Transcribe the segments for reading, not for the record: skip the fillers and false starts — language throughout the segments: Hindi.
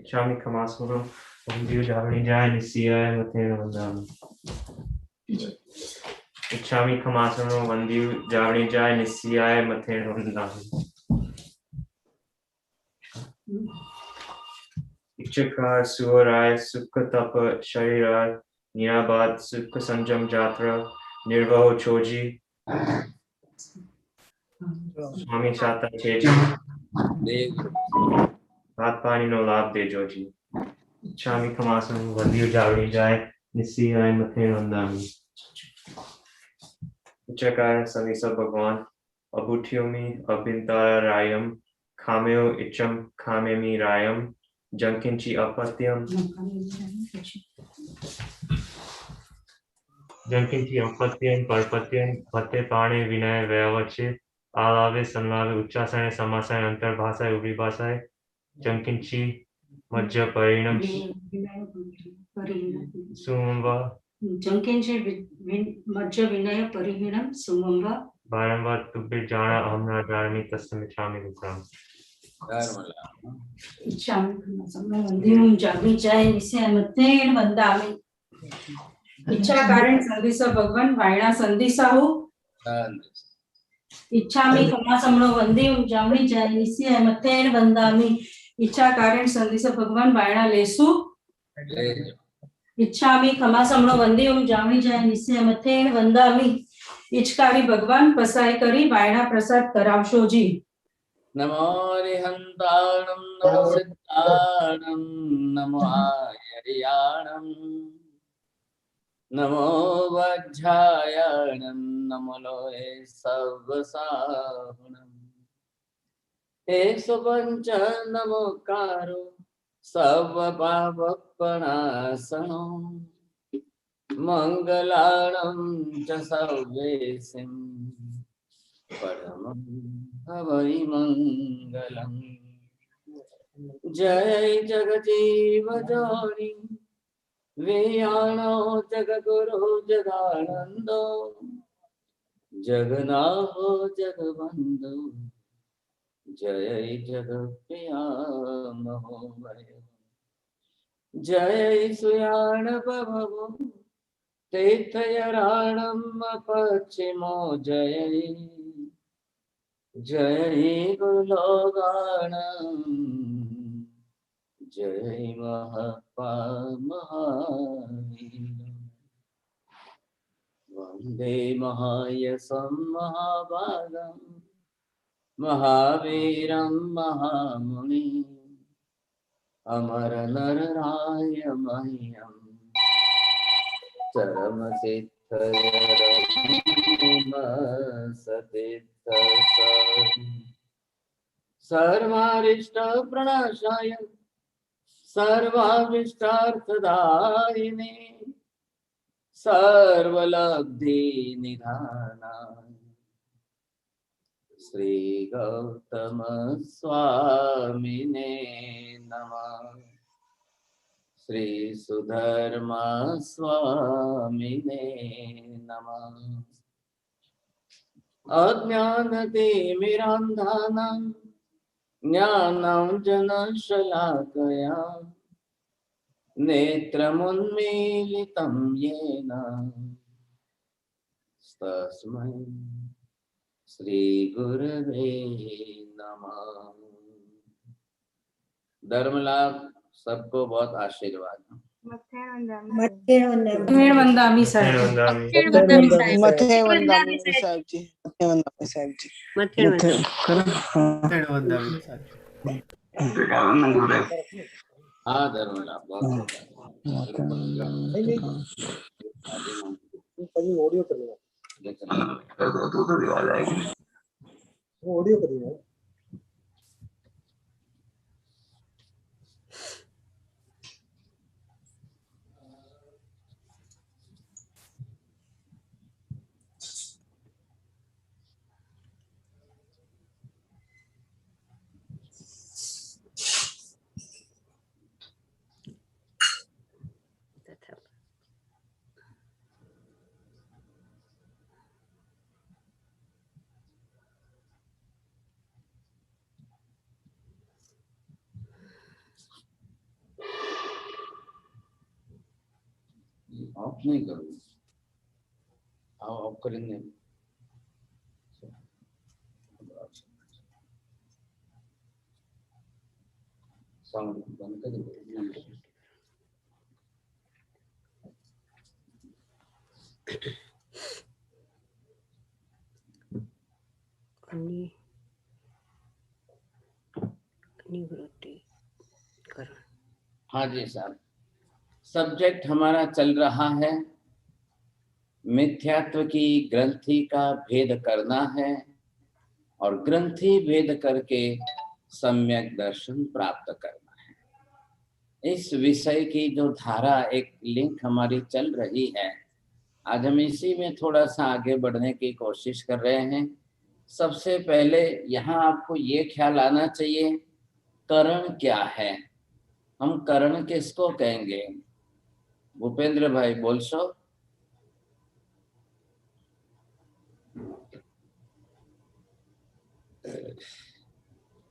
Ichami kamasuro vandiyo javani jai nisiyai matena vandami. Ichami kamasuro vandiyo javani jai nisiyai matena vandami. इच्छकार सुवराय सुख तप शरीराय निराबाद सुख संजम जात्रा निर्वह छोजी स्वामी शाता चेजी हाथ पानी नो लाभ दे जोजी इच्छामी कमासम वंदियो जावड़ी जाए निसी आय मथे वंदामी इच्छकार सभी सब भगवान अबुठ्योमी अबिंतारा रायम खामेयो इच्छम खामेमी रायम जंकिंची अपत्यम जंकिंची अपत्यम परपत्यम पते पाणे विनय व्यवचे आलावे संलावे उच्चासने समासने अंतर्भाषाए उभिभाषाए जंकिंची मध्य परिणम सुमंबा जंकिंची मध्य विनय परिणम सुमंबा बारंबार तुब्बे जाना हमना जानी तस्मै चामी विक्रम इच्छा कारण संदिसा भगवान वायना संदिसा हो इच्छामी कमासमनो वंदिम जामणी जाय निसी मतेन वंदामी इच्छा कारण संदिसा भगवान वायना लेसु इच्छामी कमासमनो वंदिम जामणी जाय निसी मतेन वंदामी इच्छकारी भगवान पसाय करी वायना प्रसाद करावशोजी नमो रिहंताणं नमो सिद्धाणं नमो आयर्याणं नमो वज्रायणं नमो लोहे सर्वसाहुणं एकसौ पंच नमोकारो सर्वपापप्रणाशनो मंगलाणं च सर्वेशं परमं हवै मंगलम् जय जगजीव जोनि वेयाणो जगगुरु जगानंदो जगन्नाथो जगबंधु जय जगप्रिया महोदय जय सुयाण प्रभु तीर्थयारणं पश्चिमो जय जय गुरुलोगाणं जय महावीर वंदे महायशं महाभागं महावीरं महामुनि अमर नरराय मह्यं चरम सतीर्थ सर्वारिष्ट प्रणाशाय सर्वाभीष्टार्थदायिने सर्वलब्धि निधानाय श्री गौतम स्वामिने नमः श्री सुधर्मा स्वामिने नमः अज्ञानतिमिरान्धानां ज्ञानाञ्जनशलाकया नेत्रमुन्मीलितं येन तस्मै श्री गुरवे नमः। धर्म लाभ सबको बहुत आशीर्वाद। मत्थेन वंदामी साहेब हाँ धर्म लाभ बहुत ऑडियो करेगा ऑडियो करेगा ऑफ नहीं करूँगी, आओ ऑफ करेंगे। साउंड बंद कर दो। हाँ जी साहब, सब्जेक्ट हमारा चल रहा है मिथ्यात्व की ग्रंथि का भेद करना है और ग्रंथि भेद करके सम्यक दर्शन प्राप्त करना है। इस विषय की जो धारा एक लिंक हमारी चल रही है, आज हम इसी में थोड़ा सा आगे बढ़ने की कोशिश कर रहे हैं। सबसे पहले यहाँ आपको ये ख्याल आना चाहिए, करण क्या है, हम करण किसको कहेंगे? भूपेंद्र भाई बोल सो।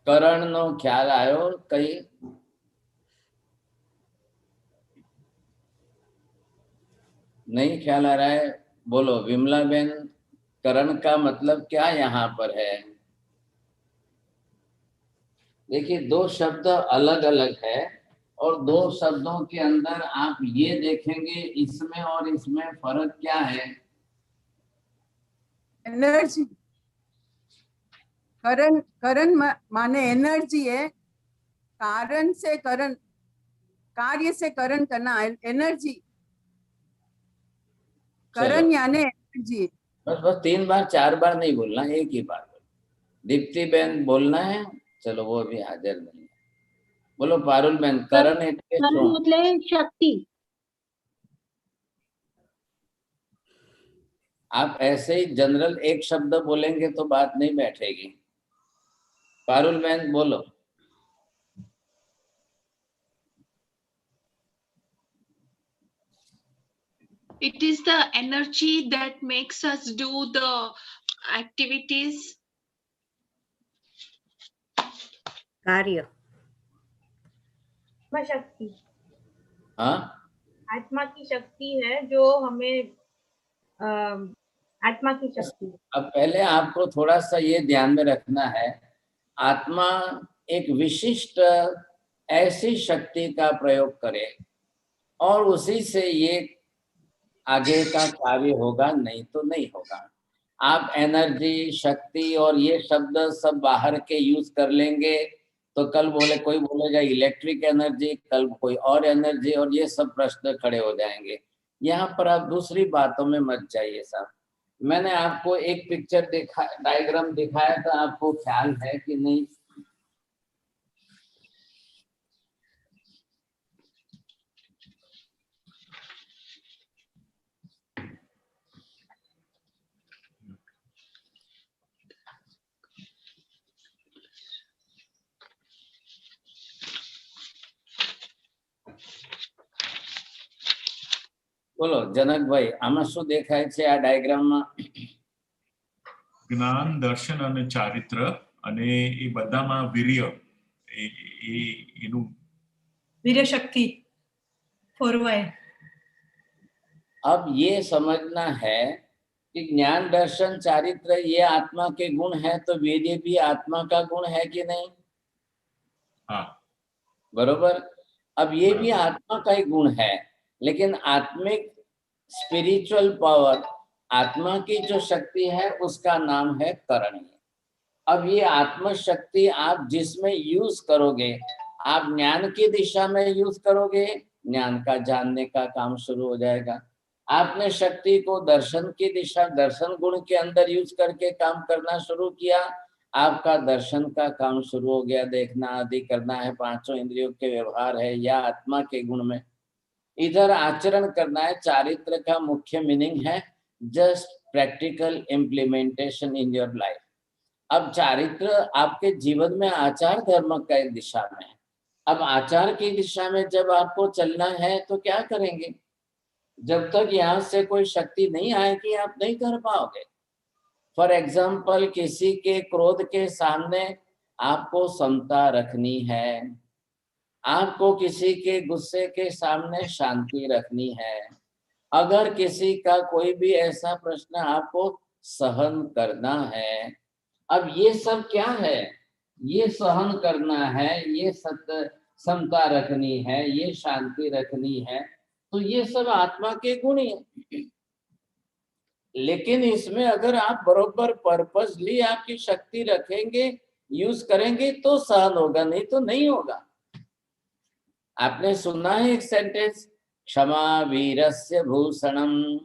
करण नो ख्याल आयो कई? नहीं ख्याल आ रहा है? बोलो विमला बेन, करण का मतलब क्या यहाँ पर है? देखिए, दो शब्द अलग अलग है और दो शब्दों के अंदर आप ये देखेंगे इसमें और इसमें फर्क क्या है? एनर्जी। करण, करण माने एनर्जी है। कारण से करण, कार्य से करण करना, एनर्जी। करण यानी एनर्जी। बस बस 3 बार 4 बार नहीं बोलना, एक ही बार बोलना। दीप्ति बेन बोलना है, चलो वो भी हाजिर नहीं है। बोलो पारुल बेन, करण એટલે શું? मतलब शक्ति। आप ऐसे ही जनरल एक शब्द बोलेंगे तो बात नहीं बैठेगी। पारुल बेन बोलो। It is the energy that makes us do the activities. कार्य। आत्मा शक्ति। हाँ, आत्मा की शक्ति है जो हमें आत्मा की शक्ति। अब पहले आपको थोड़ा सा ये ध्यान में रखना है, आत्मा एक विशिष्ट ऐसी शक्ति का प्रयोग करे और उसी से ये आगे का कार्य होगा, नहीं तो नहीं होगा। आप एनर्जी, शक्ति और ये शब्द सब बाहर के यूज कर लेंगे तो कल बोले कोई बोलेगा इलेक्ट्रिक एनर्जी, कल कोई और एनर्जी, और ये सब प्रश्न खड़े हो जाएंगे। यहाँ पर आप दूसरी बातों में मत जाइए साहब। मैंने आपको एक पिक्चर दिखा, डायग्राम दिखाया था, आपको ख्याल है कि नहीं? બોલો જનકભાઈ, આમાં શું દેખાય છે આ ડાયાગ્રામમાં? જ્ઞાન, દર્શન અને ચારિત્ર, અને એ બધામાં વીર્ય, એનું वीर्य शक्ति फॉरवर्ड। अब ये समझना है कि ज्ञान, दर्शन, चारित्र ये आत्मा के गुण है, तो वीर्य भी आत्मा का गुण है कि नहीं? हाँ, बरोबर। अब ये भी आत्मा का ही गुण है, लेकिन आत्मिक स्पिरिचुअल पावर, आत्मा की जो शक्ति है उसका नाम है करणीय। अब ये आत्म शक्ति आप जिसमें यूज करोगे, आप ज्ञान की दिशा में यूज करोगे, ज्ञान का जानने का काम शुरू हो जाएगा। आपने शक्ति को दर्शन की दिशा, दर्शन गुण के अंदर यूज करके काम करना शुरू किया, आपका दर्शन का काम शुरू हो गया, देखना आदि करना है, पांचों इंद्रियों के व्यवहार है या आत्मा के गुण में। इधर आचरण करना है, चारित्र का मुख्य मीनिंग है just practical implementation in your life. अब चारित्र आपके जीवन में आचार धर्म का एक दिशा में है। अब आचार की दिशा में जब आपको चलना है तो क्या करेंगे? जब तक यहाँ से कोई शक्ति नहीं आएगी आप नहीं कर पाओगे। फॉर एग्जाम्पल, किसी के क्रोध के सामने आपको समता रखनी है, आपको किसी के गुस्से के सामने शांति रखनी है। अगर किसी का कोई भी ऐसा प्रश्न आपको सहन करना है, अब ये सब क्या है, ये सहन करना है, ये सत्य समता रखनी है, ये शांति रखनी है, तो ये सब आत्मा के गुण है। लेकिन इसमें अगर आप बरोबर पर्पसली आपकी शक्ति रखेंगे, यूज करेंगे तो सहन होगा, नहीं तो नहीं होगा। आपने सुना है एक सेंटेंस, क्षमा वीरस्य भूषणम,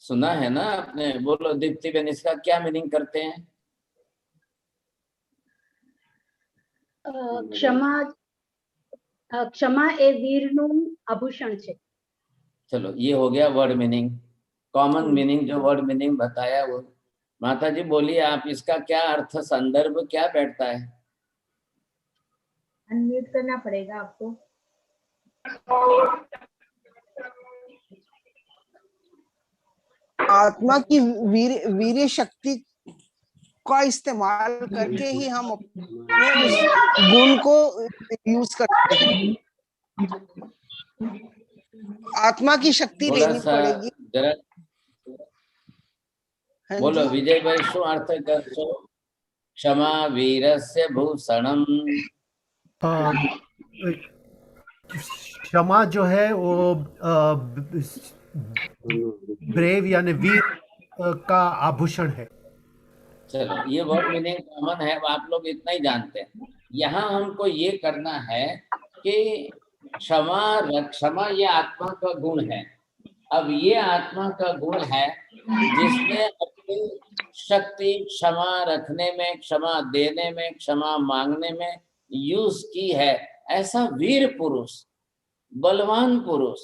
सुना है ना आपने? बोलो दीप्ति बेन, इसका क्या मीनिंग करते हैं? ક્ષમા એ વીરનું આભૂષણ છે. चलो ये हो गया वर्ड मीनिंग, कॉमन मीनिंग जो वर्ड मीनिंग बताया वो। माता जी बोलिए आप, इसका क्या अर्थ, संदर्भ क्या बैठता है? अनम्यूट करना पड़ेगा आपको। आत्मा की वीर्य शक्ति का इस्तेमाल करके ही हम अपने उस गुण को यूज करते हैं। आत्मा की शक्ति लेनी पड़ेगी। जरा बोलो विजय भाई, शो अर्थ करशो क्षमा वीरस्य भूषणम? क्षमा जो है वो ब्रेव यानी वीर का आभूषण है। चलो ये वर्ड मीनिंग कॉमन है, आप लोग इतना ही जानते हैं। यहाँ हमको ये करना है कि क्षमा ये आत्मा का गुण है। अब ये आत्मा का गुण है जिसने अपनी शक्ति क्षमा रखने में, क्षमा देने में, क्षमा मांगने में यूज की है। ऐसा वीर पुरुष, बलवान पुरुष,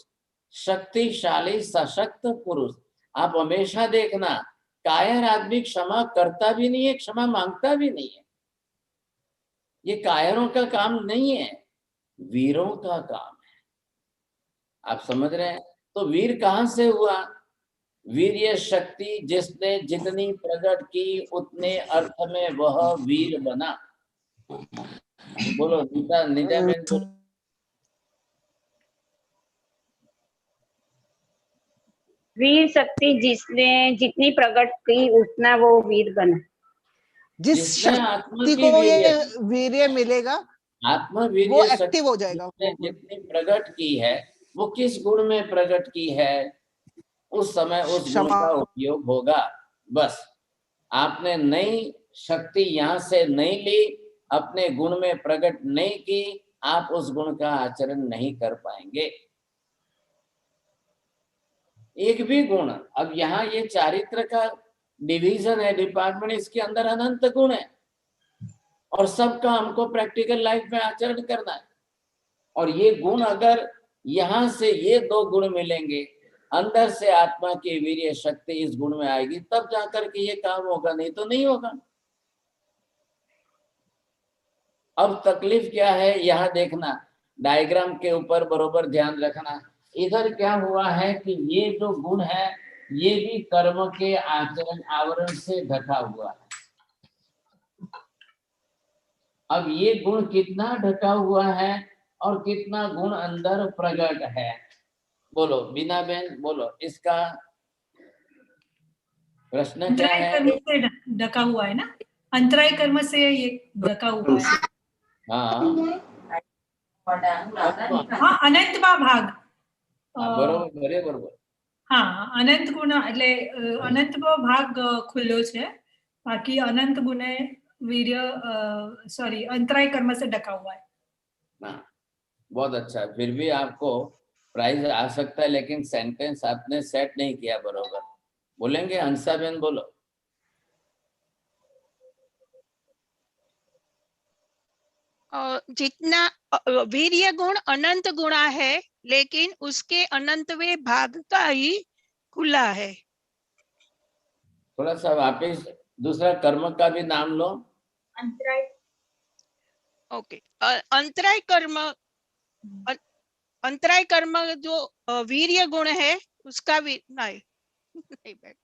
शक्तिशाली सशक्त पुरुष आप हमेशा देखना, कायर आदमी क्षमा करता भी नहीं है, क्षमा मांगता भी नहीं है। ये कायरों का काम नहीं है, वीरों का काम है। आप समझ रहे हैं? तो वीर कहां से हुआ? वीर्य शक्ति जिसने जितनी प्रकट की उतने अर्थ में वह वीर बना। बोलो नीता, नीता बहन बोलो। वीर शक्ति जिसने जितनी प्रकट की उतना वो वीर बना। जिस शक्ति को ये वीर्य मिलेगा, आत्मा वीर्य वो एक्टिव हो जाएगा। जितनी प्रकट की है वो किस गुण में प्रकट की है, उस समय उस गुण का उपयोग होगा। बस आपने नई शक्ति यहाँ से नहीं ली, अपने गुण में प्रकट नहीं की, आप उस गुण का आचरण नहीं कर पाएंगे। एक भी गुण, अब यहाँ ये चारित्र का डिवीजन है, डिपार्टमेंट, इसके अंदर अनंत गुण है और सबका हमको प्रैक्टिकल लाइफ में आचरण करना है। और ये गुण अगर यहाँ से ये दो गुण मिलेंगे, अंदर से आत्मा की वीर्य शक्ति इस गुण में आएगी, तब जाकर के ये काम होगा, नहीं तो नहीं होगा। अब तकलीफ क्या है यहाँ देखना, डायग्राम के ऊपर बरोबर ध्यान रखना। इधर क्या हुआ है कि ये जो गुण है ये भी कर्म के आचरण आवरण से ढका हुआ है। अब ये गुण कितना ढका हुआ है और कितना गुण अंदर प्रकट है, बोलो बीना बहन, बोलो इसका प्रश्न क्या है? कर्म से ढका हुआ है ना, अंतराय कर्म से ये ढका हुआ है। हाँ हाँ, अनंतमा भाग बरोबर बरोबर। हाँ, अनंत गुण એટલે અનંતમાં ભાગ ખુલ્લો છે, બાકી અનંત ગુણે વીર્ય सॉरी अंतराय कर्म से ढका हुआ है। हाँ, बहुत अच्छा। फिर भी आपको प्राइज आ सकता है, लेकिन सेंटेंस आपने सेट नहीं किया बरोबर। बोलेंगे हंसा बहन, बोलो। जितना वीर्य गुण अनंत गुणा है, लेकिन उसके अनंतवे भाग का ही खुला है। थोड़ा सा वापिस दूसरा कर्म का भी नाम लो। अंतराय। ओके, अंतराय कर्म जो वीर्य गुण है उसका भी नहीं बैठ।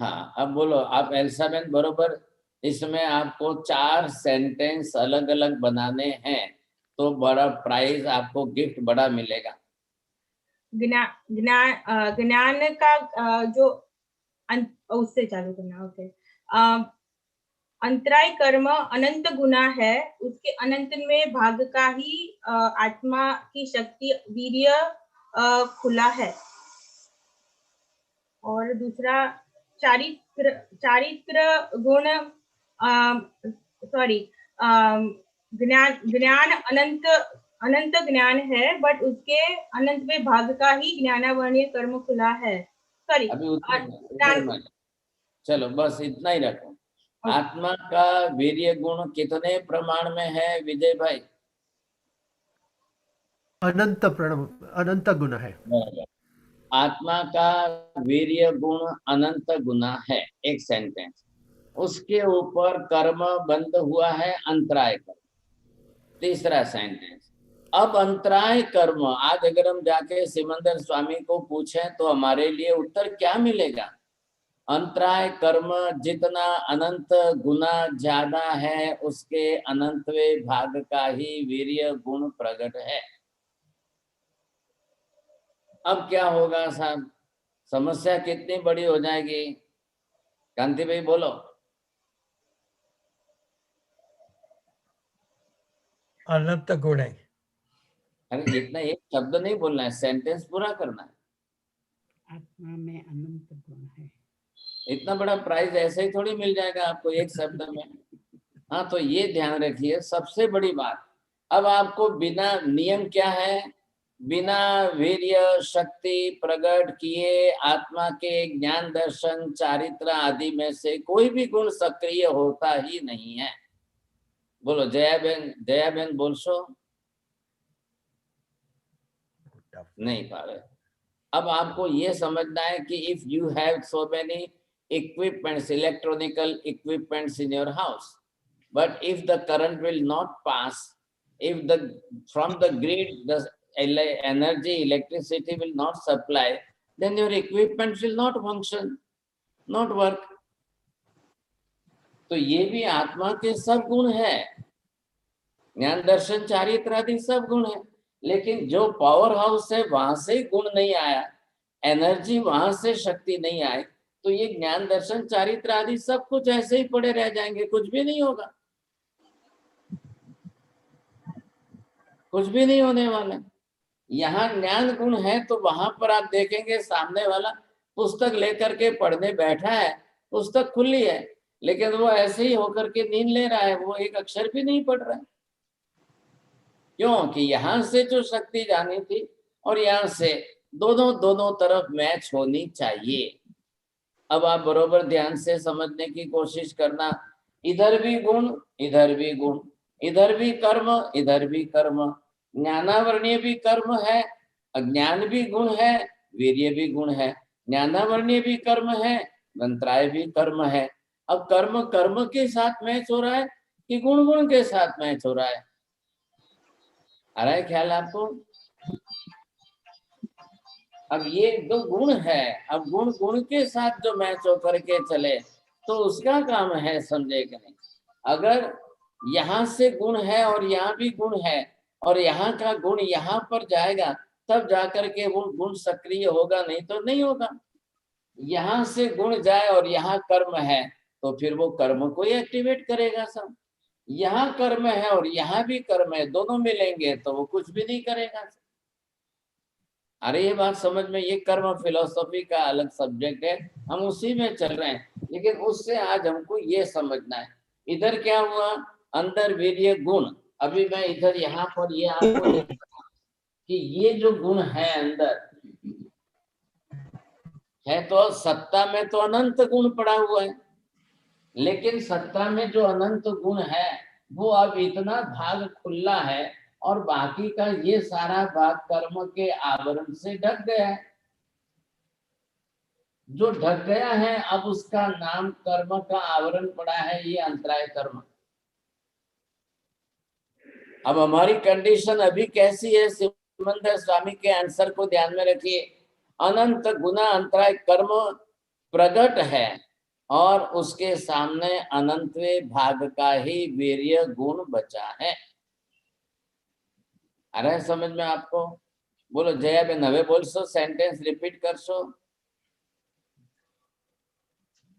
हाँ, अब बोलो आप एल्सा बहन, बरोबर। इसमें आपको 4 सेंटेंस अलग अलग बनाने हैं, तो बड़ा प्राइज आपको गिफ्ट बड़ा मिलेगा। ज्ञान का जो उससे चालू करना। ओके। अंतराय कर्म अनंत गुना है, उसके अनंत में भाग का ही आत्मा की शक्ति वीर्य खुला है। और दूसरा चारित्र गुण ज्ञान अनंत ज्ञान है, बट उसके अनंत में भाग का ही ज्ञानावर्णीय कर्म खुला है। सॉरी, चलो बस इतना ही रखो। आत्मा का वीर्य गुण कितने प्रमाण में है विजय भाई? अनंत गुण है। आत्मा का वीर्य गुण अनंत गुना है, एक सेंटेंस। उसके ऊपर कर्म बंद हुआ है अंतराय कर्म, तीसरा सेंटेंस। अब अंतराय कर्म आज अगर हम जाके सिमंदर स्वामी को पूछें तो हमारे लिए उत्तर क्या मिलेगा? अंतराय कर्म जितना अनंत गुना ज्यादा है, उसके अनंतवें भाग का ही वीर्य गुण प्रकट है। अब क्या होगा साहब? समस्या कितनी बड़ी हो जाएगी? कांति भाई बोलो। अनंत गुण है। अरे इतना एक शब्द नहीं बोलना है, सेंटेंस पूरा करना है। आत्मा में अनंत गुण है। इतना बड़ा प्राइज ऐसे ही थोड़ी मिल जाएगा आपको एक शब्द में। हाँ, तो ये ध्यान रखिए सबसे बड़ी बात। अब आपको बिना नियम क्या है, बिना वीर्य शक्ति प्रकट किए आत्मा के ज्ञान दर्शन चारित्र आदि में से कोई भी गुण सक्रिय होता ही नहीं है। बोलो जया बहन बोल सो। नहीं पा रहे। अब आपको ये समझना है कि if you have so many equipments, electronical equipments in your house, but if the current will not pass, if from the grid the energy electricity will not supply, then your equipment will not function, not work. तो ये भी आत्मा के सब गुण है, ज्ञान दर्शन चारित्र आदि सब गुण है, लेकिन जो पावर हाउस है वहां से गुण नहीं आया, एनर्जी वहां से शक्ति नहीं आई, तो ये ज्ञान दर्शन चारित्र आदि सब कुछ ऐसे ही पड़े रह जाएंगे, कुछ भी नहीं होगा, कुछ भी नहीं होने वाला। यहाँ ज्ञान गुण है तो वहां पर आप देखेंगे सामने वाला पुस्तक लेकर के पढ़ने बैठा है, पुस्तक खुली है, लेकिन वो ऐसे ही होकर के नींद ले रहा है, वो एक अक्षर भी नहीं पढ़ रहा है। क्यों कि यहाँ से जो शक्ति जानी थी और यहाँ से दोनों तरफ मैच होनी चाहिए। अब आप बरोबर ध्यान से समझने की कोशिश करना। इधर भी गुण, इधर भी गुण, इधर भी कर्म, इधर भी कर्म, ज्ञानावर्णीय भी कर्म है, अज्ञान भी गुण है, वीर्य भी गुण है, ज्ञानावर्णीय भी कर्म है, मंत्राय भी कर्म है। अब कर्म कर्म के साथ मैच हो रहा है कि गुण गुण के साथ मैच हो रहा है? आ रहा है ख्याल आपको? अब ये दो गुण है, अब गुण गुण के साथ जो मैच होकर के चले तो उसका काम है, समझे कि नहीं? अगर यहाँ से गुण है और यहाँ भी गुण है और यहाँ का गुण यहाँ पर जाएगा तब जाकर के वो गुण सक्रिय होगा, नहीं तो नहीं होगा। यहाँ से गुण जाए और यहाँ कर्म है तो फिर वो कर्म को ही एक्टिवेट करेगा सब। यहाँ कर्म है और यहाँ भी कर्म है, दोनों मिलेंगे तो वो कुछ भी नहीं करेगा। अरे ये बात समझ में, ये कर्म फिलोसॉफी का अलग सब्जेक्ट है, हम उसी में चल रहे हैं, लेकिन उससे आज हमको ये समझना है। इधर क्या हुआ, अंदर वीर्य गुण। अभी मैं इधर यहाँ पर ये आपको कि ये जो गुण है अंदर है, तो सत्ता में तो अनंत गुण पड़ा हुआ है, लेकिन सत्ता में जो अनंत गुण है वो अब इतना भाग खुला है और बाकी का ये सारा भाग कर्म के आवरण से ढक गया है। जो ढक गया है अब उसका नाम कर्म का आवरण पड़ा है, ये अंतराय कर्म। अब हमारी कंडीशन अभी कैसी है? सिमंदर स्वामी के आंसर को ध्यान में रखिए। अनंत गुना अंतराय कर्म प्रकट है और उसके सामने अनंतवें भाग का ही वीर्य गुण बचा है। आ रहा है समझ में आपको? बोलो जया बेन, हवे बोलशो, सेंटेंस रिपीट करशो?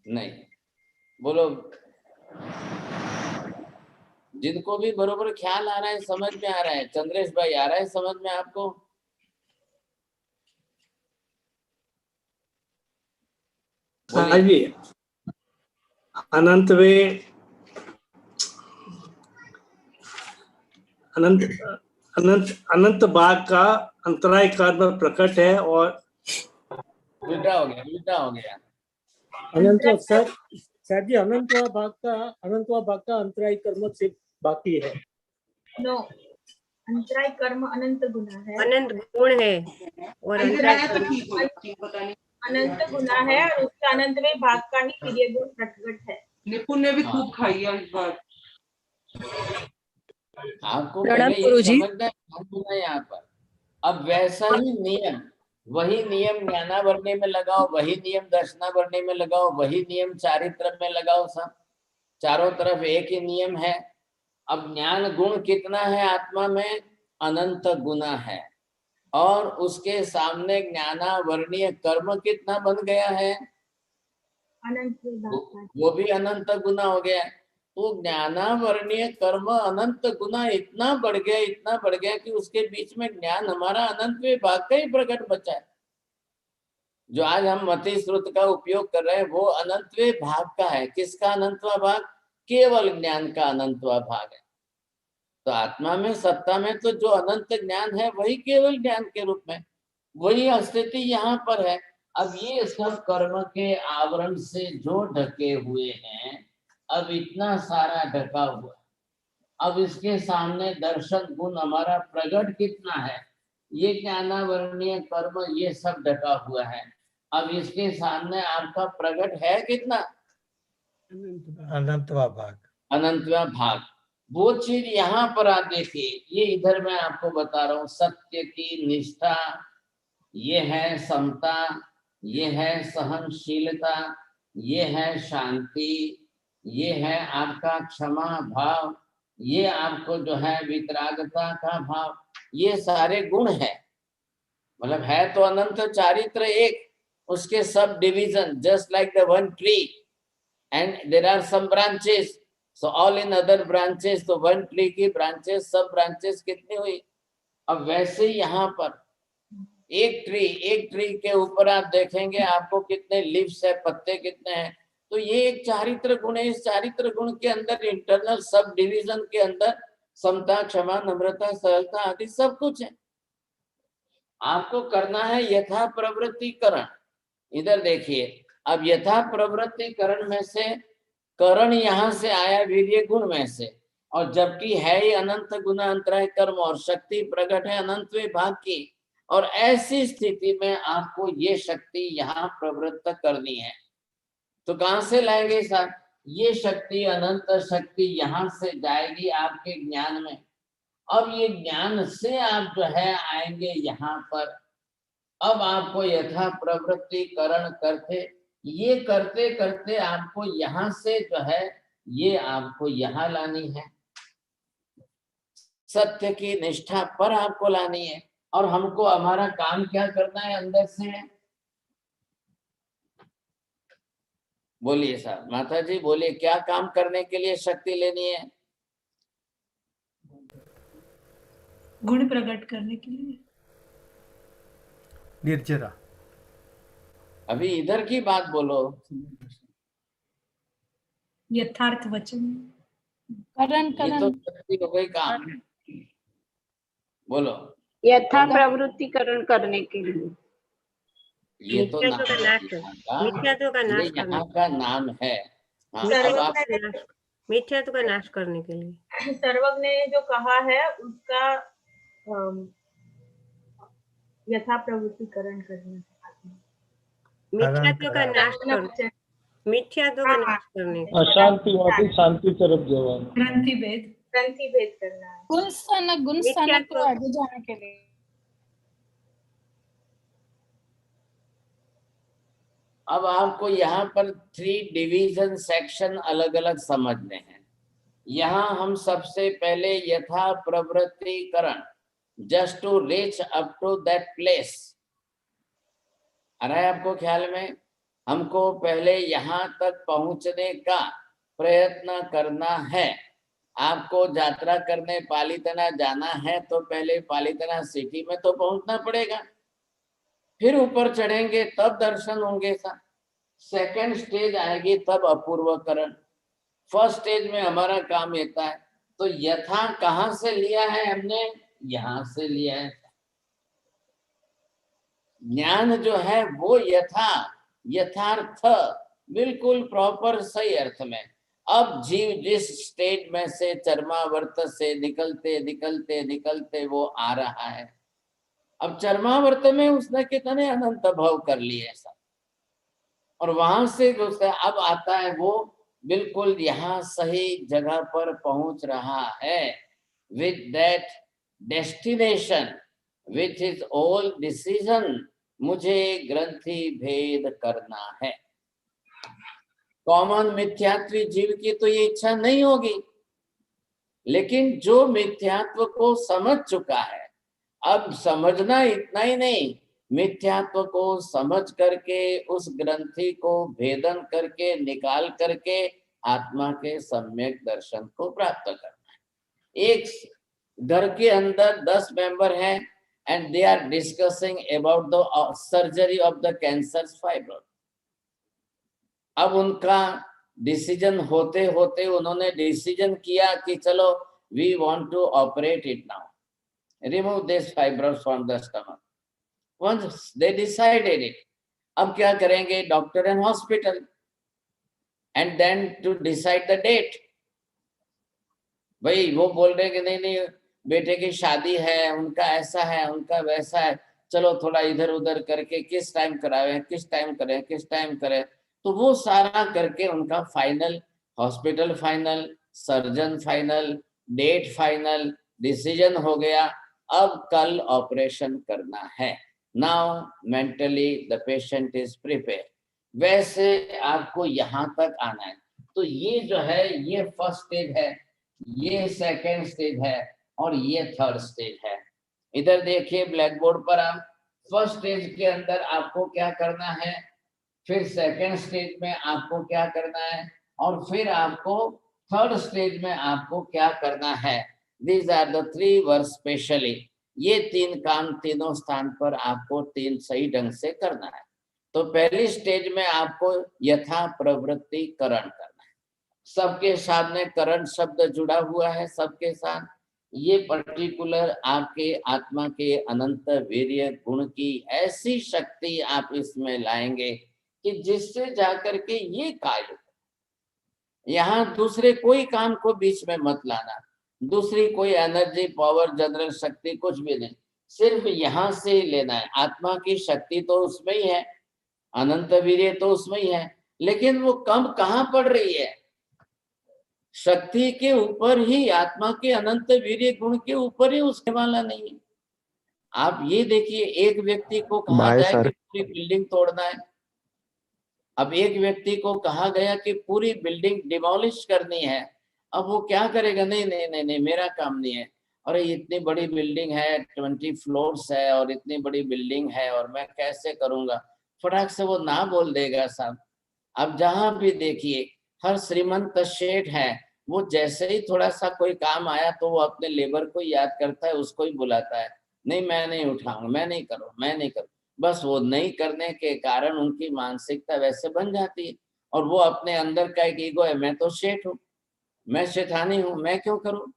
नहीं बोलो। जिनको भी बरोबर ख्याल आ रहा है, समझ में आ रहा है, चंद्रेश भाई आ रहा है समझ में आपको? हाँ जी। अनंत वे अनंत अनंत अनंत भाग का अंतराय कर्म प्रकट है और उल्टा हो गया। अनंतवा सर जी, अनंतवा भाग का अंतराय कर्म से बाकी है। नो, अंतराय कर्म अनंत गुना है, अनंत गुण है और अंतराय अनंत गुना है और उसका अनंतवें भाग का ही वीर्य गुण प्रकट है। निपुण ने भी खूब खाई है इस बार। आपको पहले ये समझना है यहाँ पर। अब वैसा ही नियम, वही नियम ज्ञानावरणी में लगाओ, वही नियम दर्शनावरणी में लगाओ, वही नियम चारित्र में लगाओ, सब चारों तरफ एक ही नियम है। अब ज्ञान गुण कितना है आत्मा में? अनंत गुना है। और उसके सामने ज्ञानावरणीय कर्म कितना बन गया है? वो भी अनंत गुना हो गया। तो ज्ञानावरणीय कर्म अनंत गुना इतना बढ़ गया कि उसके बीच में ज्ञान हमारा अनंतवें भाग का ही प्रकट बचा है। जो आज हम मति श्रुत का उपयोग कर रहे हैं वो अनंतवें भाग का है। किसका अनंतवा भाग? केवल ज्ञान का अनंतवा भाग है। तो आत्मा में, सत्ता में तो जो अनंत ज्ञान है वही केवल ज्ञान के रूप में, वही स्थिति यहाँ पर है। अब ये सब कर्म के आवरण से जो ढके हुए हैं, अब इतना सारा ढका हुआ, अब इसके सामने दर्शन गुण हमारा प्रकट कितना है? ये ज्ञानावरणीय कर्म ये सब ढका हुआ है। अब इसके सामने आपका प्रकट है कितना? अनंतवा भाग। अनंतवा भाग। वो चीज यहाँ पर आप देखिए, ये इधर मैं आपको बता रहा हूँ, सत्य की निष्ठा, ये है समता, ये है सहनशीलता, ये है शांति, ये है आपका क्षमा भाव, ये आपको जो है वितरागता का भाव, ये सारे गुण है। मतलब है तो अनंत चारित्र एक, उसके सब division, just like the one tree and there are some branches, so all in other branches. तो वन ट्री की ब्रांचेस, सब ब्रांचेस कितनी हुई? अब वैसे यहाँ पर एक ट्री के ऊपर आप देखेंगे आपको कितने लीव्स है, पत्ते कितने हैं। तो ये एक चारित्र गुण है। इस चारित्र गुण के अंदर इंटरनल सब डिवीजन के अंदर समता, क्षमा, नम्रता, सरलता आदि सब कुछ है। आपको करना है यथा प्रवृत्तिकरण। इधर देखिए, अब यथा प्रवृत्तिकरण में से करण यहाँ से आया वीर्य गुण में से, और जबकि है ये अनंत गुना अंतराय कर्म और शक्ति प्रकट है अनंतवें भाग की। और ऐसी स्थिति में आपको ये शक्ति यहाँ प्रवृत्त करनी है। तो कहाँ से लाएंगे सर? ये शक्ति, अनंत शक्ति यहाँ से जाएगी आपके ज्ञान में। अब ये ज्ञान से आप जो है आएंगे यहाँ पर। अब आपको यथा प्रवृत्तिकरण करते करते आपको यहाँ से जो है ये आपको यहाँ लानी है, सत्य की निष्ठा पर आपको लानी है। और हमको हमारा काम क्या करना है अंदर से? बोलिए साहब, माता जी बोलिए, क्या काम करने के लिए शक्ति लेनी है? गुण प्रकट करने के लिए। निर्जरा। अभी इधर की बात बोलो। यथार्थ वचन। ये तो शक्ति हो गई काम। बोलो। यथा प्रवृत्तिकरण करने के लिए। ये तो नाम यहाँ का नाम है। मिथ्यात्व का नाश करने के लिए। सर्वज्ञ ने जो कहा है उसका यथा प्रवृत्तिकरण करना, मिथ्यात्व का नाश करने, मिथ्यात्व का नाश करने, अशांति वाली शांति तरफ जवान, ग्रंथि भेद करना है, गुण स्थानक को आगे जाने के लिए। अब आपको यहाँ पर 3 डिवीजन सेक्शन अलग अलग समझने हैं। यहाँ हम सबसे पहले यथा प्रवृत्तिकरण, just to reach up to that place. आ रहा है आपको ख्याल में? हमको पहले यहाँ तक पहुंचने का प्रयत्न करना है। आपको यात्रा करने पालीताना जाना है तो पहले पालीताना सिटी में तो पहुंचना पड़ेगा, फिर ऊपर चढ़ेंगे तब दर्शन होंगे। सेकंड स्टेज आएगी तब अपूर्वकरण। फर्स्ट स्टेज में हमारा काम होता है। तो यथा कहाँ से लिया है हमने? यहाँ से लिया है। ज्ञान जो है वो यथार्थ बिल्कुल प्रॉपर सही अर्थ में। अब जीव जिस स्टेज में से चरमावर्त से निकलते निकलते निकलते वो आ रहा है, अब चरमावर्त में उसने कितने अनंत भव कर लिए सब, और वहां से जो अब आता है वो बिल्कुल यहाँ सही जगह पर पहुंच रहा है। With that destination with his ओल डिसीजन, मुझे ग्रंथि भेद करना है। कॉमन मिथ्यात्वी जीव की तो ये इच्छा नहीं होगी, लेकिन जो मिथ्यात्व को समझ चुका है, अब समझना इतना ही नहीं, मिथ्यात्व को समझ करके उस ग्रंथि को भेदन करके निकाल करके आत्मा के सम्यक दर्शन को प्राप्त करना है। एक घर के अंदर 10 मेंबर हैं and they are discussing about the surgery of the cancer fibroid. अब उनका डिसीजन होते होते उन्होंने डिसीजन किया कि चलो we want to operate it now, remove this fibroid from the stomach. Once they decided it, अब क्या करेंगे? Doctor and hospital, and then to decide the date. भाई वो बोल रहे कि नहीं बेटे की शादी है, उनका ऐसा है, उनका वैसा है, चलो थोड़ा इधर उधर करके किस टाइम करावे, किस टाइम करें, किस टाइम करें। तो वो सारा करके उनका final, hospital final, surgeon final, date final, decision हो गया। अब कल ऑपरेशन करना है। Now mentally the patient is prepare. वैसे आपको यहाँ तक आना है। तो ये जो है ये फर्स्ट स्टेज है, ये सेकेंड स्टेज है और ये थर्ड स्टेज है। इधर देखिए ब्लैक बोर्ड पर, आप फर्स्ट स्टेज के अंदर आपको क्या करना है, फिर सेकेंड स्टेज में आपको क्या करना है, और फिर आपको थर्ड स्टेज में आपको क्या करना है। These are the 3 work specially. ये 3 काम तीनों स्थान पर आपको 3 सही ढंग से करना है। तो पहली स्टेज में आपको यथा प्रवृत्ति करण करना है। सबके सामने करण शब्द जुड़ा हुआ है, सबके साथ। ये पर्टिकुलर आपके आत्मा के अनंत वीर्य गुण की ऐसी शक्ति आप इसमें लाएंगे कि जिससे जाकर के ये कार्य, यहाँ दूसरे कोई काम को बीच में मत लाना, दूसरी कोई एनर्जी, पावर, जनरल शक्ति कुछ भी नहीं, सिर्फ यहाँ से ही लेना है। आत्मा की शक्ति तो उसमें ही है, अनंत वीर्य तो उसमें ही है, लेकिन वो कम कहाँ पड़ रही है? शक्ति के ऊपर ही, आत्मा के अनंत वीर्य गुण के ऊपर ही उसके वाला नहीं है। आप ये देखिए, एक व्यक्ति को कहा जाए कि पूरी बिल्डिंग तोड़ना है, अब एक व्यक्ति को कहा गया कि पूरी बिल्डिंग डिमोलिश करनी है, अब वो क्या करेगा? नहीं नहीं नहीं नहीं, मेरा काम नहीं है। अरे इतनी बड़ी बिल्डिंग है, 20 फ्लोर्स है और इतनी बड़ी बिल्डिंग है और मैं कैसे करूंगा? फटाक से वो ना बोल देगा साहब। अब जहां भी देखिए, हर श्रीमंत शेठ है, वो जैसे ही थोड़ा सा कोई काम आया तो वो अपने लेबर को याद करता है, उसको ही बुलाता है, नहीं मैं नहीं उठाऊंगा, मैं नहीं करूँ, मैं नहीं करूँ। बस वो नहीं करने के कारण उनकी मानसिकता वैसे बन जाती है, और वो अपने अंदर का एक ईगो है, मैं तो शेठ हूँ, मैं शैतानी हूँ, मैं क्यों करूँ?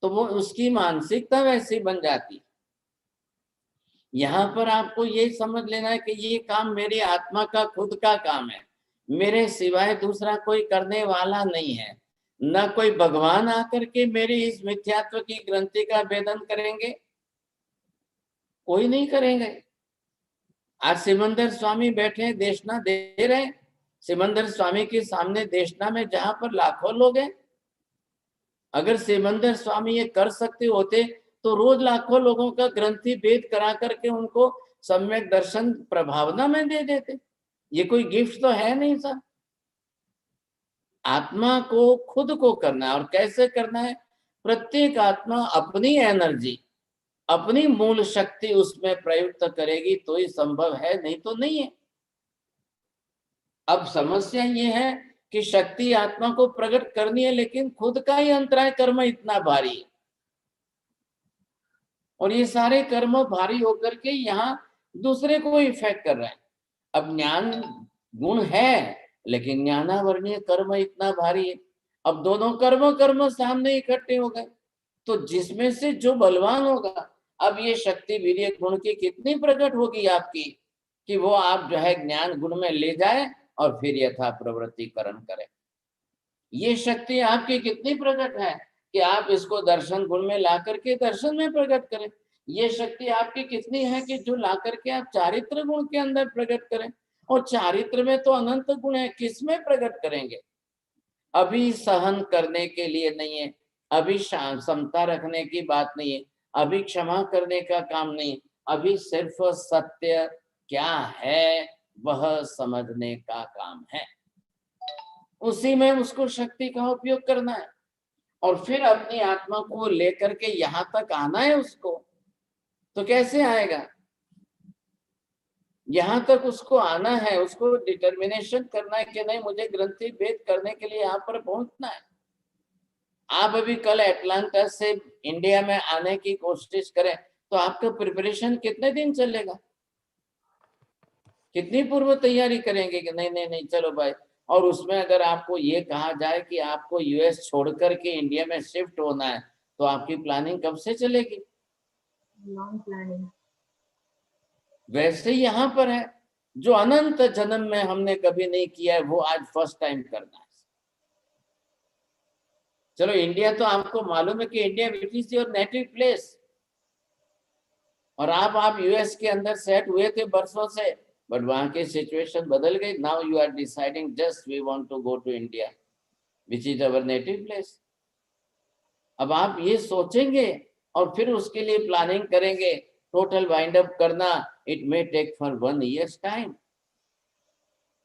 तो वो उसकी मानसिकता वैसी बन जाती है। यहाँ पर आपको ये समझ लेना है कि ये काम मेरी आत्मा का खुद का काम है, मेरे सिवाय दूसरा कोई करने वाला नहीं है। न कोई भगवान आकर के मेरी इस मिथ्यात्व की ग्रंथि का भेदन करेंगे, कोई नहीं करेंगे। आज सिमंदर स्वामी बैठे देशना दे रहे, सिमंदर स्वामी के सामने देशना में जहां पर लाखों लोग हैं, अगर सिमंदर स्वामी ये कर सकते होते तो रोज लाखों लोगों का ग्रंथि भेद करा करके उनको सम्यक दर्शन प्रभावना में दे देते। ये कोई गिफ्ट तो है नहीं सर। आत्मा को खुद को करना है, और कैसे करना है? प्रत्येक आत्मा अपनी एनर्जी, अपनी मूल शक्ति उसमें प्रयुक्त करेगी तो ही संभव है, नहीं तो नहीं है। अब समस्या ये है कि शक्ति आत्मा को प्रकट करनी है, लेकिन खुद का ही अंतराय कर्म इतना भारी है, और ये सारे कर्म भारी होकर के यहाँ दूसरे को इफेक्ट कर रहे हैं। अब ज्ञान गुण है, लेकिन ज्ञानावरणीय कर्म इतना भारी है। अब दोनों कर्म सामने इकट्ठे हो गए, तो जिसमें से जो बलवान होगा, अब ये शक्ति वीर्य गुण की कितनी प्रकट होगी आपकी, कि वो आप जो है ज्ञान गुण में ले जाए और फिर यथा प्रवृत्तिकरण करें। ये शक्ति आपकी कितनी प्रकट है कि आप इसको दर्शन गुण में ला करके दर्शन में प्रकट करें। ये शक्ति आपकी कितनी है कि जो ला करके आप चारित्र गुण के अंदर प्रकट करें, और चारित्र में तो अनंत गुण है, किसमें प्रकट करेंगे? अभी सहन करने के लिए नहीं है, अभी समता रखने की बात नहीं है, अभी क्षमा करने का काम नहीं, अभी सिर्फ सत्य क्या है वह समझने का काम है। उसी में उसको शक्ति का उपयोग करना है, और फिर अपनी आत्मा को लेकर के यहाँ तक आना है उसको। तो कैसे आएगा? यहाँ तक उसको आना है, उसको डिटर्मिनेशन करना है कि नहीं, मुझे ग्रंथि भेद करने के लिए यहाँ पर पहुंचना है। आप अभी कल एटलांटा से इंडिया में आने की कोशिश करें तो आपका प्रिपरेशन कितने दिन चलेगा? कितनी पूर्व तैयारी करेंगे कि नहीं नहीं नहीं चलो भाई। और उसमें अगर आपको ये कहा जाए कि आपको यूएस छोड़ करके इंडिया में शिफ्ट होना है, तो आपकी प्लानिंग कब से चलेगी? Long planning. वैसे यहाँ पर है, जो अनंत जन्म में हमने कभी नहीं किया है वो आज फर्स्ट टाइम करना है। चलो इंडिया तो आपको मालूम है कि India it is your native place, और आप यूएस के अंदर सेट हुए थे बरसों से, बट वहां की सिचुएशन बदल गई। Now you are deciding just we want to go to India which is our native place. अब आप ये सोचेंगे और फिर उसके लिए प्लानिंग करेंगे, टोटल वाइंड अप करना, it may take for 1 years time.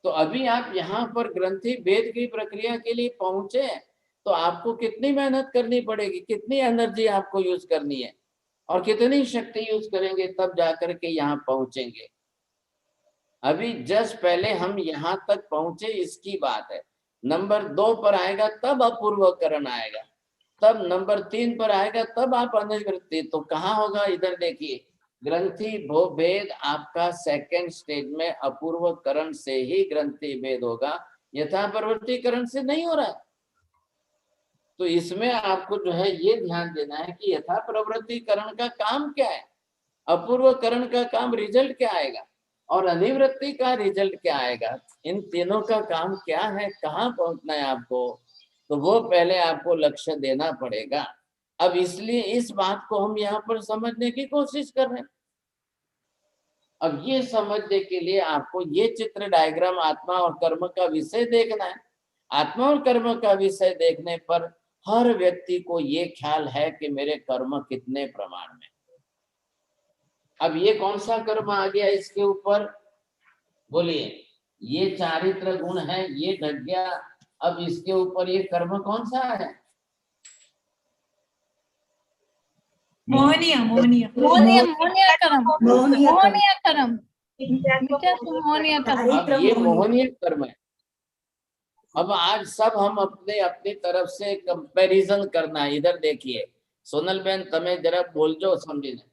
तो अभी आप यहाँ पर ग्रंथि भेद की प्रक्रिया के लिए पहुंचे, तो आपको कितनी मेहनत करनी पड़ेगी, कितनी एनर्जी आपको यूज करनी है, और कितनी शक्ति यूज करेंगे, तब जाकर के यहाँ पहुंचेंगे। अभी जस्ट पहले हम यहाँ तक पहुंचे इसकी बात है। नंबर 2 पर आएगा तब अपूर्वकरण आएगा, तब नंबर 3 पर आएगा तब आप अनिवृत्ति। तो कहाँ होगा? इधर देखिए, ग्रंथि भेद आपका सेकंड स्टेज में अपूर्वकरण से ही ग्रंथि भेद होगा, यथा प्रवृत्तिकरण से नहीं हो रहा है। तो इसमें आपको जो है ये ध्यान देना है कि यथा प्रवृत्तिकरण का काम क्या है, अपूर्वकरण का काम रिजल्ट क्या आएगा, और अनिवृत्ति का रिजल्ट क्या आएगा। इन तीनों का काम क्या है, कहाँ पहुंचना है आपको, तो वो पहले आपको लक्ष्य देना पड़ेगा। अब इसलिए इस बात को हम यहाँ पर समझने की कोशिश कर रहे हैं। अब ये समझने के लिए आपको ये चित्र डायग्राम आत्मा और कर्म का विषय देखना है। आत्मा और कर्म का विषय देखने पर हर व्यक्ति को ये ख्याल है कि मेरे कर्म कितने प्रमाण में। अब ये कौन सा कर्म आ गया इसके ऊपर, बोलिए? ये चारित्र गुण है, ये ढक गया। अब इसके ऊपर ये कर्म कौन सा है? मोहनीय मोहनीय मोहनीय मोहनीय कर्म मोहनीय कर्म मिथ्या तो मोहनीय कर्म। अब ये मोहनीय कर्म है। अब आज सब हम अपने अपनी तरफ से कंपैरिजन करना है। इधर देखिए सोनल बेन, તમે જરા બોલજો સમજીને,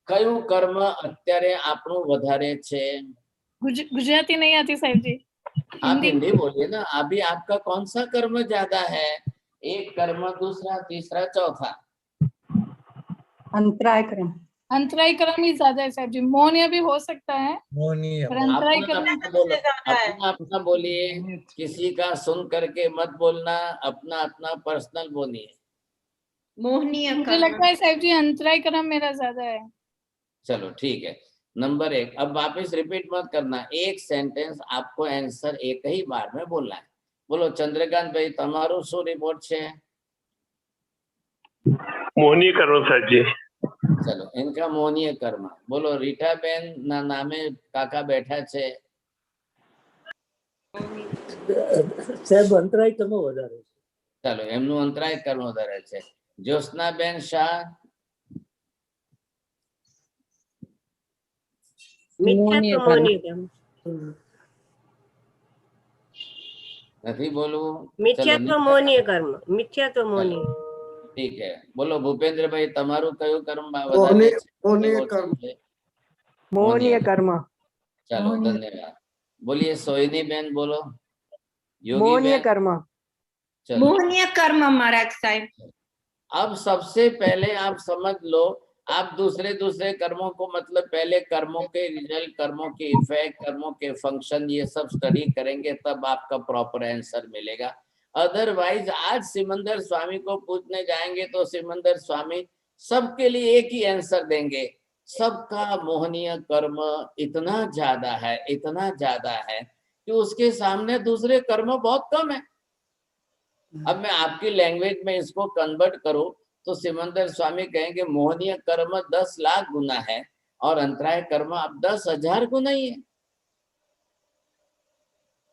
કયું કર્મ અત્યારે આપણું વધારે છે? गुजराती नहीं आती साहिब जी, आप हिंदी बोलिए ना। अभी आपका कौन सा कर्म ज्यादा है? एक कर्म, दूसरा, तीसरा, चौथा? अंतराय कर्म। अंतराय कर्म ही ज्यादा है साहिब जी। मोहनीय भी हो सकता है, मोहनीय पर अंतराय कर्म अपना अपना बोलिए, किसी का सुन करके मत बोलना, अपना अपना पर्सनल बोलिए। मोहनीय मुझे लगता है साहिब जी अंतराय कर्म मेरा ज्यादा है। चलो ठीक है। नंबर 1, अब वापस रिपीट मत करना, एक सेंटेंस आपको आंसर एक ही बार में बोलना है। बोलो चंद्रकांत भाई, તમારું શું રિપોર્ટ છે? मोहनीय कर्म सर जी। चलो इनका मोहनीय कर्म। बोलो रीटा बेन ना नामे काका बैठा છે, સાહેબ અંતરાય કર્મ વધારે છે। चलो એમનું અંતરાય કર્મ વધારે છે। ज्योत्सना बेन शाह, मिथ्या तो मौनी कर्म नहीं बोलो। मिथ्या चलो तो मौनी कर्म मिथ्या तो मौनी ठीक है, बोलो भूपेंद्र भाई तमारू कयो कर्म मौनीय कर्म मौनीय कर्म चलो धन्यवाद। बोलिए सोहिनी बेन बोलो। योगी मौनीय बेन कर्म चलो। मोहनीय कर्म महाराज साहब। अब सबसे पहले आप समझ लो, आप दूसरे दूसरे कर्मों को मतलब पहले कर्मों के रिजल्ट, कर्मों के इफेक्ट, कर्मों के फंक्शन ये सब स्टडी करेंगे तब आपका प्रॉपर आंसर मिलेगा। अदरवाइज आज सिमंदर स्वामी को पूछने जाएंगे तो सिमंदर स्वामी सबके लिए एक ही आंसर देंगे। सबका मोहनीय कर्म इतना ज्यादा है कि उसके सामने दूसरे कर्म बहुत कम है। अब मैं आपकी लैंग्वेज में इसको कन्वर्ट करूं तो सिमंदर स्वामी कहेंगे मोहनीय कर्म 10 लाख गुना है और अंतराय कर्म अब 10,000 गुना ही है।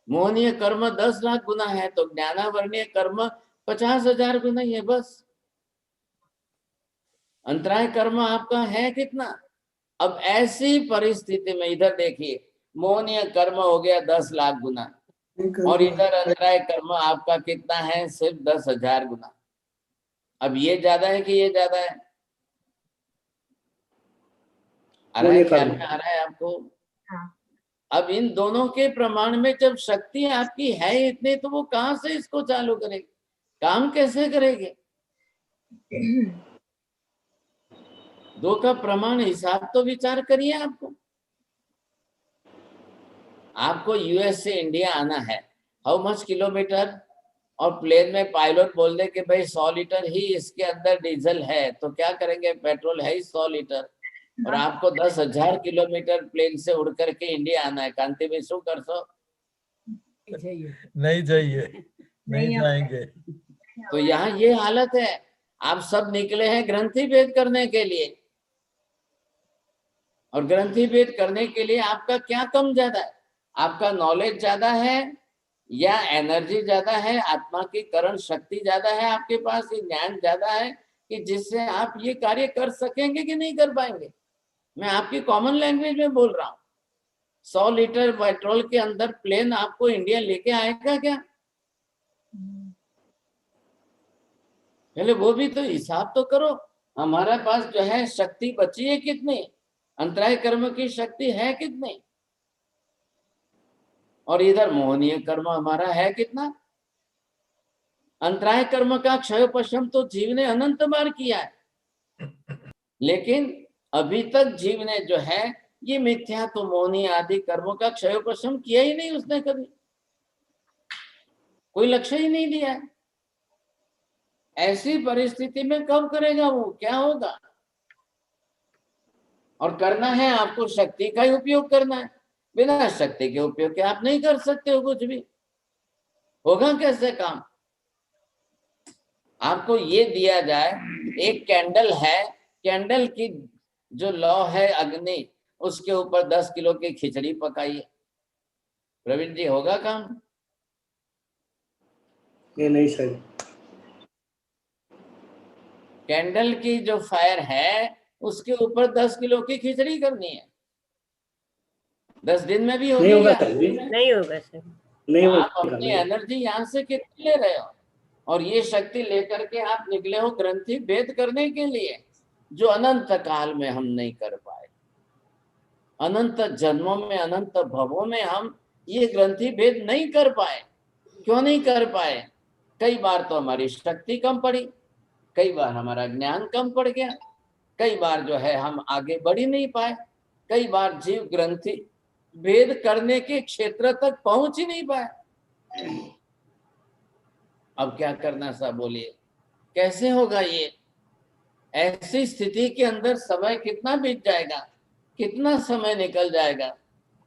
मोहनीय कर्म 10 लाख गुना है तो ज्ञानावर्णीय कर्म 50,000 गुना ही है बस। अंतराय कर्म आपका है कितना? अब ऐसी परिस्थिति में इधर देखिए, मोहनीय कर्म हो गया 10 लाख गुना और इधर अंतराय कर्म आपका कितना है? सिर्फ 10,000 गुना। अब ये ज्यादा है कि ये ज्यादा है? आ रहा है, ख्याल में आ रहा है आपको? अब इन दोनों के प्रमाण में जब शक्ति आपकी है इतनी तो वो कहां से इसको चालू करेगी? काम कैसे करेगी? दो का प्रमाण हिसाब तो विचार करिए। आपको यूएस से इंडिया आना है, हाउ मच किलोमीटर? और प्लेन में पायलट बोल दे कि भाई 100 लीटर ही इसके अंदर डीजल है, तो क्या करेंगे? पेट्रोल है ही 100 लीटर और आपको 10,000 किलोमीटर प्लेन से उड़ करके इंडिया आना है। कांति में शू कर सो? नहीं जाइए, नहीं जाएंगे। तो यहाँ ये हालत है। आप सब निकले हैं ग्रंथि भेद करने के लिए और ग्रंथि भेद करने के लिए आपका क्या कम ज्यादा है? आपका नॉलेज ज्यादा है या एनर्जी ज्यादा है? आत्मा की करण शक्ति ज्यादा है आपके पास? ये ज्ञान ज्यादा है कि जिससे आप ये कार्य कर सकेंगे कि नहीं कर पाएंगे? मैं आपकी कॉमन लैंग्वेज में बोल रहा हूँ। 100 लीटर पेट्रोल के अंदर प्लेन आपको इंडिया लेके आएगा क्या? पहले वो भी तो हिसाब तो करो। हमारा पास जो है शक्ति बची है कितनी? अंतराय कर्म की शक्ति है कितनी? और इधर मोहनीय कर्म हमारा है कितना? अंतराय कर्म का क्षयोपशम तो जीव ने अनंत बार किया है, लेकिन अभी तक जीव ने जो है ये मिथ्या तो मोहनीय आदि कर्मों का क्षयोपशम किया ही नहीं। उसने कभी कोई लक्ष्य ही नहीं दिया है। ऐसी परिस्थिति में कब करेगा वो? क्या होगा? और करना है आपको शक्ति का ही उपयोग करना है। बिना शक्ति के उपयोग के आप नहीं कर सकते हो कुछ भी। होगा कैसे काम? आपको ये दिया जाए, एक कैंडल है, कैंडल की जो लौ है अग्नि, उसके ऊपर 10 किलो की खिचड़ी पकाइए, प्रवीण जी होगा काम? ये नहीं सर। कैंडल की जो फायर है उसके ऊपर 10 किलो की खिचड़ी करनी है, 10 दिन में भी होगी? नहीं होगा सर। नहीं आप अपनी एनर्जी यहाँ से कितनी ले रहे हो? और ये शक्ति लेकर के आप निकले हो ग्रंथि भेद करने के लिए, जो अनंत काल में हम नहीं कर पाए। अनंत जन्मों में, अनंत भवों में हम ये ग्रंथि भेद नहीं कर पाए। क्यों नहीं कर पाए? कई बार तो हमारी शक्ति कम पड़ी, कई बार हमारा ज्ञान कम पड़ गया, कई बार जो है हम आगे बढ़ ही नहीं पाए, कई बार जीव ग्रंथि भेद करने के क्षेत्र तक पहुंच ही नहीं पाए। अब क्या करना साहब बोलिए, कैसे होगा ये? ऐसी स्थिति के अंदर समय कितना बीत जाएगा, कितना समय निकल जाएगा,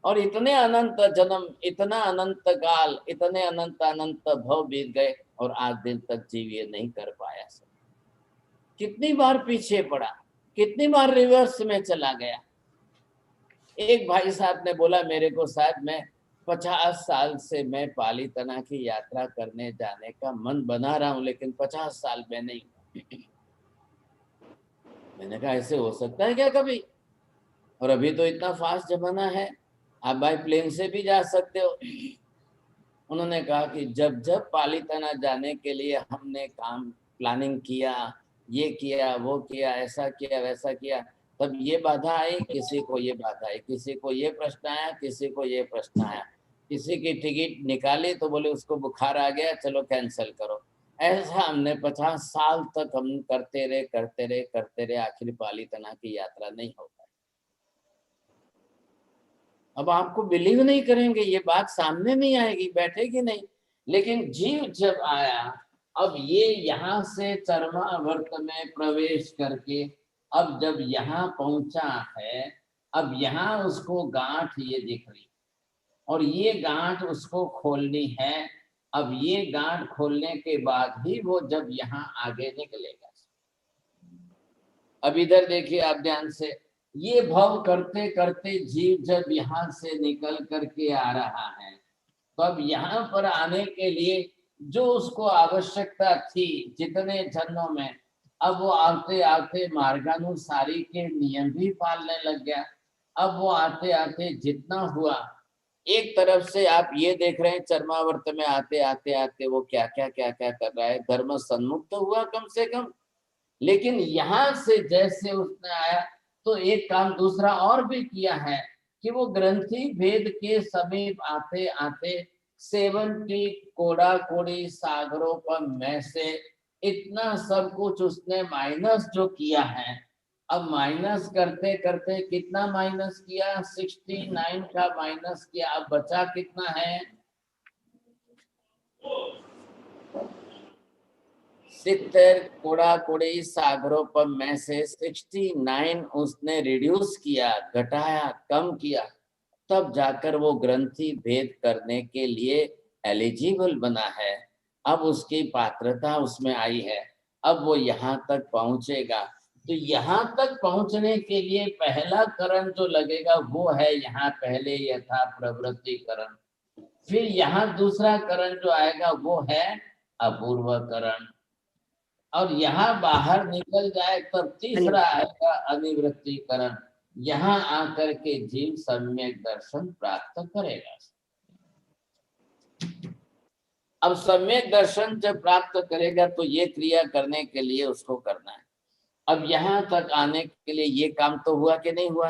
और इतने अनंत जन्म, इतना अनंत काल, इतने अनंत अनंत भव बीत गए और आज दिन तक जीव ये नहीं कर पाया। सर कितनी बार पीछे पड़ा, कितनी बार रिवर्स में चला गया। एक भाई साहब ने बोला मेरे को, साहब मैं 50 साल से मैं पालीताना की यात्रा करने जाने का मन बना रहा हूं, लेकिन 50 साल में नहीं। मैंने कहा ऐसे हो सकता है क्या कभी? और अभी तो इतना फास्ट जमाना है, आप बाय प्लेन से भी जा सकते हो। उन्होंने कहा कि जब जब पालीताना जाने के लिए हमने काम प्लानिंग किया, ये किया वो किया, ऐसा किया वैसा किया, तब ये बाधा आई, किसी को ये बाधा आई, किसी को ये प्रश्न आया, किसी को ये प्रश्न आया, किसी की टिकट निकाली तो बोले उसको बुखार आ गया, चलो कैंसिल करो। ऐसा हमने 50 साल तक हम करते रहे, आखिर पालीताना की यात्रा नहीं हो पाई। अब आपको बिलीव नहीं करेंगे, ये बात सामने नहीं आएगी, बैठेगी नहीं, लेकिन जीव जब आया, अब ये यहाँ से चरमावर्त में प्रवेश करके अब जब यहाँ पहुंचा है, अब यहाँ उसको गांठ ये दिख रही, और ये गांठ उसको खोलनी है। अब ये गांठ खोलने के बाद ही वो जब यहाँ आगे निकलेगा। अब इधर देखिए आप ध्यान से, ये भव करते करते जीव जब यहाँ से निकल करके आ रहा है, तो अब यहाँ पर आने के लिए जो उसको आवश्यकता थी जितने जन्मों में, अब वो आते आते मार्गानुसारी के नियम भी पालने लग गया। अब वो आते आते जितना हुआ, एक तरफ से आप ये देख रहे हैं चरमावर्त में आते आते आते वो क्या क्या कर रहा है, धर्म सन्मुक्त हुआ कम से कम। लेकिन यहाँ से जैसे उसने आया तो एक काम दूसरा और भी किया है कि वो ग्रंथि भेद के समीप आते आते सेवन की कोड़ा कोड़ी सागरों पर में से इतना सब कुछ उसने माइनस जो किया है। अब माइनस करते करते कितना माइनस किया, 69 का माइनस किया, अब बचा कितना है, 70 कोड़ा कोड़ी सागरों पर में से 69 उसने रिड्यूस किया, घटाया, कम किया, तब जाकर वो ग्रंथि भेद करने के लिए एलिजिबल बना है। अब उसकी पात्रता उसमें आई है, अब वो यहाँ तक पहुंचेगा। तो यहाँ तक पहुंचने के लिए पहला करण जो लगेगा वो है यहाँ पहले यथा प्रवृत्ति करण, फिर यहाँ दूसरा करण जो आएगा वो है अपूर्व करण, और यहाँ बाहर निकल जाए तब तीसरा आएगा अनिवृत्ति करण। यहाँ आकर के जीव सम्यक दर्शन प्राप्त करेगा। अब सम्यक दर्शन जब प्राप्त करेगा तो ये क्रिया करने के लिए उसको करना है। अब यहाँ तक आने के लिए ये काम तो हुआ कि नहीं हुआ?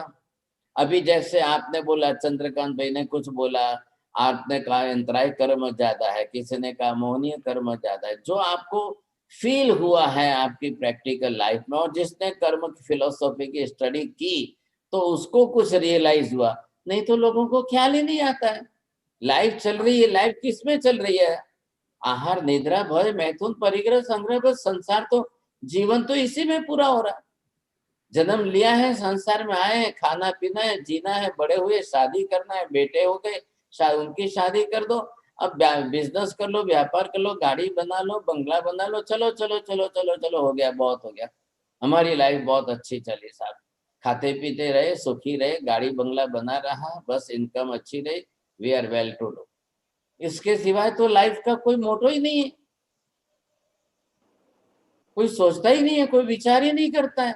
अभी जैसे आपने बोला, चंद्रकांत भाई ने कुछ बोला, आपने कहा अंतराय कर्म ज्यादा है, किसी ने कहा मोहनीय कर्म ज्यादा है। जो आपको फील हुआ है आपकी प्रैक्टिकल लाइफ में, और जिसने कर्म की फिलोसॉफी की स्टडी की तो उसको कुछ रियलाइज हुआ, नहीं तो लोगों को ख्याल ही नहीं आता है। लाइफ चल रही है, लाइफ किस में चल रही है? आहार निद्रा भय मैथुन परिग्रह संग्रह, बस संसार तो जीवन तो इसी में पूरा हो रहा है। जन्म लिया है, संसार में आए हैं, खाना पीना है, जीना है, बड़े हुए शादी करना है, बेटे हो गए उनकी शादी कर दो, अब बिजनेस कर लो, व्यापार कर लो, गाड़ी बना लो, बंगला बना लो, चलो चलो चलो चलो चलो, हो गया, बहुत हो गया। हमारी लाइफ बहुत अच्छी चली साहब, खाते पीते रहे, सुखी रहे, गाड़ी बंगला बना रहा, बस इनकम अच्छी रही, we are well to do. इसके सिवाय तो लाइफ का कोई मोटो ही नहीं है, कोई सोचता ही नहीं है, कोई विचार ही नहीं करता है।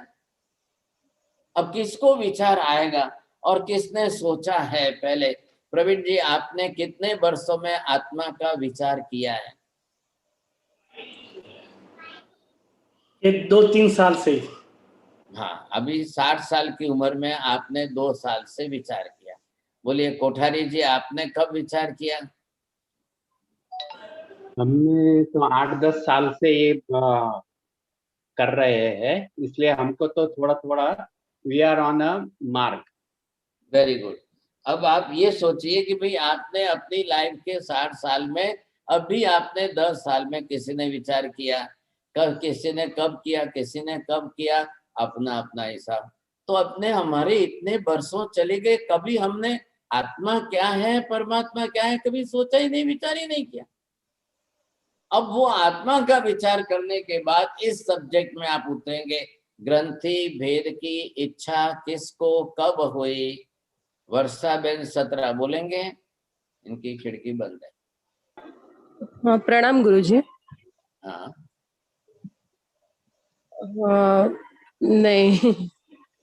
अब किसको विचार आएगा और किसने सोचा है? पहले प्रवीण जी, आपने कितने वर्षों में आत्मा का विचार किया है? 2-3 साल से। हाँ, अभी 60 साल की उम्र में आपने 2 साल से विचार किया। बोलिए कोठारी जी, आपने कब विचार किया? हमने तो 8-10 साल से ये कर रहे हैं, इसलिए हमको तो थोड़ा थोड़ा we are on a mark. Very good. अब आप ये सोचिए कि भाई आपने अपनी लाइफ के 60 साल में, अभी आपने 10 साल में किसी ने विचार किया, कब किसी ने कब किया, किसी ने कब किया, अपना अपना हिसाब। तो अपने हमारे इतने वर्षों चले गए, कभी हमने आत्मा क्या है, परमात्मा क्या है, कभी सोचा ही नहीं, विचार ही नहीं किया। अब वो आत्मा का विचार करने के बाद इस सब्जेक्ट में आप उतरेंगे, ग्रंथि भेद की इच्छा किसको कब हुई? वर्षा बेन 17 बोलेंगे, इनकी खिड़की बंद है। हाँ, प्रणाम गुरुजी। हाँ, नहीं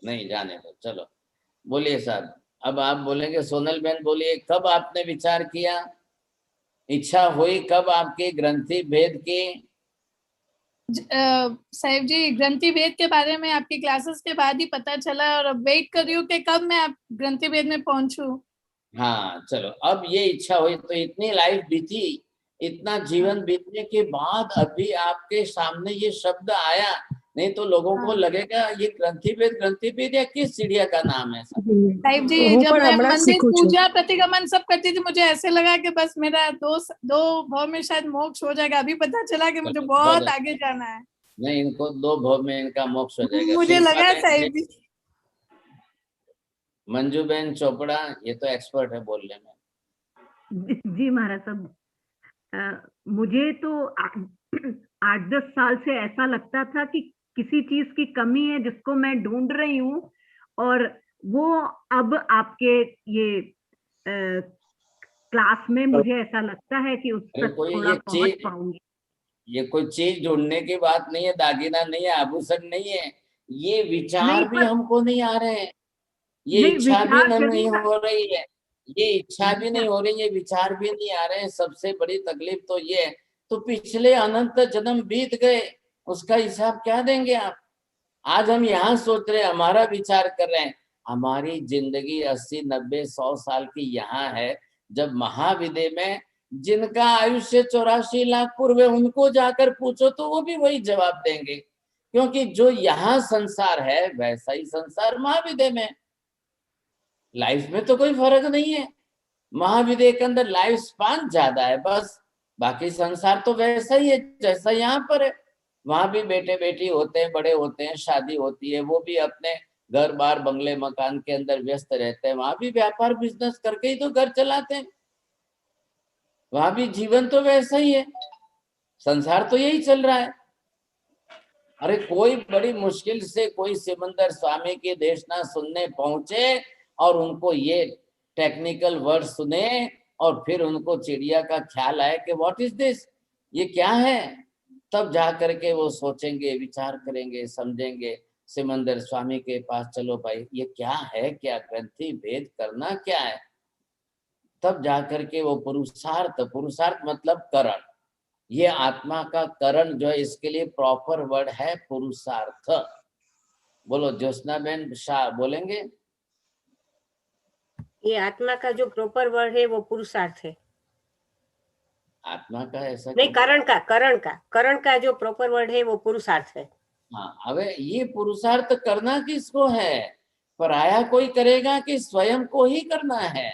नहीं, जाने दो, चलो बोलिए साहब। अब आप बोलेंगे। सोनल बहन बोलिए, कब आपने विचार किया, इच्छा हुई कब आपकी ग्रंथि भेद की? साहिब जी, ग्रंथि भेद के बारे में आपकी क्लासेस के बाद ही पता चला और अब वेट कर रही हूँ कि कब मैं आप ग्रंथि भेद में पहुंचूं। हाँ चलो, अब ये इच्छा हुई तो इतनी लाइफ बीती, इतना जीवन बीतने के बाद अभी आपके सामने ये शब्द आया, नहीं तो लोगों को लगेगा ये ग्रंथि भेद या किस चिड़िया का नाम है। साहिब जी, जब मैं मंदिर पूजा प्रतिगमन सब करती थी, मुझे ऐसे लगा कि बस मेरा दो भाव में शायद मोक्ष हो जाएगा। अभी पता चला कि मुझे बहुत आगे जाना है। नहीं, इनको 2 भाव में इनका मोक्ष हो जाएगा। मुझे लगा साहिब जी। मंजू बहन चोपड़ा, ये तो एक्सपर्ट है बोलने में। जी महाराज साहब, मुझे तो 8-10 साल से ऐसा लगता था कि किसी चीज की कमी है जिसको मैं ढूंढ रही हूँ, और वो अब आपके ये क्लास में मुझे ऐसा लगता है कि उस तक थोड़ा पहुंच पाऊंगी। ये कोई चीज ढूंढने की बात नहीं है, दागिना नहीं है, आभूषण नहीं है, ये विचार भी हमको नहीं आ रहे हैं, ये इच्छा भी नहीं हो रही है, ये इच्छा भी नहीं हो रही है, विचार भी नहीं आ रहे हैं। सबसे बड़ी तकलीफ तो ये है। तो पिछले अनंत जन्म बीत गए, उसका हिसाब क्या देंगे आप? आज हम यहाँ सोच रहे, हमारा विचार कर रहे हैं, हमारी जिंदगी 80, 90, 100 साल की यहाँ है। जब महाविद्य में जिनका आयुष्य 84 लाख पूर्व है, उनको जाकर पूछो तो वो भी वही जवाब देंगे, क्योंकि जो यहाँ संसार है वैसा ही संसार महाविद्य में। लाइफ में तो कोई फर्क नहीं है, महाविद्य के अंदर लाइफ स्पान ज्यादा है बस, बाकी संसार तो वैसा ही है जैसा यहाँ पर है। वहां भी बेटे बेटी होते हैं, बड़े होते हैं, शादी होती है, वो भी अपने घर बार बंगले मकान के अंदर व्यस्त रहते हैं, वहां भी व्यापार बिजनेस करके ही तो घर चलाते हैं, वहां भी जीवन तो वैसा ही है, संसार तो यही चल रहा है। अरे कोई बड़ी मुश्किल से कोई सिमंदर स्वामी की देशना सुनने पहुंचे और उनको ये टेक्निकल वर्ड सुने और फिर उनको चिड़िया का ख्याल आए कि व्हाट इज दिस, ये क्या है, तब जा करके वो सोचेंगे, विचार करेंगे, समझेंगे। सिमंदर स्वामी के पास चलो भाई, ये क्या है, क्या ग्रंथि भेद करना क्या है, तब जाकर के वो पुरुषार्थ मतलब करण, ये आत्मा का करण जो है, इसके लिए प्रॉपर वर्ड है पुरुषार्थ। बोलो ज्योत्सना बहन शाह बोलेंगे। ये आत्मा का जो प्रॉपर वर्ड है वो पुरुषार्थ है। आत्मा का ऐसा नहीं, करण का जो प्रॉपर वर्ड है वो पुरुषार्थ है। हाँ, अब ये पुरुषार्थ करना किसको है? पराया कोई करेगा कि स्वयं को ही करना है?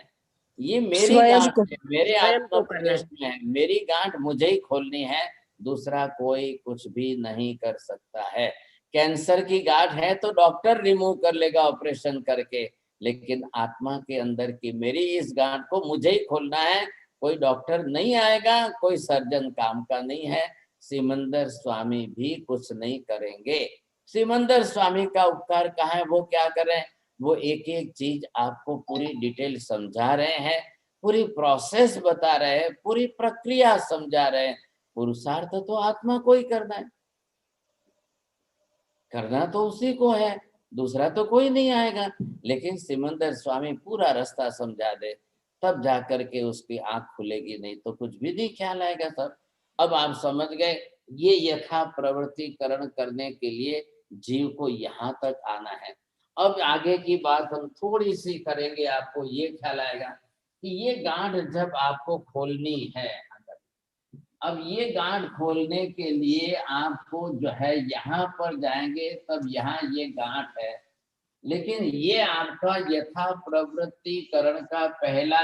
ये मेरी गांठ है, मेरे आत्मा प्रदेश में है, मेरी गांठ मुझे ही खोलनी है, दूसरा कोई कुछ भी नहीं कर सकता है। कैंसर की गांठ है तो डॉक्टर रिमूव कर लेगा ऑपरेशन करके, लेकिन आत्मा के अंदर की मेरी इस गांठ को मुझे ही खोलना है, कोई डॉक्टर नहीं आएगा, कोई सर्जन काम का नहीं है, सिमंदर स्वामी भी कुछ नहीं करेंगे। सिमंदर स्वामी का उपकार कहाँ है? वो क्या कर रहे हैं? वो एक एक चीज आपको पूरी डिटेल समझा रहे हैं, पूरी प्रोसेस बता रहे हैं, पूरी प्रक्रिया समझा रहे हैं। पुरुषार्थ तो आत्मा को ही करना है, करना तो उसी को है, दूसरा तो कोई नहीं आएगा। लेकिन सिमंदर स्वामी पूरा रास्ता समझा दे, तब जाकर के उसकी आंख खुलेगी, नहीं तो कुछ भी नहीं ख्याल आएगा। सब अब आप समझ गए, ये यथा प्रवृत्तिकरण करने के लिए जीव को यहाँ तक आना है। अब आगे की बात हम थोड़ी सी करेंगे, आपको ये ख्याल आएगा कि ये गांठ जब आपको खोलनी है, अब ये गांठ खोलने के लिए आपको जो है यहाँ पर जाएंगे, तब यहाँ ये गांठ है, लेकिन ये आपका यथा प्रवृत्तिकरण का पहला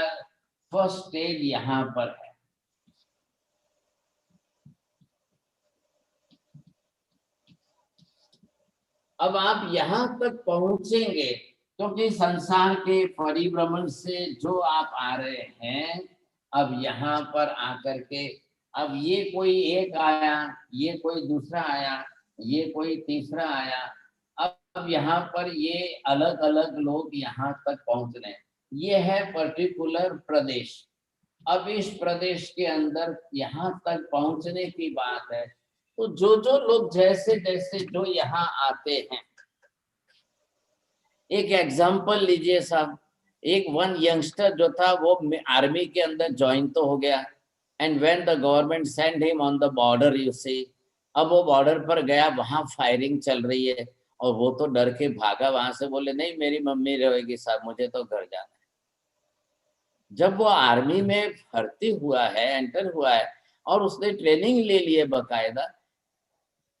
फर्स्ट स्टेज यहाँ पर है। अब आप यहाँ तक पहुंचेंगे क्योंकि संसार के परिभ्रमण से जो आप आ रहे हैं, अब यहाँ पर आकर के अब ये कोई एक आया, ये कोई दूसरा आया, ये कोई तीसरा आया, अब यहाँ पर ये अलग अलग लोग यहाँ तक पहुंच रहे हैं। ये है पर्टिकुलर प्रदेश। अब इस प्रदेश के अंदर यहाँ तक पहुंचने की बात है, तो जो जो लोग जैसे जैसे जो यहाँ आते हैं, एक एग्जाम्पल लीजिए साहब, एक वन यंगस्टर जो था वो आर्मी के अंदर ज्वाइन तो हो गया, and when the government send him on the border, you see, अब वो बॉर्डर पर गया, वहां फायरिंग चल रही है और वो तो डर के भागा वहां से, बोले नहीं मेरी मम्मी रहेगी साहब, मुझे तो घर जाना है। जब वो आर्मी में भर्ती हुआ है, एंटर हुआ है और उसने ट्रेनिंग ले ली है बकायदा,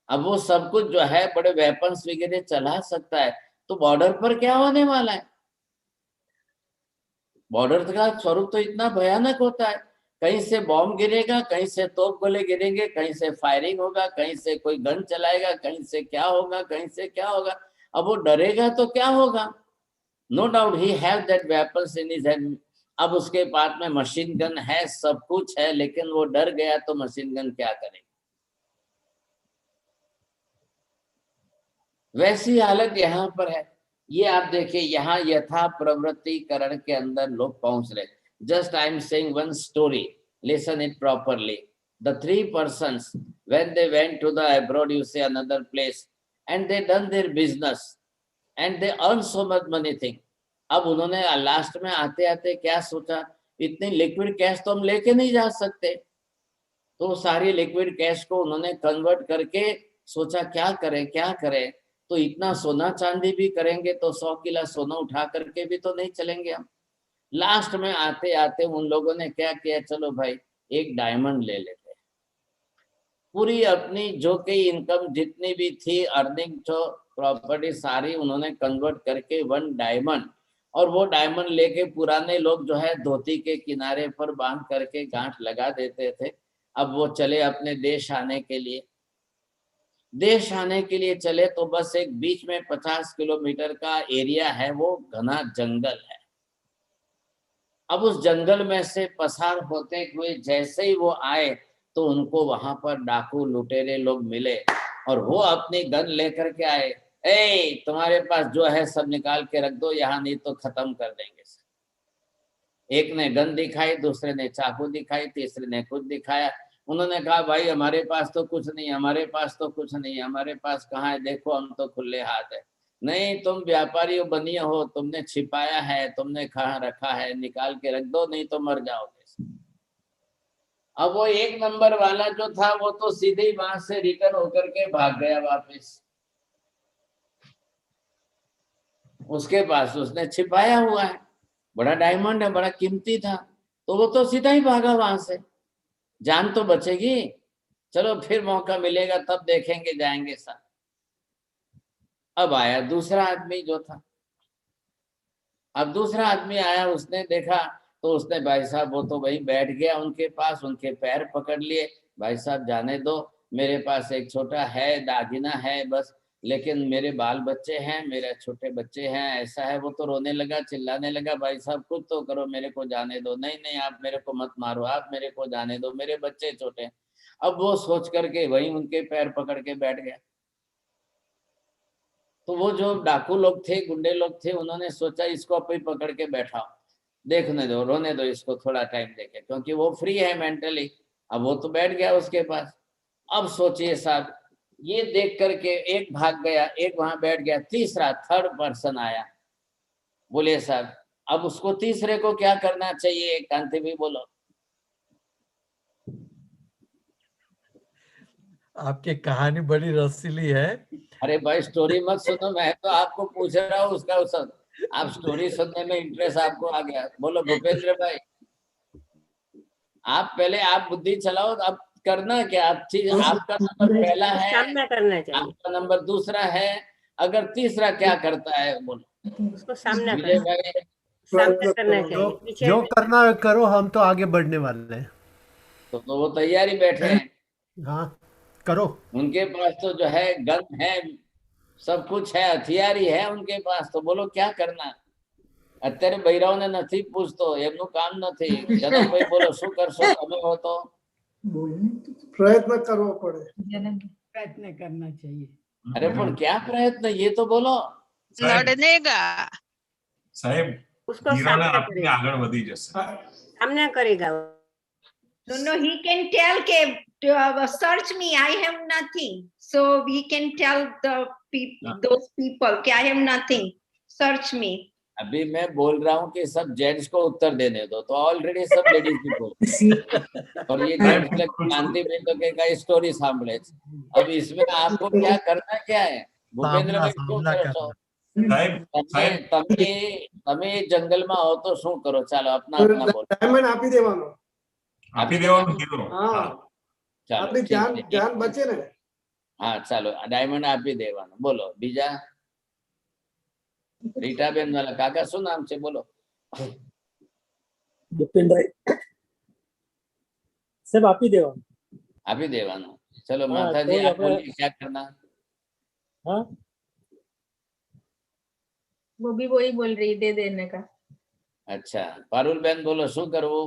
अब वो सब कुछ जो है बड़े वेपन्स वगैरह चला सकता है, तो बॉर्डर पर क्या होने वाला है? बॉर्डर का स्वरूप तो इतना भयानक होता है, कहीं से बॉम्ब गिरेगा, कहीं से तोप गोले गिरेंगे, कहीं से फायरिंग होगा, कहीं से कोई गन चलाएगा, कहीं से क्या होगा, कहीं से क्या होगा। अब वो डरेगा तो क्या होगा? No doubt he have that weapons in his hand. अब उसके पास में मशीन गन है, सब कुछ है, लेकिन वो डर गया तो मशीन गन क्या करेगा? वैसी हालत यहाँ पर है। ये आप देखिए, यहाँ यथा प्रवृत्तिकरण के अंदर लोग पहुंच रहे। Just I am saying one story, listen it properly. The 3 persons, when they went to the abroad, you say another place, and they done their business, and they earn so much money thing. अब उन्होंने लास्ट में आते आते क्या सोचा, इतनी लिक्विड कैश तो हम लेके नहीं जा सकते, तो सारी लिक्विड कैश को उन्होंने कन्वर्ट करके सोचा क्या करें, तो इतना सोना चांदी भी करेंगे तो 100 किलो सोना उठा करके भी तो नहीं चलेंगे हम। लास्ट में आते आते उन लोगों ने क्या किया, चलो भाई एक डायमंड ले लेते, पूरी अपनी जो कि इनकम जितनी भी थी, अर्निंग जो प्रॉपर्टी सारी उन्होंने कन्वर्ट करके 1 डायमंड, और वो डायमंड लेके पुराने लोग जो है धोती के किनारे पर बांध करके गांठ लगा देते थे। अब वो चले अपने देश आने के लिए चले, तो बस एक बीच में 50 किलोमीटर का एरिया है, वो घना जंगल है। अब उस जंगल में से पसार होते हुए जैसे ही वो आए तो उनको वहां पर डाकू लुटेरे लोग मिले, और वो अपनी गन लेकर के आए। ए, तुम्हारे पास जो है सब निकाल के रख दो यहाँ, नहीं तो खत्म कर देंगे। एक ने गन दिखाई, दूसरे ने चाकू दिखाई, तीसरे ने कुछ दिखाया। उन्होंने कहा भाई हमारे पास तो कुछ नहीं, हमारे पास कहाँ है, देखो हम तो खुले हाथ है। नहीं, तुम व्यापारी बनिए हो, तुमने छिपाया है, तुमने कहाँ रखा है, निकाल के रख दो, नहीं तो मर जाओगे। अब वो 1 नंबर वाला जो था वो तो सीधे ही वहां से रिटर्न होकर के भाग गया वापस। उसके पास उसने छिपाया हुआ है, बड़ा डायमंड है, बड़ा कीमती था, तो वो तो सीधा ही भागा वहां से। जान तो बचेगी, चलो फिर मौका मिलेगा तब देखेंगे, जाएंगे साथ। अब आया दूसरा आदमी जो था, अब दूसरा आदमी आया, उसने देखा तो उसने भाई साहब वो तो वही बैठ गया उनके पास, उनके पैर पकड़ लिए, भाई साहब जाने दो, मेरे पास एक छोटा है दागिना है बस, लेकिन मेरे बाल बच्चे हैं, मेरे छोटे बच्चे हैं, ऐसा है। वो तो रोने लगा, चिल्लाने लगा, भाई साहब कुछ तो करो, मेरे को जाने दो। नहीं नहीं, आप मेरे को मत मारो, आप मेरे को जाने दो, मेरे बच्चे छोटे। अब वो सोच करके वही उनके पैर पकड़ के बैठ गया। तो वो जो डाकू लोग थे, गुंडे लोग थे, उन्होंने सोचा इसको अपनी पकड़ के बैठाओ, देखने दो, रोने दो इसको, थोड़ा टाइम देके, क्योंकि वो फ्री है मेंटली। अब वो तो बैठ गया उसके पास। अब सोचिए साहब, ये देख करके एक भाग गया, एक वहां बैठ गया, तीसरा 3rd पर्सन आया। बोले साहब अब उसको तीसरे को क्या करना चाहिए, कांति भी बोलो। आपकी कहानी बड़ी रसीली है। अरे भाई स्टोरी मत सुनो, मैं तो आपको पूछ रहा हूँ उसका सब, आप स्टोरी सुनने में इंटरेस्ट आपको आ गया। बोलो भूपेंद्र भाई, आप पहले आप बुद्धि चलाओ, अब करना क्या, आपका नंबर पहला है, सामना करना चाहिए, आपका नंबर दूसरा है, अगर तीसरा क्या करता है बोलो। उसको सामना करना चाहिए, जो करना है करो, हम तो आगे बढ़ने वाले हैं। तो वो तैयारी बैठे हैं। हाँ करो। उनके पास तो जो है गन है, सब कुछ है, हथियार ही है उनके पास, तो बोलो क्या करना। અત્યારે બૈરાઓને નથી પૂછતો, એમનું કામ નથી। જનકભાઈ બોલો શું કરશો તમે હો તો? प्रयत्न करना पड़े, प्रयत्न करना चाहिए। अरे पर क्या प्रयत्न, ये तो बोलो। लड़ने का साहेब उसको हीराला सामना આપણી આગળ વધી જશે। सामना करेगा। No, he can tell search me, I have nothing. So we can tell those people I have nothing. search me. अभी मैं बोल रहा हूँ कि सब जेंट्स को उत्तर देने दो, तो ऑलरेडी सब लेडीज भी बोल और ये शांति बेन तो कई स्टोरी सांभळे छे। अब इसमें आपको क्या करना क्या है भूपेंद्र भाई, શું કરો છો? તમે જંગલમાં હો તો શું કરો? ચાલો अपना अपना બોલો। ડાયમંડ આપી દેવાનો કીધું। હા ચાલો આપણી જાન બચે ને। હા ચાલો ડાયમંડ આપી દેવાનો। બોલો બીજા રીટાબેન વાળા કાકા શું નામ છે? બોલો। ભૂપેનભાઈ सब આપી દેવાનો। આપી દેવાનો। चलो माताजी आप बोलिए क्या करना? हाँ वो भी वही बोल रही, दे देने का। अच्छा पारुल बेन बोलो શું કરવું?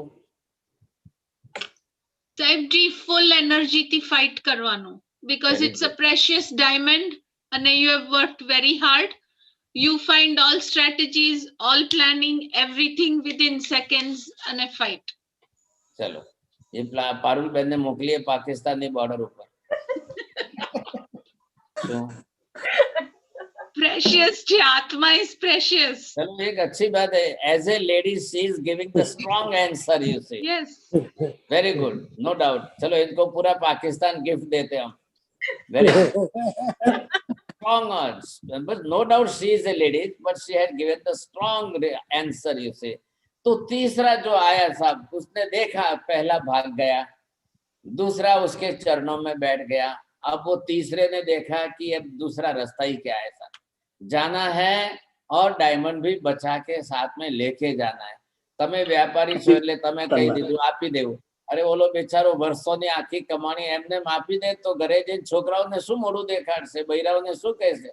સાહેબ જી ફૂલ એનર્જી થી ફાઇટ કરવાનું, because it's a precious diamond and you have worked very hard. You find all strategies, all planning, everything within seconds and a fight. चलो ये पारुल बेन ने मोकली पाकिस्तानी बॉर्डर ऊपर। Precious जी, आत्मा is precious. चलो एक अच्छी बात है, as a lady she is giving the strong answer, you see. Yes. Very good, no doubt. चलो इनको पूरा पाकिस्तान गिफ्ट देते हम। Very good. Strong answer, but no doubt she is a lady, but she had given the strong answer, you see. तो तीसरा जो आया साहब, उसने देखा पहला भाग गया, दूसरा उसके चरणों में बैठ गया। अब वो तीसरे ने देखा कि अब दूसरा रास्ता ही क्या है साहब, जाना है और डायमंड भी बचा के साथ में लेके जाना है। तमे व्यापारी છો એટલે તમે કહી દીધું આપી દેવું। અરે ઓલો બેચારો વર્ષોની આખી કમાણી એમને આપી દે તો ઘરે જઈને છોકરાઓને શું મોઢું દેખાડશે, બૈરાઓને શું કહેશે?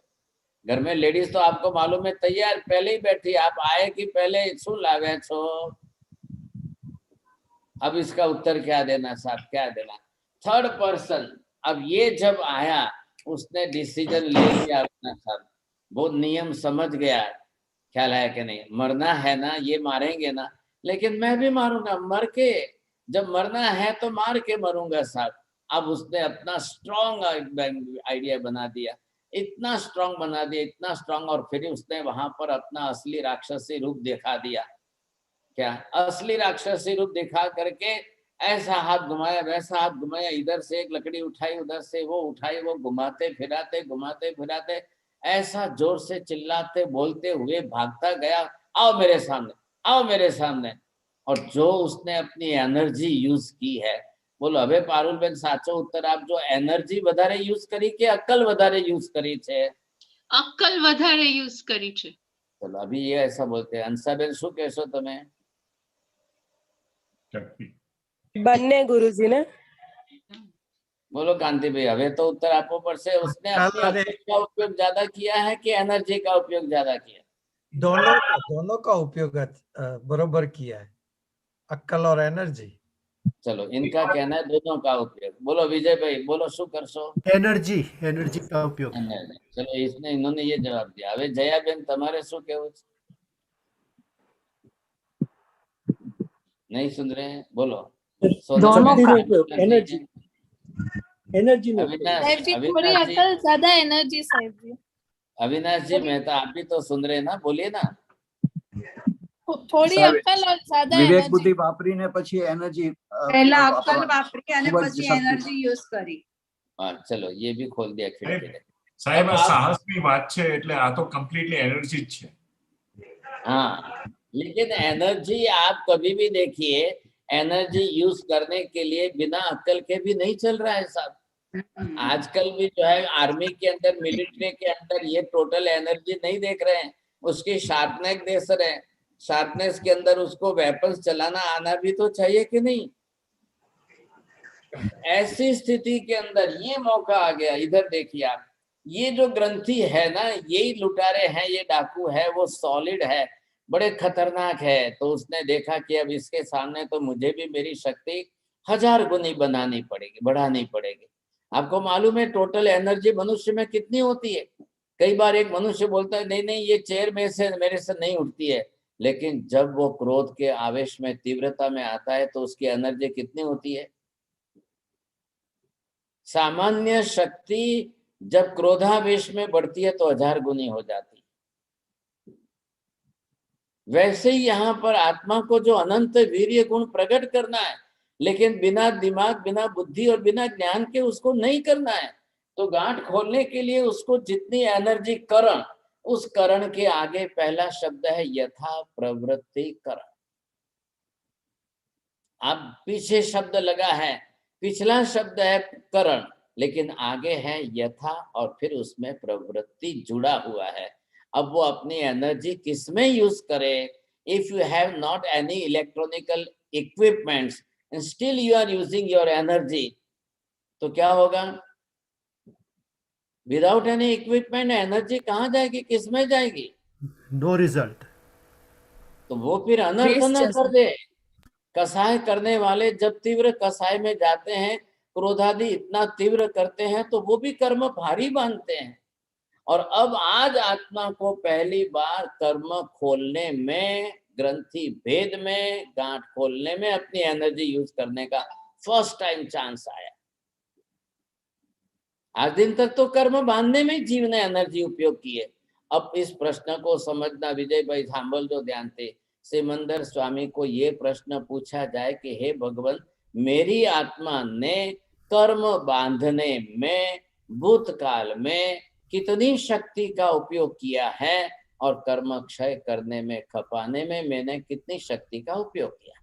घर में लेडीज तो आपको मालूम है तैयार पहले ही बैठी, आप आए कि पहले શું લાવ્યા છો? अब इसका उत्तर क्या देना साहब, क्या देना? थर्ड पर्सन अब ये जब आया उसने डिसीजन ले लिया अपना साहब, वो नियम समझ गया, ख्याल है कि नहीं? मरना है ना, ये मारेंगे ना, लेकिन मैं भी मारूंगा, मर के जब मरना है तो मार के मरूंगा साहब। अब उसने अपना स्ट्रॉन्ग आइडिया बना दिया, इतना स्ट्रॉन्ग बना दिया, इतना स्ट्रॉन्ग, और फिर उसने वहां पर अपना असली राक्षसी रूप दिखा दिया। क्या असली राक्षसी रूप दिखा करके ऐसा हाथ घुमाया, वैसा हाथ घुमाया, इधर से एक लकड़ी उठाई, उधर से वो उठाई, वो घुमाते फिराते ऐसा जोर से चिल्लाते बोलते हुए भागता गया, आओ मेरे सामने, आओ मेरे सामने। और जो उसने अपनी एनर्जी यूज की है, बोलो હવે પારુલ બેન સાચો ઉત્તર આપજો, એનર્જી વધારે યુઝ કરી કે અક્કલ વધારે યુઝ કરી છે? અક્કલ વધારે યુઝ કરી છે। चलो अभी ये ऐसा बोलते हैं। अंसा बेन શું કહેશો તમે? બંને गुरुजी ने। बोलो कांति भाई, હવે तो उत्तर आपको પડશે। उसने अपनी अक्ल का उपयोग ज्यादा किया है कि एनर्जी का उपयोग ज्यादा किया? दोनों का उपयोग बरोबर किया है, अक्ल और एनर्जी। चलो इनका कहना है दोनों का उपयोग। बोलो विजय भाई, बोलो શું કરશો? एनर्जी का उपयोग। चलो इसने इन्होंने ये जवाब दिया। હવે જયા બેન તમારે શું કહેવું છે? नहीं सुन रहे हैं, बोलो। दोनों का एनर्जी साहब जी थोड़ी अकल ज्यादा एनर्जी साहब जी। अविनाश जी मेहता आप भी तो सुन रहे हैं ना, बोलिए ना। થોડી અક્કલ और ज्यादा વિવેક બુદ્ધિ વાપરીને પછી એનર્જી પહેલા અક્કલ વાપરી અને પછી એનર્જી યુઝ કરી। हाँ चलो ये भी खोल दिया खिड़की। સાહેબ આ સાહસની વાત છે એટલે આ તો કમ્પ્લીટલી એનર્જી જ છે। हाँ लेकिन एनर्जी आप कभी भी देखिए, एनर्जी यूज करने के लिए बिना अक्ल के भी नहीं चल रहा है साहब। आजकल भी जो है आर्मी के अंदर, मिलिट्री के अंदर ये टोटल एनर्जी नहीं देख रहे हैं, उसकी शार्पनेस देख रहे हैं। शार्पनेस के अंदर उसको वेपन्स चलाना आना भी तो चाहिए कि नहीं? ऐसी स्थिति के अंदर ये मौका आ गया। इधर देखिए आप, ये जो ग्रंथि है ना, यही लुटारे हैं, ये डाकू है, वो सॉलिड है, बड़े खतरनाक है। तो उसने देखा कि अब इसके सामने तो मुझे भी मेरी शक्ति 1000 गुनी बनानी पड़ेगी, बढ़ानी पड़ेगी। आपको मालूम है टोटल एनर्जी मनुष्य में कितनी होती है? कई बार एक मनुष्य बोलता है नहीं नहीं ये चेयर में से मेरे से नहीं उठती है, लेकिन जब वो क्रोध के आवेश में, तीव्रता में आता है तो उसकी एनर्जी कितनी होती है? सामान्य शक्ति जब क्रोधावेश में बढ़ती है तो 1000 गुनी हो जाती है। वैसे ही यहाँ पर आत्मा को जो अनंत वीर्य गुण प्रकट करना है, लेकिन बिना दिमाग, बिना बुद्धि और बिना ज्ञान के उसको नहीं करना है। तो गांठ खोलने के लिए उसको जितनी एनर्जी करण, उस करण के आगे पहला शब्द है यथा प्रवृत्ति करण। अब पीछे शब्द लगा है, पिछला शब्द है करण, लेकिन आगे है यथा और फिर उसमें प्रवृत्ति जुड़ा हुआ है। अब वो अपनी एनर्जी किसमें यूज करे? If you have not any electronical equipments and still you are using your energy, तो क्या होगा? विदाउट एनी इक्विपमेंट एनर्जी कहाँ जाएगी, किसमें जाएगी? No result. तो वो फिर अनर्थ न कर दे। कसाय करने वाले जब तीव्र कसाय में जाते हैं, क्रोधादि इतना तीव्र करते हैं, तो वो भी कर्म भारी बांधते हैं। और अब आज आत्मा को पहली बार कर्म खोलने में, ग्रंथि भेद में, गांठ खोलने में अपनी एनर्जी यूज करने का फर्स्ट टाइम चांस आया। आज दिन तक तो कर्म बांधने में जीव ने एनर्जी उपयोग की है। अब इस प्रश्न को समझना विजय भाई, सांभल जो ध्यान थे, सिमंदर स्वामी को ये प्रश्न पूछा जाए कि हे भगवान, मेरी आत्मा ने कर्म बांधने में भूतकाल में कितनी शक्ति का उपयोग किया है और कर्म क्षय करने में, खपाने में मैंने कितनी शक्ति का उपयोग किया?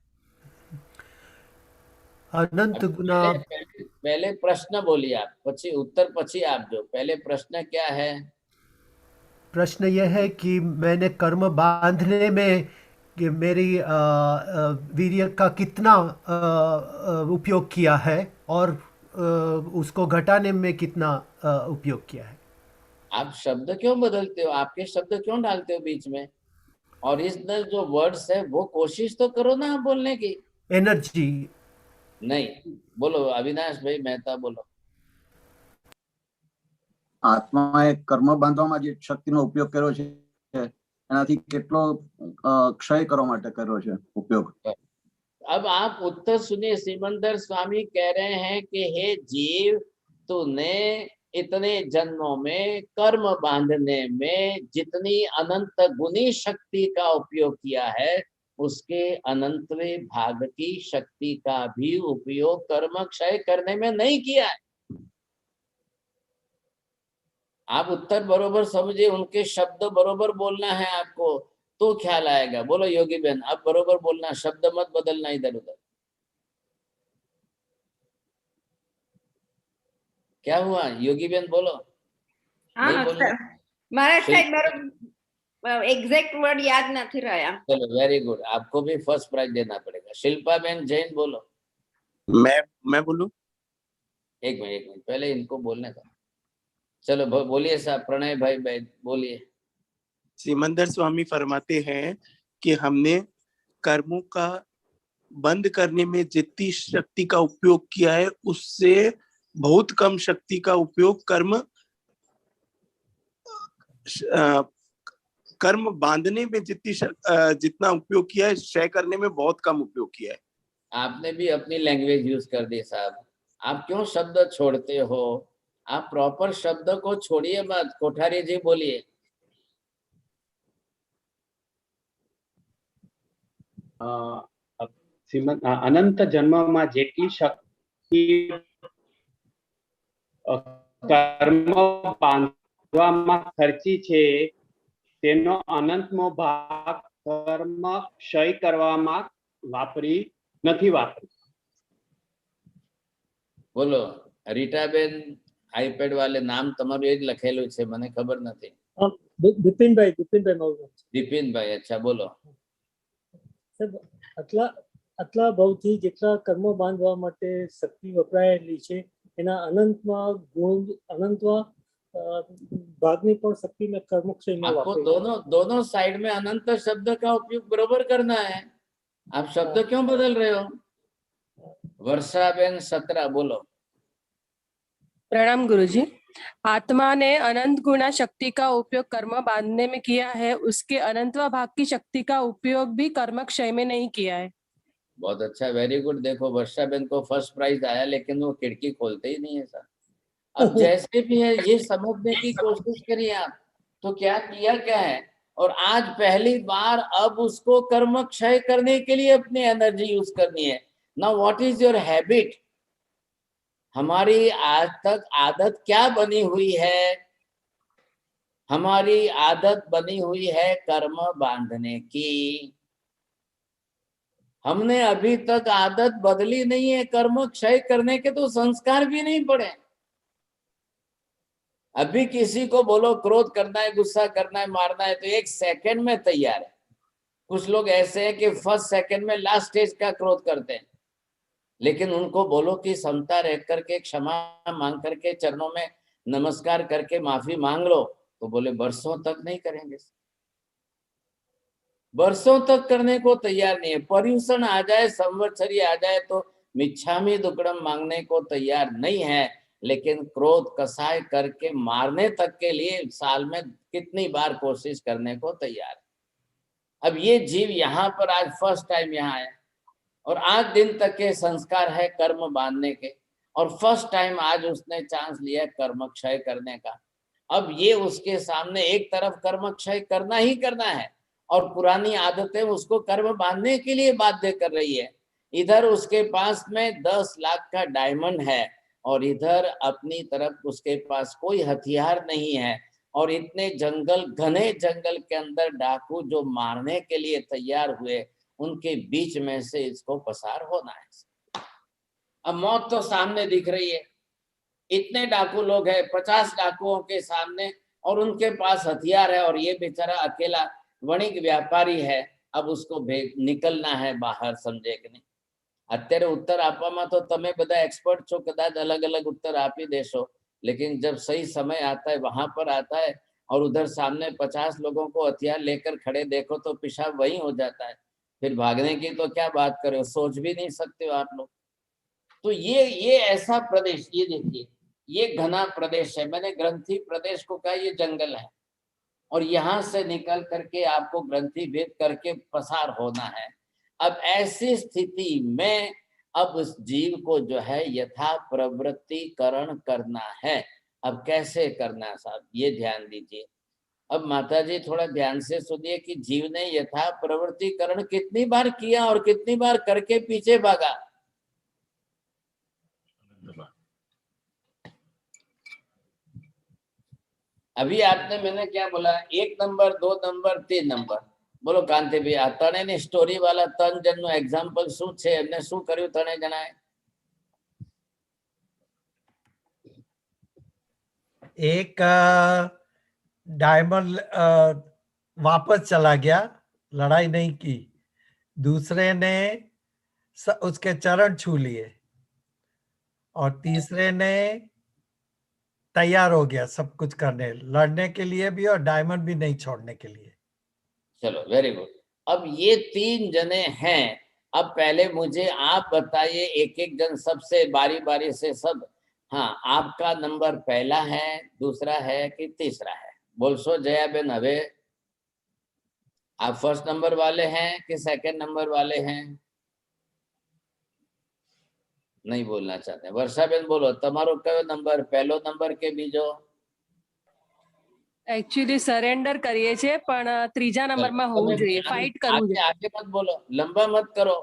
अनंत गुना। पहले प्रश्न बोलिए आप, पची उत्तर पची आप जो। पहले प्रश्न क्या है? प्रश्न यह है कि मैंने कर्म बांधने में कि मेरी वीर्य का कितना उपयोग किया है और उसको घटाने में कितना उपयोग किया है। आप शब्द क्यों बदलते हो? आपके शब्द क्यों डालते हो बीच में? ओरिजिनल जो वर्ड्स है वो कोशिश तो करो ना बोलने की। एनर्जी नहीं, बोलो अविनाश भाई मेहता, बोलो। આત્માએ કર્મ બાંધવામાં જે શક્તિનો ઉપયોગ કર્યો છે એનાથી કેટલો ક્ષય કરવા માટે કર્યો છે ઉપયોગ? अब आप उत्तर सुनिए। सिमंदर स्वामी कह रहे हैं कि हे जीव, तूने इतने जन्मों में कर्म बांधने में जितनी अनंत गुनी शक्ति का उपयोग किया है, उसके अनंतवें भाग की शक्ति का भी उपयोग कर्म क्षय करने में नहीं किया है। आप उत्तर बरोबर समझे, उनके शब्द बरोबर बोलना है आपको, तो ख्याल आएगा। बोलो योगी बहन, अब बरोबर बोलना, शब्द मत बदलना इधर उधर। क्या हुआ योगी बहन, बोलो। हाँ सर, मारा शायद मारो एग्जैक्ट वर्ड याद नहीं रहा। चलो वेरी गुड, आपको भी फर्स्ट प्राइज देना पड़ेगा। शिल्पा बहन जैन बोलो। मैं बोलूं? एक मिनट पहले इनको बोलने का। चलो बोलिए साहब, प्रणय भाई बोलिए। सिमंदर स्वामी फरमाते हैं कि हमने कर्मों का बंद करने में जितनी शक्ति का उपयोग किया है, उससे बहुत कम शक्ति का उपयोग कर्म बांधने में जितना उपयोग किया है, क्षय करने में बहुत कम उपयोग किया है। आपने भी अपनी लैंग्वेज यूज कर दी साहब। आप क्यों शब्द छोड़ते हो? आप प्रॉपर शब्द को छोड़िए मत। कोठारी जी बोलिए। अनंत जन्म में जेटली शक्ति कर्म बांधवामां खर्ची छे, तेनो अनंतमो भाग कर्म क्षय करवामां वापरी नहीं वापरी। बोलो रीटा बेन, आईपैड वाले नाम तमारू ए ज लखेलू छे, मने खबर नहीं। દિપિનભાઈ દિપિનભાઈ, अच्छा बोलो। સાહેબ, આટલા ભાવથી જેટલા કર્મો બાંધવા માટે શક્તિ વપરાયેલી છે, એના અનંતમાં ગુણ, અનંતમાં ભાગની પણ શક્તિ में कर्मक्षयમાં आपको વાપરી। दोनों साइड में अनंत शब्द का उपयोग बरोबर करना है। आप शब्द क्यों बदल रहे हो? वर्षा बेन 17 बोलो। प्रणाम गुरुजी। आत्मा ने अनंत गुणा शक्ति का उपयोग कर्म बांधने में किया है, उसके अनंतवा भाग की शक्ति का उपयोग भी कर्म क्षय में नहीं किया है। बहुत अच्छा, वेरी गुड। देखो वर्षा बेन को फर्स्ट प्राइज आया, लेकिन वो खिड़की खोलते ही नहीं है सर। अब जैसे भी है ये समझने की कोशिश करिए आप, तो क्या किया क्या है और आज पहली बार अब उसको कर्म क्षय करने के लिए अपनी एनर्जी यूज करनी है। Now what is your habit? हमारी आज तक आदत क्या बनी हुई है? हमारी आदत बनी हुई है कर्म बांधने की। हमने अभी तक आदत बदली नहीं है कर्म क्षय करने के, तो संस्कार भी नहीं पड़े। अभी किसी को बोलो क्रोध करना है, गुस्सा करना है, मारना है, तो 1 सेकंड में तैयार है। कुछ लोग ऐसे हैं कि फर्स्ट सेकंड में लास्ट स्टेज का क्रोध करते हैं, लेकिन उनको बोलो कि समता रह करके क्षमा मांग करके चरणों में नमस्कार करके माफी मांग लो, तो बोले बरसों तक नहीं करेंगे, बरसों तक करने को तैयार नहीं है। पर्यूषण आ जाए, संवत्सरी आ जाए तो मिच्छामी दुक्कड़म मांगने को तैयार नहीं है, लेकिन क्रोध कसाय करके मारने तक के लिए साल में कितनी बार कोशिश करने को तैयार है। अब ये जीव यहाँ पर आज फर्स्ट टाइम यहाँ आया और आज दिन तक के संस्कार है कर्म बांधने के, और फर्स्ट टाइम आज उसने चांस लिया कर्म क्षय करने का। अब ये उसके सामने एक तरफ कर्म क्षय करना ही करना है और पुरानी आदतें उसको कर्म बांधने के लिए बाध्य कर रही है। इधर उसके पास में 10 लाख का डायमंड है और इधर अपनी तरफ उसके पास कोई हथियार नहीं है, और इतने जंगल, घने जंगल के अंदर डाकू जो मारने के लिए तैयार हुए, उनके बीच में से इसको पसार होना है। अब मौत तो सामने दिख रही है, इतने डाकू लोग हैं, 50 डाकुओं के सामने, और उनके पास हथियार है, और ये बेचारा अकेला वणिक व्यापारी है। अब उसको निकलना है बाहर, समझे कि नहीं? અત્યારે उत्तर આપવામાં तो તમે બધા एक्सपर्ट છો, कदाच अलग अलग उत्तर आप ही देशो, लेकिन जब सही समय आता है, वहां पर आता है, और उधर सामने 50 लोगों को हथियार लेकर खड़े देखो तो पेशाब वही हो जाता है, फिर भागने की तो क्या बात करो, सोच भी नहीं सकते हो आप लोग। तो ये ऐसा प्रदेश, ये देखिए, ये घना प्रदेश है। मैंने ग्रंथि प्रदेश को कहा ये जंगल है, और यहाँ से निकल करके आपको ग्रंथि भेद करके पसार होना है। अब ऐसी स्थिति में अब उस जीव को जो है यथा प्रवृत्तिकरण करना है। अब कैसे करना है साहब, ये ध्यान दीजिए। अब माता जी थोड़ा ध्यान से सुनिए कि जीव ने यथा प्रवृत्तिकरण कितनी बार किया और कितनी बार करके पीछे भागा। अभी आपने, मैंने क्या बोला, 1 नंबर, 2 नंबर, 3 नंबर, बोलो कांति भाई, आ ત્રણેયની સ્ટોરી વાળા 3 જણનું એક્ઝામ્પલ શું છે, એમને શું કર્યું 3 જણાએ? एक डायमंड वापस चला गया, लड़ाई नहीं की। दूसरे ने उसके चरण छू लिए, और तीसरे ने तैयार हो गया सब कुछ करने, लड़ने के लिए भी और डायमंड भी नहीं छोड़ने के लिए। चलो वेरी गुड। अब ये 3 जने हैं। अब पहले मुझे आप बताइए, एक एक जन सबसे बारी बारी से सब। हाँ, आपका नंबर पहला है, दूसरा है कि तीसरा है? बोलसो जया बेन, हवे आप फर्स्ट नंबर वाले हैं कि सेकंड नंबर वाले हैं? नहीं बोलना चाहते। वर्षा बेन बोलो, तमारो कयो नंबर, पहलो नंबर के बीजो? एक्चुअली सरेंडर करिए छे, पण ત્રીજા નંબરમાં હોવું જોઈએ, फाइट કરવું જોઈએ। आगे मत बोलो, लंबा मत करो।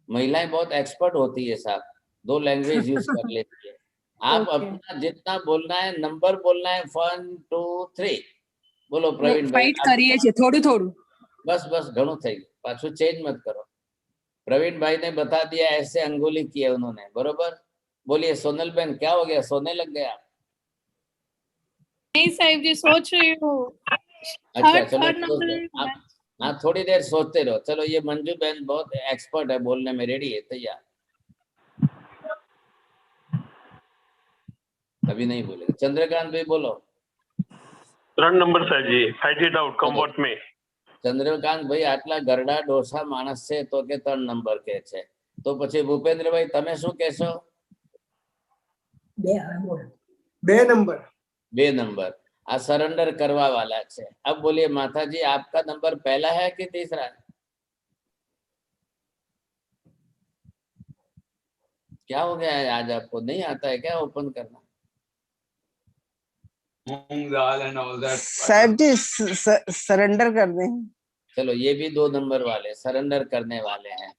महिलाएं बहुत एक्सपर्ट होती है साहब, 2 लैंग्वेज यूज कर लेती है। आप अपना जितना बोलना है, नंबर बोलना है, 1 2 3 बोलो। प्रवीण भाई फाइट करिए छे, थोड़ू थोड़ू। बस बस घणो થઈ ગયું, પાછું चेंज मत करो। प्रवीण भाई ने बता दिया, ऐसे अंगुली की है उन्होंने, बरोबर। बोलिए सोनल बहन, क्या हो गया, सोने लग गया? नहीं साहिब जी, सोच रही हूँ। अच्छा चलो, थर्ड नंबर। हाँ थोड़ी देर सोचते रहो। चलो, ये मंजू बहन बहुत एक्सपर्ट है, बोलने में रेडी है, तैयार। अभी नहीं बोलेगा। चंद्रकांत भाई बोलो। 3 नंबर साहब ji, fight it out, come what may. Chandrakant भाई आटला गरडा डोसा मानस छे तो के 3 नंबर के छे, तो પછી ભૂપેન્દ્ર ભાઈ તમે શું કહેશો? 2 नंबर। 2 नंबर आ सरेंडर करवा वाला है। अब बोलिए माता जी, आपका नंबर पहला है कि तीसरा है? क्या हो गया है आज, आपको नहीं आता है क्या ओपन करना? मूंग दाल एंड ऑल दैट। साहब जी सरेंडर कर दें। चलो ये भी 2 नंबर वाले सरेंडर करने वाले हैं।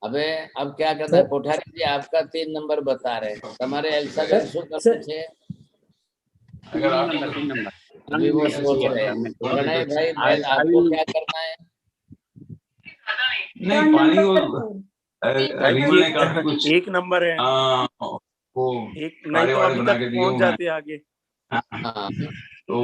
अबे अब क्या करना है कोठारी जी, आपका 3 नंबर बता रहे हैं, तुम्हारे एल्साबेन शो करने छे। अगर 3 नंबर अभी वो सोच रहे हैं। प्रणय भाई बैल आपको क्या करना है? नहीं पानी को ने काफी कुछ 1 नंबर है। वो एक नहीं तो अभी तक पहुंच जाते आगे। हाँ तो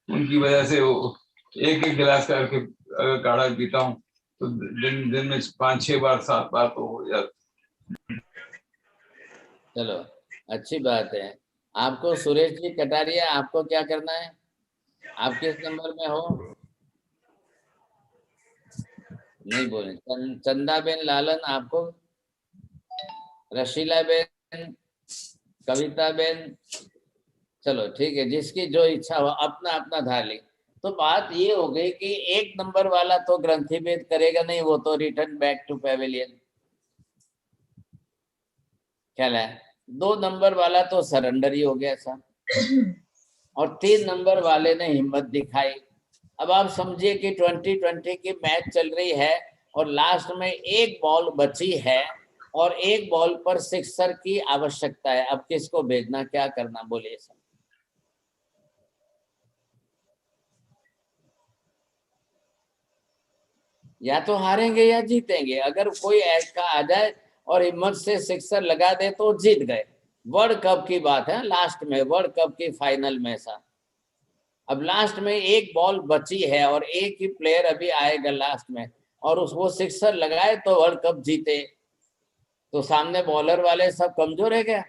उनकी वजह से वो एक गिलास करके अगर काढ़ा पीता हूँ तो दिन में 5-6 बार 7 बार तो हो जाता। चलो अच्छी बात है। आपको सुरेश जी कटारिया आपको क्या करना है? आप किस नंबर में हो? नहीं बोले। चंदा बेन लालन आपको? रशीला बेन, कविता बेन, चलो ठीक है, जिसकी जो इच्छा हो अपना अपना धाली। तो बात ये हो गई कि 1 नंबर वाला तो ग्रंथि भेद करेगा नहीं, वो तो रिटर्न बैक टू पेविलियन। ख्याल है? 2 नंबर वाला तो सरेंडर ही हो गया सा, और 3 नंबर वाले ने हिम्मत दिखाई। अब आप समझिए कि 2020 की मैच चल रही है और लास्ट में 1 बॉल बची है और 1 बॉल पर सिक्सर की आवश्यकता है। अब किसको भेजना, क्या करना, बोलिए सर। या तो हारेंगे या जीतेंगे। अगर कोई ऐसा आ जाए और हिम्मत से सिक्सर लगा दे तो जीत गए। वर्ल्ड कप की बात है, लास्ट में वर्ल्ड कप की फाइनल में सा। अब लास्ट में 1 बॉल बची है और एक ही प्लेयर अभी आएगा लास्ट में, और वो सिक्सर लगाए तो वर्ल्ड कप जीते। तो सामने बॉलर वाले सब कमजोर है क्या?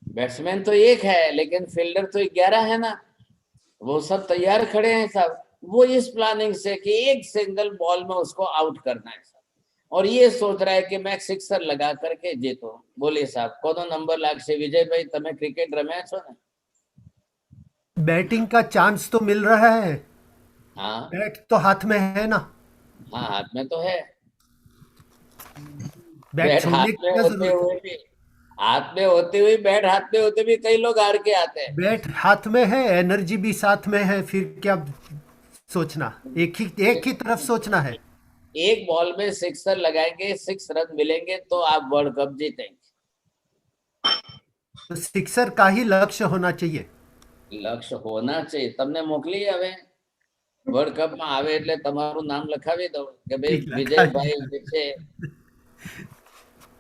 बैट्समैन तो 1 है लेकिन फील्डर तो 11 है ना, वो सब तैयार खड़े हैं सब। वो इस प्लानिंग से कि 1 सिंगल बॉल में उसको आउट करना है सब, और ये सोच रहा है कि मैं सिक्सर लगा करके जीतो। बोलिए साहब कोनो नंबर लागशे? विजय भाई तमे क्रिकेट रम्या छो ने? बैटिंग का चांस तो मिल रहा है। हाँ बैट तो हाथ में है ना। हाँ हाथ में तो है। बैट हाथ छोड़ने की में क्या होते जरूरत हुए भी, हाथ में होते हुए, बैट हाथ में होते भी कई लोग हार के आते हैं। है? बैट हाथ में है, एनर्जी भी साथ में है, फिर क्या सोचना? एक ही तरफ सोचना है। 1 बॉल में सिक्सर लगाएंगे, 6 रन मिलेंगे तो आप वर्ल्ड कप जीतेंगे। तो सिक्सर का ही लक्ष्य होना चाहिए। लक्ष्य होना चाहिए। तमने मोकली हवे वर्ल्ड कप में आवे એટલે તમારું નામ લખાવી દો કે ભાઈ વિજય ભાઈ છે।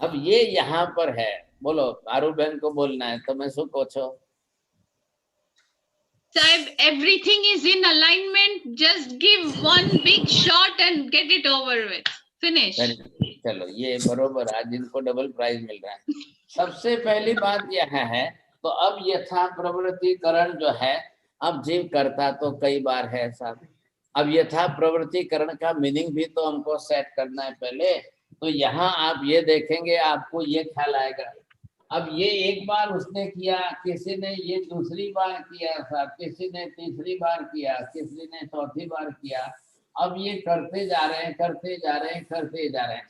अब ये यहाँ पर है। बोलो आरू बहन को बोलना है, તમે શું કહો છો? Saib, everything is in alignment. Just give one big shot and get it over with. Finish. चलो ये बरोबर, आज इनको डबल प्राइज मिल रहा है। सबसे पहली बात यह है, तो अब यथा प्रवृत्तिकरण जो है, अब जीव करता तो कई बार है साहब। अब यथा प्रवृत्तिकरण का मीनिंग भी तो हमको सेट करना है पहले। तो यहाँ आप ये देखेंगे, आपको ये ख्याल आएगा। अब ये 1 बार उसने किया, किसी ने ये दूसरी बार किया साहब, किसी ने तीसरी बार किया, किसी ने चौथी बार किया। अब ये करते जा रहे हैं, करते जा रहे हैं, करते जा रहे हैं।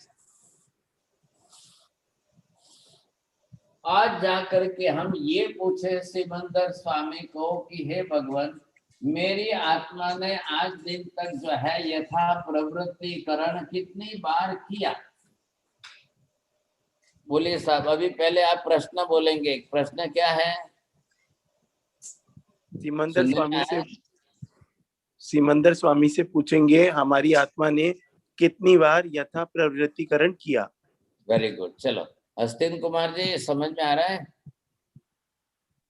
आज जाकर के हम ये पूछे सिमंदर स्वामी को कि हे भगवान, मेरी आत्मा ने आज दिन तक जो है यथा प्रवृत्तिकरण कितनी बार किया? बोलिए साहब। अभी पहले आप प्रश्न बोलेंगे। प्रश्न क्या है? सिमंदर स्वामी से पूछेंगे, हमारी आत्मा ने कितनी बार यथा प्रवृत्तिकरण किया? Very good. चलो हस्तिन कुमार जी, समझ में आ रहा है?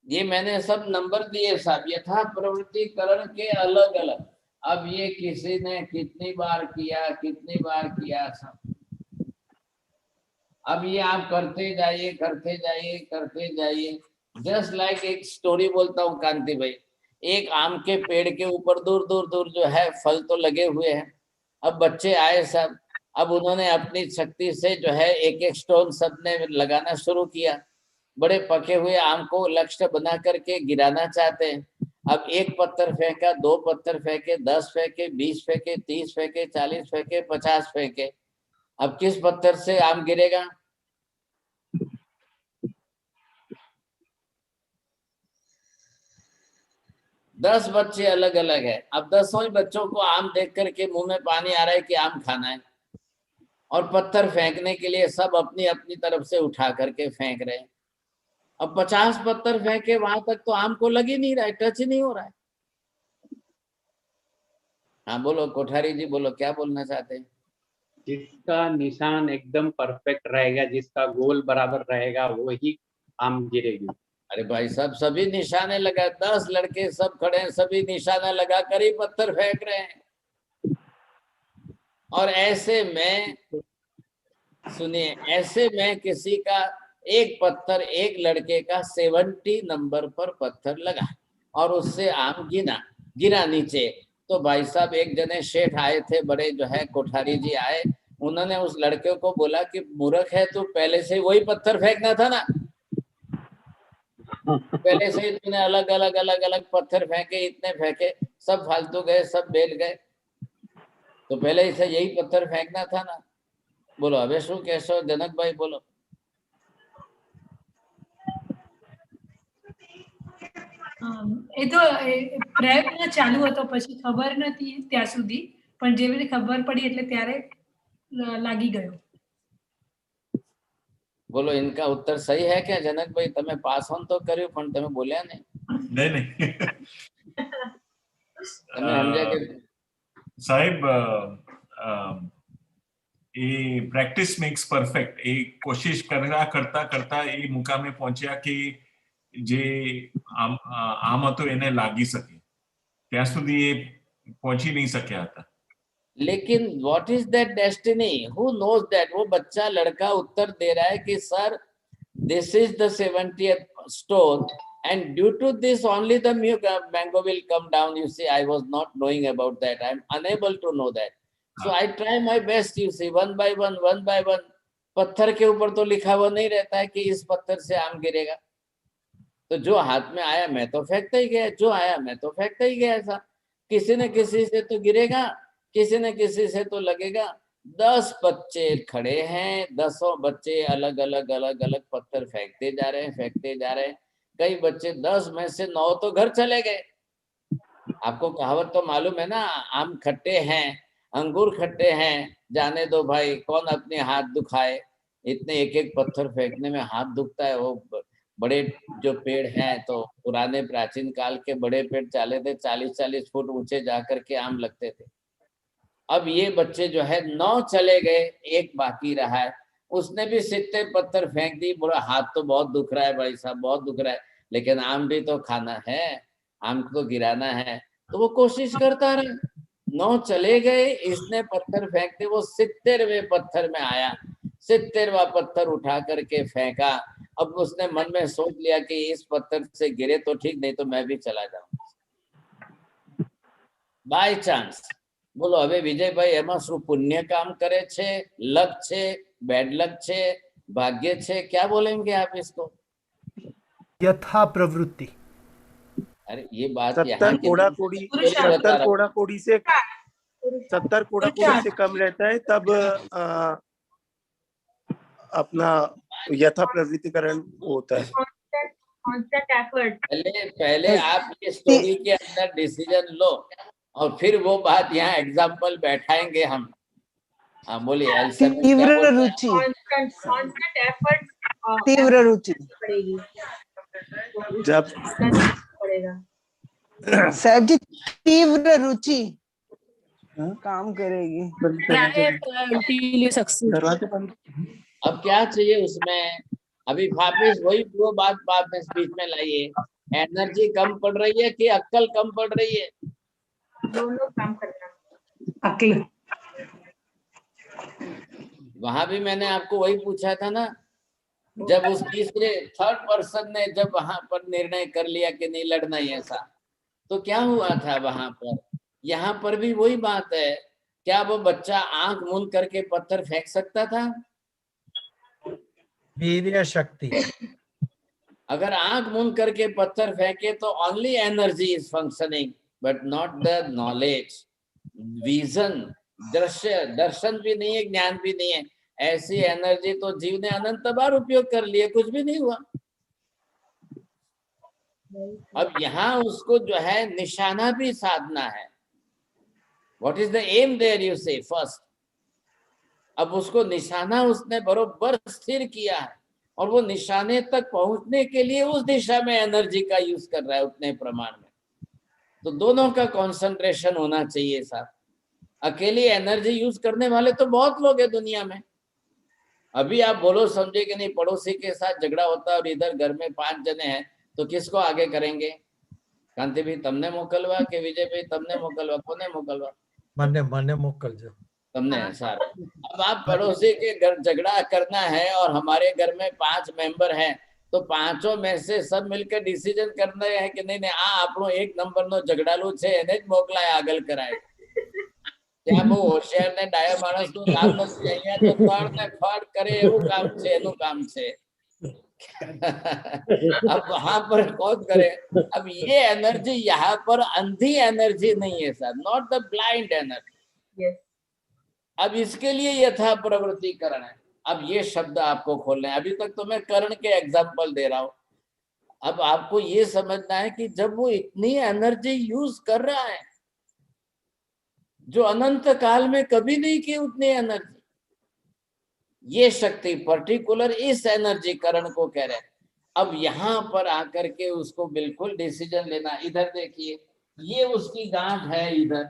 ये मैंने सब नंबर दिए साहब, यथा प्रवृत्तिकरण के अलग अलग। अब ये किसी ने कितनी बार किया, कितनी बार किया सब। अब ये आप करते जाइए, करते जाइए, करते जाइए। जस्ट लाइक एक स्टोरी बोलता हूँ कांति भाई। एक आम के पेड़ के ऊपर दूर दूर दूर जो है फल तो लगे हुए हैं। अब बच्चे आए सब, अब उन्होंने अपनी शक्ति से जो है एक एक स्टोन सबने लगाना शुरू किया। बड़े पके हुए आम को लक्ष्य बना करके गिराना चाहते हैं। अब 1 पत्थर फेंका, 2 पत्थर फेंके, 10 फेंके, 20 फेंके, 30 फेंके, 40 फेंके, 50 फेंके। अब किस पत्थर से आम गिरेगा? 10 बच्चे अलग अलग है, अब 10 बच्चों को आम देख करके मुंह में पानी आ रहा है कि आम खाना है, और पत्थर फेंकने के लिए सब अपनी अपनी तरफ से उठा करके फेंक रहे हैं। अब 50 पत्थर फेंके वहां तक तो आम को लग ही नहीं रहा है, टच ही नहीं हो रहा है। हाँ बोलो कोठारी जी, बोलो क्या बोलना चाहते हैं? जिसका निशान एकदम परफेक्ट रहेगा, जिसका गोल बराबर रहेगा, वही आम गिरेगी। अरे भाई साहब, सभी निशाने लगा, 10 लड़के सब खड़े हैं, सभी निशाना लगा कर ही पत्थर फेंक रहे हैं। और ऐसे में सुनिए, ऐसे में किसी का एक पत्थर, एक लड़के का 70 नंबर पर पत्थर लगा और उससे आम गिरा नीचे। तो भाई साहब एक जने शेठ आए थे, बड़े जो है कोठारी जी आए, उन्होंने उस लड़के को बोला कि मूर्ख है तू, पहले से वही पत्थर फेंकना था ना, पहले से ही तूने अलग अलग पत्थर फेंके, इतने फेंके, सब फालतू गए, सब बेल गए, तो पहले से यही पत्थर फेंकना था ना। बोलो હવે શું કહેશો જનકભાઈ, બોલો। એ તો પ્રયત્ન ચાલુ હતો, પછી ખબર નથી ત્યાં સુધી, પણ જેવી રીતે ખબર પડી એટલે ત્યારે લાગી ગયો। बोलो इनका उत्तर सही है क्या जनकભાઈ? તમે પાસ ઓન તો કર્યું પણ તમે બોલ્યા નહીં। नहीं તમે સમજ્યા કે સાહેબ એ પ્રેક્ટિસ મેક્સ પરફેક્ટ, એ કોશિશ કરતા કરતા એ મુકામે પહોંચ્યા કે જે આમ હતો એને લાગી શકે, ત્યાં સુધી એ પહોંચી નહીં શક્યા હતા। लेकिन what is that destiny, who knows that? वो बच्चा लड़का उत्तर दे रहा है कि sir this is the 70th stone and due to this only the mango will come down. You see, I was not knowing about that, I am unable to know that, so I try my best, you see, one by one पत्थर के ऊपर तो लिखा हुआ नहीं रहता है कि इस पत्थर से आम गिरेगा, तो जो हाथ में आया मैं तो फेंकता ही गया, जो आया मैं तो फेंकता ही गया। ऐसा किसी न किसी से तो गिरेगा, किसी न किसी से तो लगेगा। 10 बच्चे खड़े हैं, 10 बच्चे अलग अलग पत्थर फेंकते जा रहे हैं। कई बच्चे 10 में से 9 तो घर चले गए। आपको कहावत तो मालूम है ना, आम खट्टे हैं, अंगूर खट्टे हैं, जाने दो भाई, कौन अपने हाथ दुखाए। इतने एक एक पत्थर फेंकने में हाथ दुखता है। वो बड़े जो पेड़ हैं, तो पुराने प्राचीन काल के बड़े पेड़ चाले थे, 40-40 फुट ऊंचे जाकर के आम लगते थे। अब ये बच्चे जो है 9 चले गए, एक बाकी रहा है, उसने भी 70 पत्थर फेंक दी। बोला हाथ तो बहुत दुख रहा है भाई साहब, बहुत दुख रहा है, लेकिन आम भी तो खाना है, आम को गिराना है। तो वो कोशिश करता रहा, 9 चले गए, इसने पत्थर फेंकते, वो 70वें पत्थर में आया, 70वां पत्थर उठा करके फेंका। अब उसने मन में सोच लिया कि इस पत्थर से गिरे तो ठीक, नहीं तो मैं भी चला जाऊं बाय चांस। बोलो હવે વિજયભાઈ એમાં શું પુણ્ય કામ કરે છે, લક છે, બેડ લક છે, ભાગ્ય છે, क्या बोलेंगे आप इसको? यथा प्रवृत्ति। अरे ये बात 70 कोड़ा से कम रहता है, तब अपना यथा प्रवृत्तिकरण होता है। पहले आप ये स्टोरी के अंदर डिसीजन लो और फिर वो बात यहाँ एग्जाम्पल बैठाएंगे हम। हाँ बोलिए। तीव्र रुचि, तीव्र रुचि जब साहब जी तीव्र रुचि काम करेगी। अब क्या चाहिए उसमें? अभी वापिस वही वो बात वापिस बीच में लाइए। एनर्जी कम पड़ रही है कि अक्ल कम पड़ रही है? दोनों काम करना। अकेले वहां भी मैंने आपको वही पूछा था ना, जब उस तीसरे थर्ड पर्सन ने जब वहां पर निर्णय कर लिया कि नहीं लड़ना ही ऐसा, तो क्या हुआ था वहां पर? यहाँ पर भी वही बात है। क्या वो बच्चा आंख मूंद करके पत्थर फेंक सकता था? वीर्य शक्ति। अगर आंख मूंद करके पत्थर फेंके तो only energy is functioning but not the knowledge, vision, दर्शन भी नहीं है, ज्ञान भी नहीं है। ऐसी एनर्जी तो जीव ने अनंत बार उपयोग कर लिए, कुछ भी नहीं हुआ। अब यहाँ उसको जो है निशाना भी साधना है। What is the aim there you say first. अब उसको निशाना उसने बरोबर स्थिर किया है और वो निशाने तक पहुंचने के लिए उस दिशा में एनर्जी का यूज कर रहा है उतने प्रमाण में। तो दोनों का कंसंट्रेशन होना चाहिए साथ। अकेली एनर्जी यूज करने वाले तो बहुत लोग हैं दुनिया में। अभी आप बोलो समझे कि नहीं, पड़ोसी के साथ झगड़ा होता है और इधर घर में 5 जने हैं तो किसको आगे करेंगे? कांति भाई तमने मोकलवा के विजय भाई तमने मोकलवा, कोने मोकलवा? मने मोकलजो तमने सर। अब आप पड़ोसी के घर झगड़ा करना है और हमारे घर में 5 मेंबर हैं तो 5 में से सब मिलकर डिसीजन करना है कि नहीं नहीं आ આપણો 1 નંબરનો ઝઘડાલુ છે એને જ મોકલાય આગળ કરાય। ત્યાં બહુ હોશિયાર ને ડાયા માણસનું કામ નથી, અહીંયા તો ફળ ને ફળ કરે એવું કામ છે, એનું કામ છે। अब वहां पर कौन करे? अब ये एनर्जी यहाँ पर अंधी एनर्जी नहीं है sir, not the blind energy. अब इसके लिए यथा प्रवृत्तिकरण है। अब ये शब्द आपको खोलना है। अभी तक तो मैं करण के एग्जाम्पल दे रहा हूं। अब आपको ये समझना है कि जब वो इतनी एनर्जी यूज कर रहा है जो अनंत काल में कभी नहीं की उतनी एनर्जी, ये शक्ति पर्टिकुलर इस एनर्जी करण को कह रहे हैं। अब यहाँ पर आकर के उसको बिल्कुल डिसीजन लेना। इधर देखिए, ये उसकी गांठ है इधर।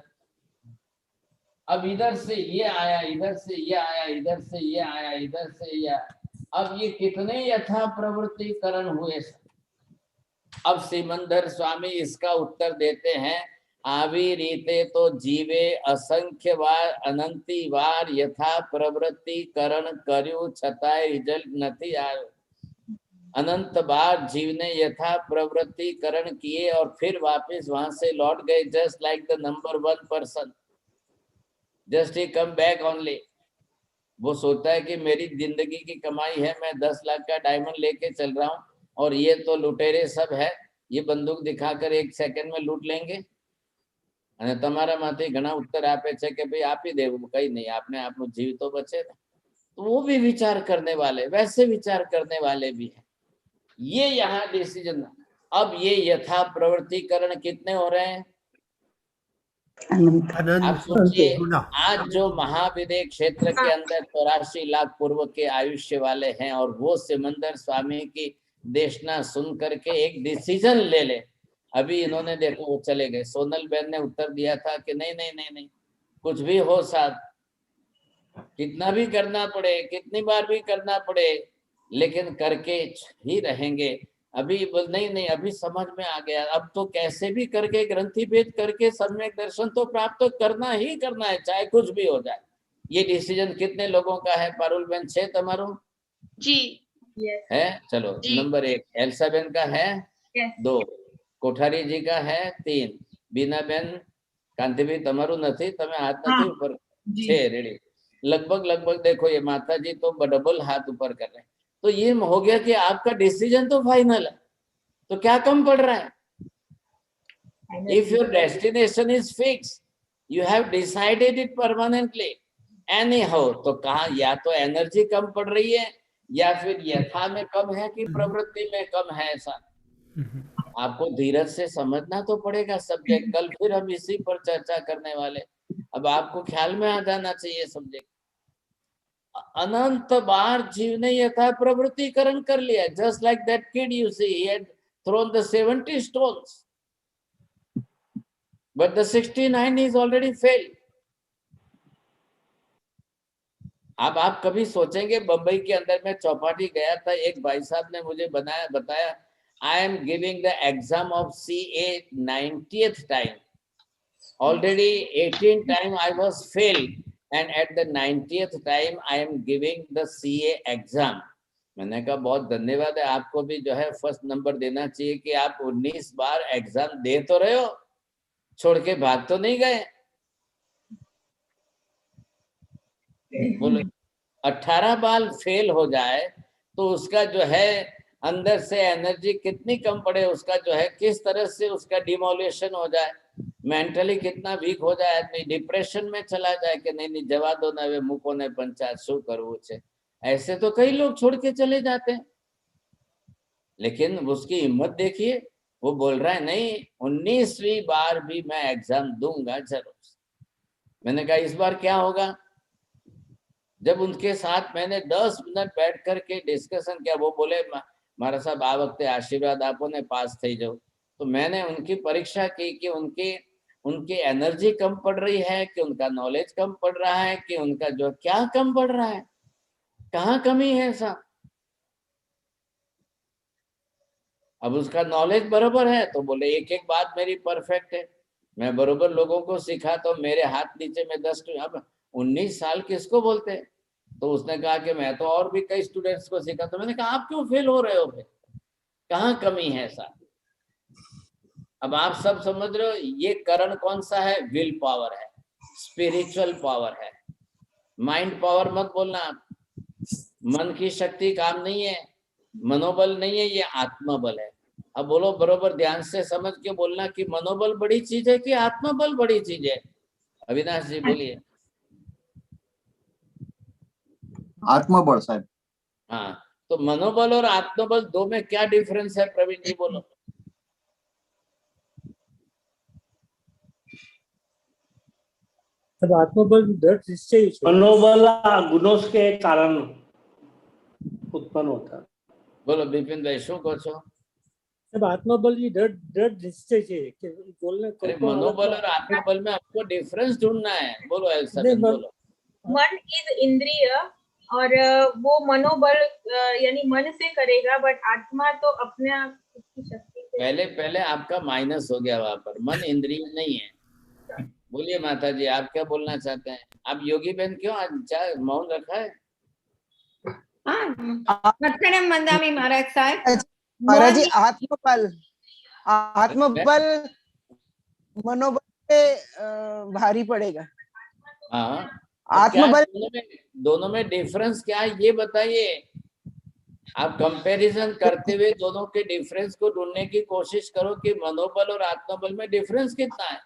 अब इधर से ये आया, इधर से ये आया, इधर से ये आया, इधर से ये आया। अब ये कितने यथा प्रवृत्तिकरण हुए? अब सिमंदर स्वामी इसका उत्तर देते हैं, આવી રીતે તો જીવે અસંખ્ય વાર અનંતી વાર यथा પ્રવૃત્તિકરણ કર્યું છતાંય રિઝલ્ટ નથી આવ્યો। अनंत बार जीव ने यथा प्रवृत्तिकरण किए और फिर वापस वहां से लौट गए, just like the number 1 person, just he come back only. वो सोचता है कि मेरी जिंदगी की कमाई है, मैं 10 लाख का डायमंड लेके चल रहा हूँ और ये तो लुटेरे सब है, ये बंदूक दिखाकर 1 सेकंड में लूट लेंगे। અને તમારામાંથી ઘણા उत्तर આપે છે કે ભાઈ આપી દેવું, કઈ નહીં, આપને આપણું જીવ તો બચે ને। तो वो भी विचार करने वाले, वैसे विचार करने वाले भी हैं। ये यहाँ डिसीजन। अब ये यथा प्रवृत्तिकरण कितने हो रहे हैं? आप सोचिए, आज जो महाविदय क्षेत्र के अंदर 84 लाख पूर्व के आयुष्य वाले हैं और वो सिमंदर स्वामी की देशना सुन करके एक डिसीजन ले ले। अभी इन्होंने देखो वो चले गए। सोनल बहन ने उत्तर दिया था कि नहीं नहीं नहीं नहीं, कुछ भी हो साथ, कितना भी करना पड़े, कितनी बार भी करना पड़े, लेकिन करके ही रहेंगे। अभी नहीं नहीं, अभी समझ में आ गया, अब तो कैसे भी करके ग्रंथि भेद करके सम्यक दर्शन तो प्राप्त करना ही करना है, चाहे कुछ भी हो जाए। ये डिसीजन कितने लोगों का है? पारुल बहन छे तमारो जी है? चलो नंबर 1 एल्सा बहन का है 2, कोठारी जी का है 3, बीना बेन कांति भाई तमारू नहीं, तमे हाथ नहीं ऊपर छे रेडी। लगभग देखो ये माता जी तो डबल हाथ ऊपर कर रहे हैं। तो ये हो गया कि आपका डिसीजन तो फाइनल है, तो क्या कम पड़ रहा है? If your destination is fix, you have decided it permanently any how, तो कहा या तो एनर्जी कम पड़ रही है या फिर यथा में कम है कि प्रवृत्ति में कम है। ऐसा आपको धीरज से समझना तो पड़ेगा सब्जेक्ट। कल फिर हम इसी पर चर्चा करने वाले। अब आपको ख्याल में आ जाना चाहिए सब्जेक्ट। अनंत बार जीव ने यथा प्रवृत्तिकरण कर लिया, just like that kid you see, he had thrown the 70 stones but the 69 is already failed। अब आप कभी सोचेंगे, बंबई के अंदर मैं चौपाटी गया था, एक भाई साहब ने मुझे बताया I am giving the exam of CA 90th time. Already 18 time I was failed, and at the 90th time I am giving the CA exam। मैंने कहा बहुत धन्यवाद है, आपको भी जो है फर्स्ट नंबर देना चाहिए कि आप 19 बार एग्जाम दे तो रहे हो, छोड़ के भाग तो नहीं गए। बोलो 18 बार फेल हो जाए तो उसका जो है अंदर से एनर्जी कितनी कम पड़े, उसका जो है किस तरह से उसका डिमोलेशन हो जाए, मेंटली कितना वीक हो जाए, आदमी डिप्रेशन में चला जाए कि नहीं नहीं जवा दो ना, वे मुको ने पंचायत शू करवू छे। ऐसे तो कई लोग छोड़ के चले जाते हैं, लेकिन उसकी हिम्मत देखिए, वो बोल रहा है नहीं 19वीं बार भी मैं एग्जाम दूंगा जरूर। मैंने कहा इस बार क्या होगा? जब उनके साथ मैंने 10 मिनट बैठ करके डिस्कशन किया, वो बोले मारा साहब आ वक्त आशीर्वाद आपो ने पास थी जाओ। तो मैंने उनकी परीक्षा की कि उनकी एनर्जी कम पड़ रही है कि उनका नॉलेज कम पड़ रहा है कि उनका जो क्या कम पड़ रहा है, कहाँ कमी है ऐसा। अब उसका नॉलेज बराबर है तो बोले एक एक बात मेरी परफेक्ट है, मैं बराबर लोगों को सिखा तो मेरे हाथ नीचे में 10। अब 19 साल किसको बोलते हैं? तो उसने कहा कि मैं तो और भी कई स्टूडेंट्स को सिखा। तो मैंने कहा आप क्यों फेल हो रहे हो फिर, कहाँ कमी है ऐसा? अब आप सब समझ रहे हो ये करण कौन सा है? विल पावर है, स्पिरिचुअल पावर है। माइंड पावर मत बोलना आप, मन की शक्ति काम नहीं है, मनोबल नहीं है, ये आत्मबल है। अब बोलो बरोबर ध्यान से समझ के बोलना कि मनोबल बड़ी चीज है कि आत्मबल बड़ी चीज है? अविनाश जी बोलिए। आत्मबल साहब। हाँ, तो मनोबल और आत्मबल दो में क्या डिफरेंस है प्रवीण जी बोलो। तब आत्मबल दृढ़ निश्चय છે। मनोबल गुणों के कारण उत्पन्न होता है। बोलो बिपिन भाई શું કહો છો? तब आत्मबल ये दृढ़ निश्चय છે कि बोलने को मनोबल और आत्मबल में आपको डिफरेंस ढूंढना है। बोलो एल्सा बोलो। मन इज इंद्रिय और वो मनोबल यानी मन से करेगा, बट आत्मा तो अपने आप की शक्ति से। पहले आपका माइनस हो गया वहां पर, मन इंद्रिय नहीं है। बोलिए माता जी आप क्या बोलना चाहते हैं? आप योगी बहन क्यों आज मौन रखा है? मंदामी महाराज साहब। महाराज जी आत्मबल मनोबल पे भारी पड़ेगा। हाँ, आत्मबल दोनों में डिफरेंस क्या है ये बताइए। आप कंपैरिजन करते हुए दोनों के डिफरेंस को ढूंढने की कोशिश करो कि मनोबल और आत्मबल में डिफरेंस कितना है।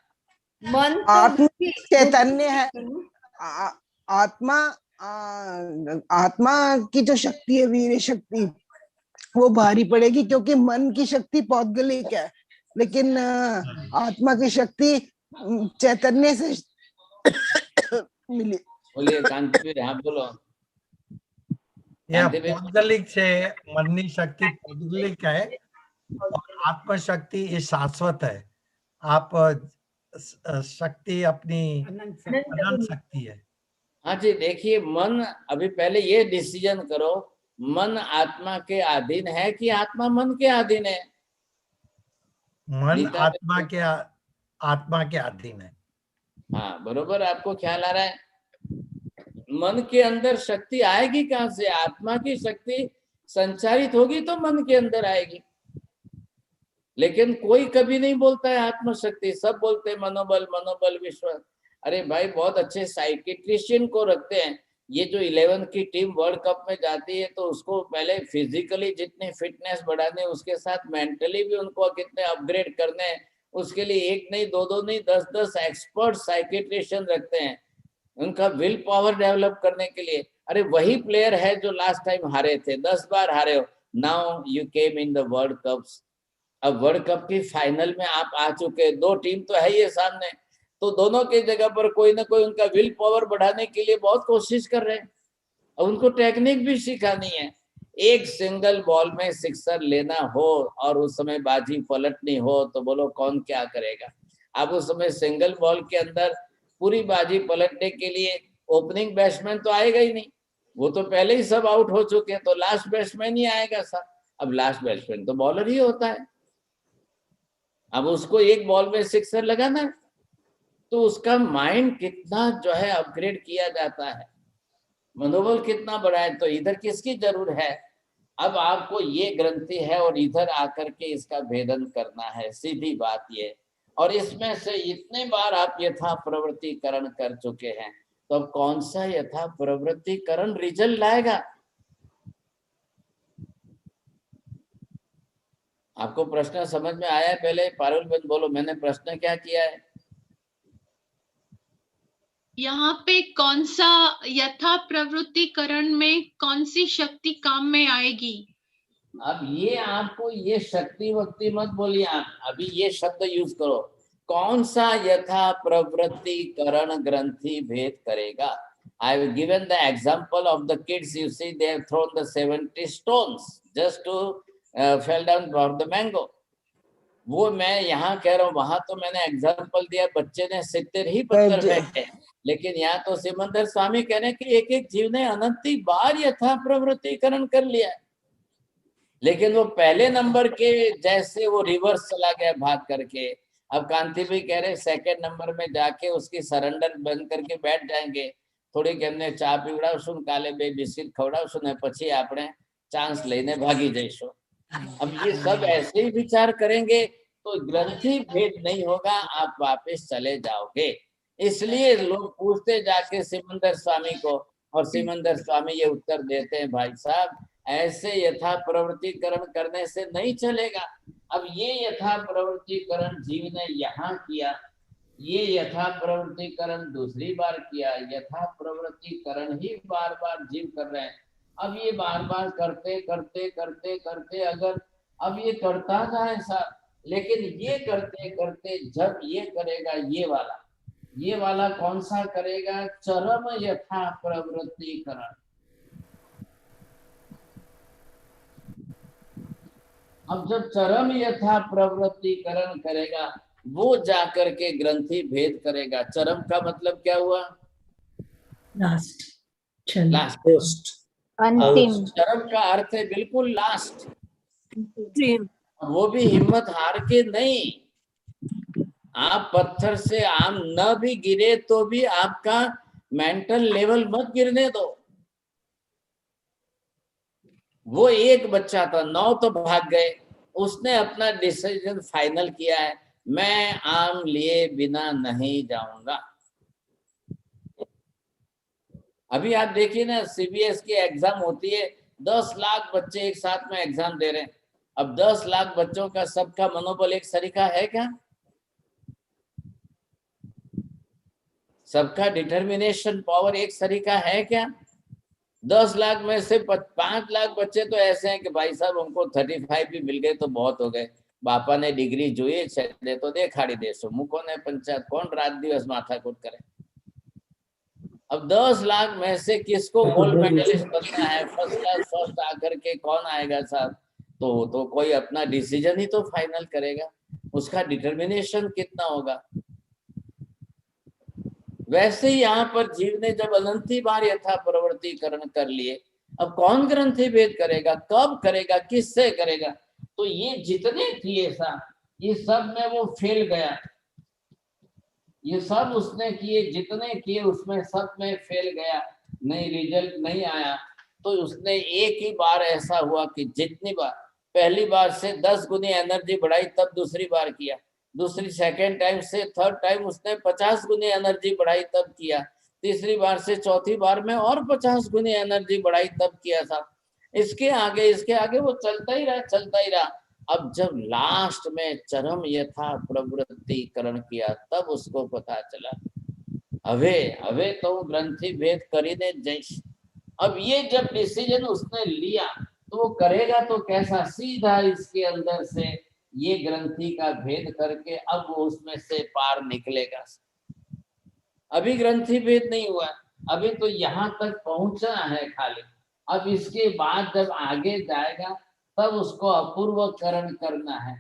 मन आत्मा चैतन्य है, आत्मा की जो शक्ति है वीर शक्ति वो भारी पड़ेगी क्योंकि मन की शक्ति पौद्गलिक है, लेकिन आत्मा की शक्ति चैतन्य से मिली। बोलिए कांतिवीर आप बोलो। पौद्गलिक से मननी शक्ति पौद्गलिक है और आत्म शक्ति ये शाश्वत है। आप शक्ति अपनी अनंत शक्ति है। हाँ जी, देखिए मन, अभी पहले ये डिसीजन करो मन आत्मा के अधीन है कि आत्मा मन के अधीन है? मन आत्मा के अधीन है। हाँ बरोबर, आपको ख्याल आ रहा है। मन के अंदर शक्ति आएगी कहाँ से? आत्मा की शक्ति संचारित होगी तो मन के अंदर आएगी। लेकिन कोई कभी नहीं बोलता है आत्मशक्ति, सब बोलते हैं मनोबल मनोबल विश्वास। अरे भाई बहुत अच्छे साइकिट्रिशियन को रखते हैं। ये जो 11 की टीम वर्ल्ड कप में जाती है तो उसको पहले फिजिकली जितनी फिटनेस बढ़ाने, उसके साथ मेंटली भी उनको कितने अपग्रेड करने, उसके लिए एक नहीं दो नहीं 10 एक्सपर्ट साइकिट्रिशियन रखते हैं उनका विल पावर डेवलप करने के लिए। अरे वही प्लेयर है जो लास्ट टाइम हारे थे, 10 बार हारे हो। Now you came in the world cups. अब वर्ल्ड कप की फाइनल में आप आ चुके, 2 टीम तो है ये सामने, तो दोनों की जगह पर कोई ना कोई उनका विल पावर बढ़ाने के लिए बहुत कोशिश कर रहे हैं। अब उनको टेक्निक भी सिखानी है। एक सिंगल बॉल में सिक्सर लेना हो और उस समय बाजी पलटनी हो तो बोलो कौन क्या करेगा? अब उस समय सिंगल बॉल के अंदर पूरी बाजी पलटने के लिए ओपनिंग बैट्समैन तो आएगा ही नहीं, वो तो पहले ही सब आउट हो चुके हैं, तो लास्ट बैट्समैन ही आएगा सर। अब लास्ट बैट्समैन तो बॉलर ही होता है। अब उसको एक बॉल में सिक्सर लगाना है तो उसका माइंड कितना जो है अपग्रेड किया जाता है, मनोबल कितना बड़ा है। तो इधर किसकी जरूरत है? अब आपको ये ग्रंथि है और इधर आकर के इसका भेदन करना है, सीधी बात ये। और इसमें से इतने बार आप यथा प्रवृत्तिकरण कर चुके हैं, तो अब कौन सा यथा प्रवृत्तिकरण रिजल्ट लाएगा? आपको प्रश्न समझ में आया है? पहले पारुल बहन बोलो, मैंने प्रश्न क्या किया है? यहाँ पे कौन सा यथा प्रवृत्तिकरण में कौन सी शक्ति काम में आएगी? अब ये आपको ये शक्ति वक्ति मत बोलिए, आप अभी ये शब्द यूज करो, कौन सा यथा प्रवृत्ति करण ग्रंथि भेद करेगा। I have given the example of the kids. You see, they have thrown the 70 stones just to fell down for the mango. वो मैं यहाँ कह रहा हूँ, वहां तो मैंने एग्जाम्पल दिया, बच्चे ने 70 ही पत्थर फेंके, लेकिन यहाँ तो सिमंदर स्वामी कह रहे हैं कि एक एक जीव ने अनंती बार यथा प्रवृत्तिकरण कर लिया है, लेकिन वो पहले नंबर के जैसे वो रिवर्स चला गया भाग करके। अब कांति भी कह रहे सेकंड नंबर में जाके उसकी सरेंडर बंद करके बैठ जाएंगे, थोड़ी केमने चा पीवડાવશું કાલે બે બિસ્કિટ ખવડાવશું ને પછી આપણે ચાન્સ લઈને ભાગી જઈશું। अब ये सब ऐसे ही विचार करेंगे तो ग्रंथि भेद नहीं होगा, आप वापस चले जाओगे। इसलिए लोग पूछते जाके सिमंदर स्वामी को, और सिमंदर स्वामी ये उत्तर देते हैं, भाई साहब ऐसे यथा प्रवृत्तिकरण करने से नहीं चलेगा। अब ये यथा प्रवृत्तिकरण जीव ने यहाँ किया, ये यथा प्रवृत्तिकरण दूसरी बार किया, यथा प्रवृत्तिकरण ही बार बार जीव कर रहे हैं। अब ये बार बार करते करते करते करते अगर अब ये करता था ऐसा, लेकिन ये करते करते जब ये करेगा ये वाला कौन सा करेगा, चरम यथा प्रवृत्तिकरण। अब जब चरम यथा प्रवृत्तिकरण करेगा वो जाकर के ग्रंथि भेद करेगा। चरम का मतलब क्या हुआ, लास्ट, अंतिम। चरम का अर्थ है बिल्कुल लास्ट, वो भी हिम्मत हार के नहीं। आप पत्थर से आम न भी गिरे तो भी आपका मेंटल लेवल मत गिरने दो। वो एक बच्चा था, 9 तो भाग गए, उसने अपना डिसीजन फाइनल किया है, मैं आम लिए बिना नहीं जाऊंगा। अभी आप देखिए ना, सीबीएस की एग्जाम होती है, 10 लाख बच्चे एक साथ में एग्जाम दे रहे हैं। अब 10 लाख बच्चों का सबका मनोबल एक सरीका है क्या? सबका डिटर्मिनेशन पावर एक सरीका है क्या? 10 लाख में से 5 लाख बच्चे तो ऐसे हैं कि भाई साहब हमको 35 भी मिल गए तो बहुत हो गए, बापा ने डिग्री જોઈએ છે तो દેખાડી દેશું, મૂકોને પંચાયત, कौन रात दिवस माथाकूट करे। अब 10 लाख में से किसको गोल्ड मेडलिस्ट बनना है, फर्स्ट क्लास फर्स्ट आकर के कौन आएगा साहब, तो कोई अपना डिसीजन ही तो फाइनल करेगा, उसका डिटर्मिनेशन कितना होगा। वैसे ही यहाँ पर जीव ने जब अनंती बार यथा प्रवृत्तिकरण कर लिए, अब कौन ग्रंथि भेद करेगा, कब करेगा, किससे करेगा। तो ये जितने किए साहब, ये सब में वो फेल गया, ये सब उसने किए, जितने किए उसमें सब में फेल गया, नहीं रिजल्ट नहीं आया। तो उसने एक ही बार ऐसा हुआ कि जितनी बार पहली बार से 10 गुनी एनर्जी बढ़ाई तब दूसरी बार किया, दूसरी सेकेंड टाइम से थर्ड टाइम उसने 50 गुनी एनर्जी बढ़ाई तब किया, तीसरी बार से चौथी बार में और 50 गुनी एनर्जी बढ़ाई तब किया था। इसके आगे वो चलता ही रहा। अब जब लास्ट में चरम यथा प्रवृत्तिकरण किया तब उसको पता चला हवे तो ग्रंथि भेद करीने जैस। अब ये जब डिसीजन उसने लिया तो वो करेगा तो कैसा, सीधा इसके अंदर से ये ग्रंथि का भेद करके अब वो उसमें से पार निकलेगा। अभी ग्रंथि भेद नहीं हुआ, अभी तो यहाँ तक पहुंचना है खाली। अब इसके बाद जब आगे जाएगा तब उसको अपूर्वकरण करना है।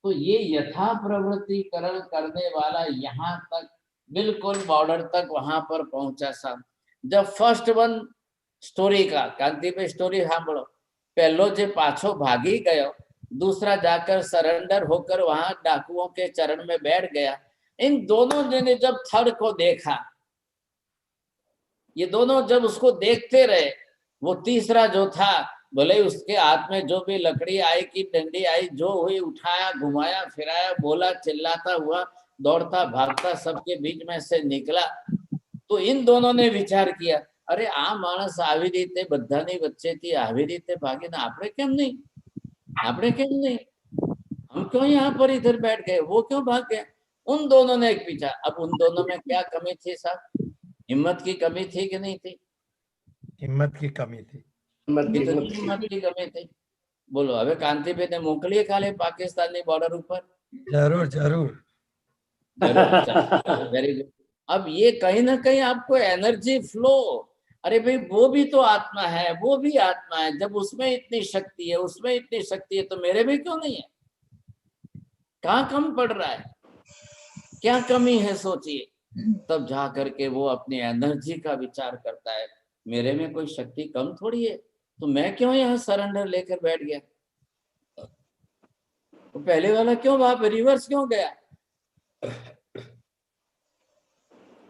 तो ये यथा प्रवृत्तिकरण करने वाला यहाँ तक बिल्कुल बॉर्डर तक वहां पर पहुंचा साहब। जब फर्स्ट वन स्टोरी का कांति पे स्टोरी सांभळो, पहलो जे पाछो भागी गयो, दूसरा जाकर सरेंडर होकर वहां डाकुओं के चरण में बैठ गया। इन दोनों ने जब थर्ड को देखा, ये दोनों जब उसको देखते रहे, वो तीसरा जो था भले उसके हाथ में जो भी लकड़ी आई कि डंडी आई, जो हुई उठाया, घुमाया फिराया, बोला, चिल्लाता हुआ, दौड़ता भागता सबके बीच में से निकला। तो इन दोनों ने विचार किया, अरे आ माणस આવી રીતે બધાની વચ્ચેથી આવી રીતે ભાગીને આપણે કેમ नहीं, हम क्यों यहाँ पर इधर बैठ गए, वो क्यों भाग गए। उन दोनों ने एक पीछा। अब उन दोनों में क्या कमी थी साहब, हिम्मत की कमी थी कि नहीं थी? हिम्मत की कमी थी। हिम्मत की कमी थी। બોલો હવે કાંતિબેન ને મોકલીએ કાલે પાकिस्तानी बॉर्डर ऊपर? जरूर जरूर जरूर, वेरी गुड। अब ये कहीं ना कहीं आपको एनर्जी फ्लो, अरे भाई वो भी तो आत्मा है, वो भी आत्मा है, जब उसमें इतनी शक्ति है, उसमें इतनी शक्ति है, तो मेरे में क्यों नहीं है? कहाँ कम पड़ रहा है, क्या कमी है सोचिए। तब जा करके वो अपनी एनर्जी का विचार करता है, मेरे में कोई शक्ति कम थोड़ी है, तो मैं क्यों यहाँ सरेंडर लेकर बैठ गया, तो पहले वाला क्यों वहां पे रिवर्स क्यों गया।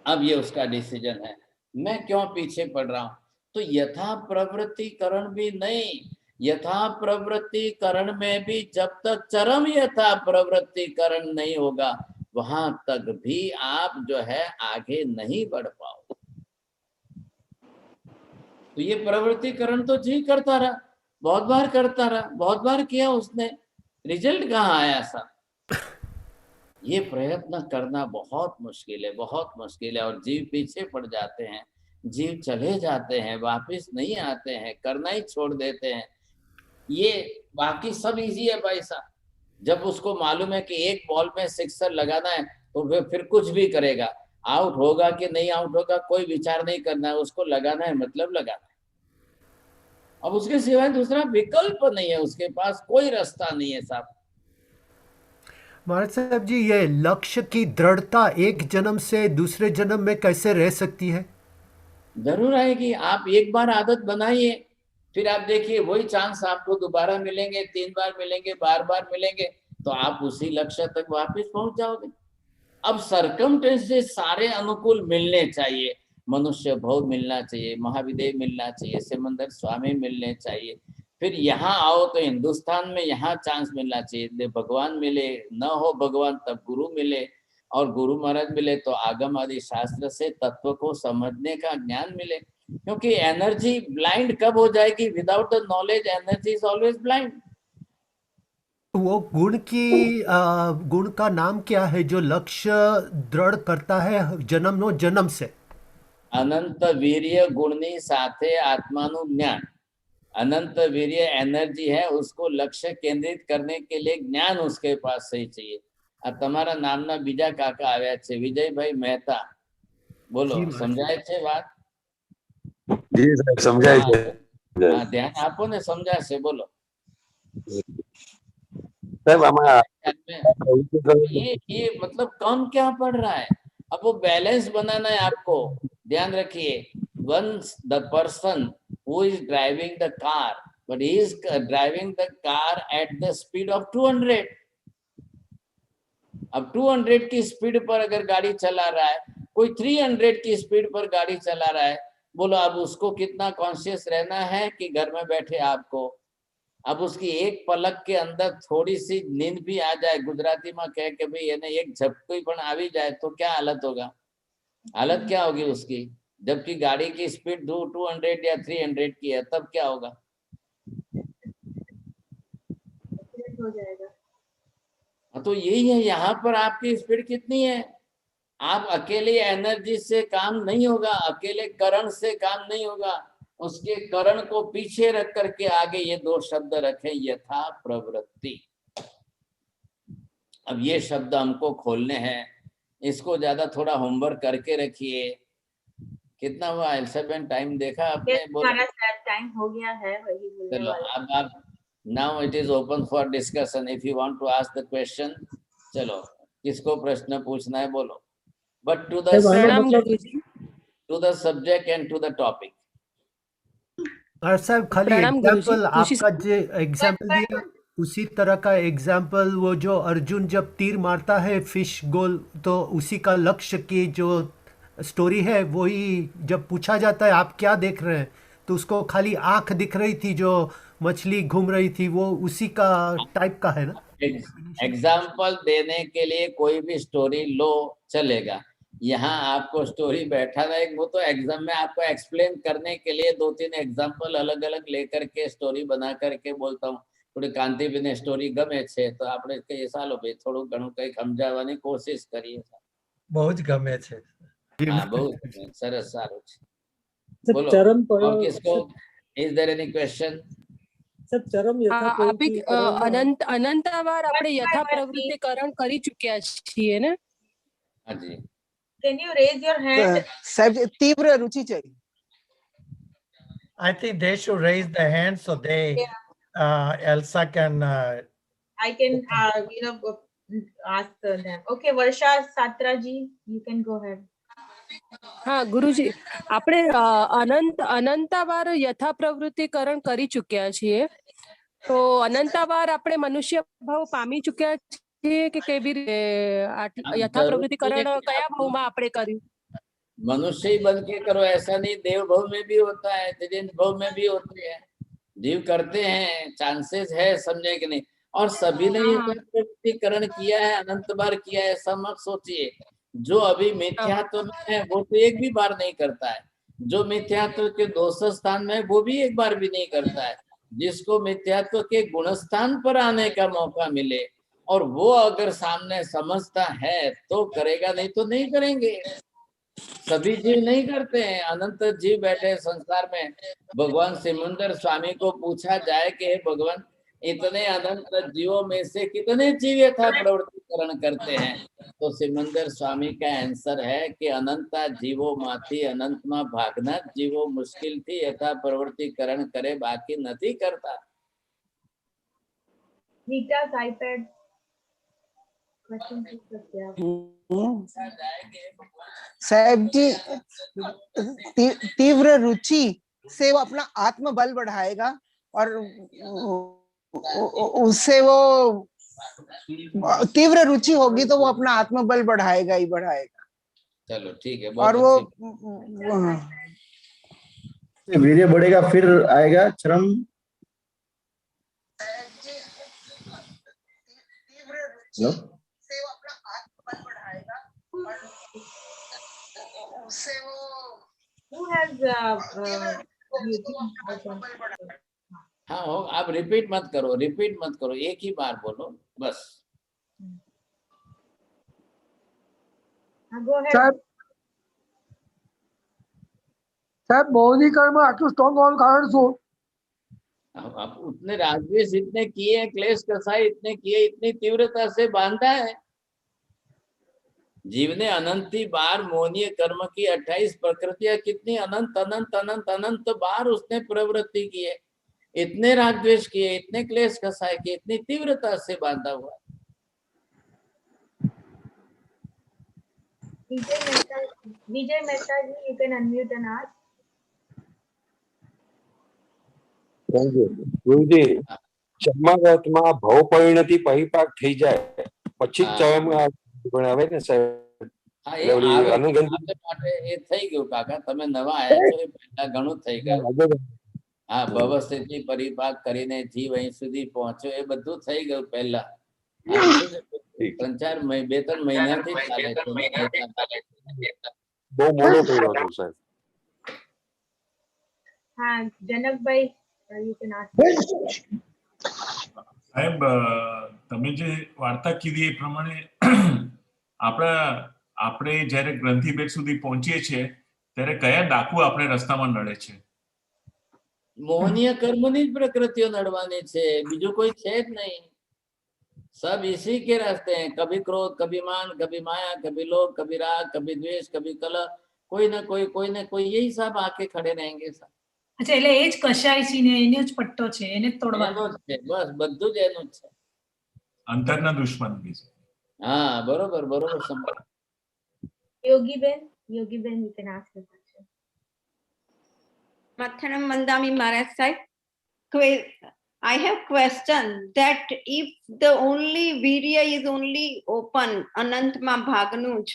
अब ये उसका डिसीजन है, मैं क्यों पीछे पड़ रहा हूं। तो यथा प्रवृत्तिकरण भी नहीं, यथा प्रवृत्तिकरण में भी जब तक चरम यथा प्रवृत्तिकरण नहीं होगा वहां तक भी आप जो है आगे नहीं बढ़ पाओ। तो ये प्रवृत्तिकरण तो जी करता रहा, बहुत बार करता रहा, बहुत बार किया उसने, रिजल्ट कहाँ आया सा। ये प्रयत्न करना बहुत मुश्किल है, बहुत मुश्किल है, और जीव पीछे पड़ जाते हैं, जीव चले जाते हैं, वापस नहीं आते हैं, करना ही छोड़ देते हैं। ये बाकी सब इजी है भाई साहब, जब उसको मालूम है कि एक बॉल में सिक्सर लगाना है तो फिर कुछ भी करेगा, आउट होगा कि नहीं आउट होगा कोई विचार नहीं करना है, उसको लगाना है मतलब लगाना है। अब उसके सिवाय दूसरा विकल्प नहीं है, उसके पास कोई रास्ता नहीं है साहब। महाराज साहब जी, ये लक्ष्य की दृढ़ता एक जन्म से दूसरे जन्म में कैसे रह सकती है? जरूर आएगी, आप एक बार आदत बनाइए, फिर आप देखिए वही चांस आपको दोबारा मिलेंगे, 3 बार मिलेंगे, बार बार मिलेंगे, तो आप उसी लक्ष्य तक वापस पहुंच जाओगे। अब सरकमस्टेंसेस सारे अनुकूल मिलने चाहिए, मनुष्य भोग मिलना चाहिए, महाविदेव मिलना चाहिए, सिमंदर स्वामी मिलने चाहिए, फिर यहाँ आओ तो हिंदुस्तान में यहाँ चांस मिलना चाहिए, भगवान मिले, न हो भगवान तब गुरु मिले, और गुरु महाराज मिले तो आगम आदि शास्त्र से तत्व को समझने का ज्ञान मिले। क्योंकि एनर्जी ब्लाइंड कब हो जाएगी? Without the knowledge energy is always blind. वो गुण का नाम क्या है जो लक्ष्य दृढ़ करता है जन्म जन्म से? अनंत वीर्य गुणनी साथे आत्मानु ज्ञान। अनंत वीर्य एनर्जी है, उसको लक्ष्य केंद्रित करने के लिए ज्ञान उसके पास सही चाहिए। अब તમારા નામના બીજા કાકા આવ્યા છે, વિજયભાઈ મહેતા, બોલો સમજાય છે વાત? જી સાહેબ સમજાય છે। હા ધ્યાન આપો ને, સમજાશે, બોલો સાહેબ। આમાં ये मतलब कम क्या पड़ रहा है? अब वो बैलेंस बनाना है आपको, ध्यान रखिए। Once the person who is driving the car, but he is driving the car at the speed of 200, अब 200 की स्पीड पर अगर गाड़ी चला रहा है, कोई 300 की स्पीड पर गाड़ी चला रहा है, बोलो अब उसको कितना कॉन्शियस रहना है कि घर में बैठे आपको, अब उसकी एक पलक के अंदर थोड़ी सी नींद भी आ जाए, गुजराती में कह के भाई यानी एक झपकी पण आवी जाए तो क्या हालत होगा? हालत क्या होगी उसकी? जबकि गाड़ी की स्पीड 200 या 300 की है, तब क्या होगा? हो जाएगा। तो यही है, यहाँ पर आपकी स्पीड कितनी है? आप अकेले एनर्जी से काम नहीं होगा, अकेले करण से काम नहीं होगा, उसके करण को पीछे रख करके आगे ये 2 शब्द रखें, यथा प्रवृत्ति। अब ये शब्द हमको खोलने हैं, इसको ज्यादा थोड़ा होमवर्क करके रखिए। कितना हुआ एल7 टाइम देखा आपने? टाइम हो गया है, वही बोलने चलो वाला। अब आप now it is open for discussion, if you want to ask the question. चलो किसको प्रश्न पूछना है बोलो, but to the subject and to the topic. साहब खाली एग्जाम्पल, आपका जो एग्जाम्पल दिया उसी तरह का एग्जाम्पल, वो जो अर्जुन जब तीर मारता है फिश गोल, तो उसी का लक्ष्य की जो स्टोरी है वही जब पूछा जाता है आप क्या देख रहे हैं, तो उसको खाली आंख दिख रही थी, जो मछली घूम रही थी, वो उसी का टाइप का है ना? एग्जाम्पल देने के लिए कोई भी स्टोरी लो चलेगा, यहाँ आपको स्टोरी बैठाना है, वो तो एग्जाम में आपको एक्सप्लेन करने के लिए 2-3 एग्जाम्पल अलग अलग लेकर के स्टोरी बना करके बोलता हूँ। थोड़ी कांतिबेन स्टोरी गमे छे तो આપણે કહીએ ચાલો ભાઈ થોડું ઘણું કઈ સમજાવવાની કોશિશ કરીએ। बहुत गमे छे। हाँ बहुत सरस, साરું છે, सर, बोलो चरम और किसको? Is there any question? सब चरम यथा અનંત અનંતવાર આપણે યથા પ્રવૃત્તિકરણ કરી ચૂક્યા છીએ ને. हाँ जी. Can you raise your hand? साहब तीव्र रुचि चाहिए. I think they should raise the hand so they Elsa can I can ask them. Okay, Varsha Satra ji, you can go ahead. હા ગુરુજી, આપણે અનંતવાર યથા પ્રવૃત્તિકરણ કરી ચૂક્યા છીએ, તો અનંતવાર આપણે મનુષ્ય ભાવ પામી ચૂક્યા છીએ કે કેવી રીતે યથા પ્રવૃત્તિકરણ કયા ભાવમાં આપણે કર્યું? मनुष्य ही बन के करो ऐसा नहीं, देव भाव में भी होता है, त्रिदेव भाव में भी होते हैं, जीव करते हैं, चांसेस है समझे कि नहीं. और सभी ने ये प्रवृत्तिकरण किया है, अनंत बार किया है, ऐसा मत सोचिए. जो अभी मिथ्यात्व में है वो तो एक भी बार नहीं करता है, जो मिथ्यात्व के दोष स्थान में है वो भी एक बार भी नहीं करता है. जिसको मिथ्यात्व के गुण स्थान पर आने का मौका मिले और वो अगर सामने समझता है तो करेगा, नहीं तो नहीं करेंगे. सभी जीव नहीं करते हैं. अनंत जीव बैठे संसार में. भगवान सिमंदर स्वामी को पूछा जाए कि भगवान इतने अनंत जीवों में से कितने जीव यथा प्रवृत्तिकरण करते हैं, तो सिमंदर स्वामी का आंसर है कि अनंता जीवो माथी अनंत में भागना जीवो मुश्किल थी यथा प्रवृत्तिकरण करे, बाकी नहीं करता. Nita's iPad. साहब जी तीव्र रुचि से वो अपना आत्मबल बढ़ाएगा और उससे वो तीव्र रुचि होगी तो वो अपना आत्मबल बढ़ाएगा ही बढ़ाएगा. चलो ठीक है. और वो वीर्य बढ़ेगा फिर आएगा श्रम. हेलो, हाँ हो, आप रिपीट मत करो, रिपीट मत करो, एक ही बार बोलो बस. સાહેબ બૌદ્ધિકર્મ આટલું સ્ટ્રોંગ હોવાનું કારણ શું? आप उतने राजद्वेष इतने किए, क्लेश कसाई इतने किए, इतनी तीव्रता से बांधा है. जीव ने अनंती बार मोहनीय कर्म की 28 प्रकृतियां कितनी अनंत अनंत अनंत अनंत बार उसने प्रवृत्ति की है. इतने रागद्वेष किए, इतने क्लेश कसाई किए, इतनी तीव्रता से बांधा हुआ है. Vijay Mehta ji, you can unmute and ask. ગુરુજી, ચર્માગતમાં ભવ પરિણતિ પરિપાક થઈ જાય પછી આવે ને સાહેબ. એ થઈ ગયું કાકા, તમે નવા આયા છો એ પહેલા ઘણું થઈ ગયું. હા, ભવ સ્થિતિ પરિપાક કરીને જીવ અહીં સુધી પહોંચ્યો એ બધું થઈ ગયું પહેલા. 3-4 મહિનાથી ચાલે છે. બહુ મોડો કર્યો હતો સાહેબ. હા, જનકભાઈ, you can ask. સાહેબ, તમે જે વાર્તા કીધી એ પ્રમાણે આપણે જ્યારે ગ્રંથિભેદ સુધી પહોંચીએ છીએ ત્યારે કયા ડાકુ આપણે રસ્તામાં નડે છે? મોહનીય કર્મની જ પ્રકૃતિઓ નડવાની છે, બીજું કોઈ છે જ નહીં. सब इसी के रास्ते हैं. कभी क्रोध, कभी मान, कभी माया, कभी लोभ, कभी राग, कभी द्वेष, कभी कलह. कोई ना कोई यही सब आके खड़े रहेंगे. अच्छा, એટલે એ જ કશાય છે ને એનો જ પટ્ટો છે, એને જ તોડવાનો છે. બસ બધું જ એનું જ છે. અંતરના દુશ્મન બી છે. હા, બરોબર બરોબર સમજ. યોગીબેન, you can ask the question. Mathanam Mandami Maharaj Sahib, I have question that if the only virya is only open Anantma Bhagnuj,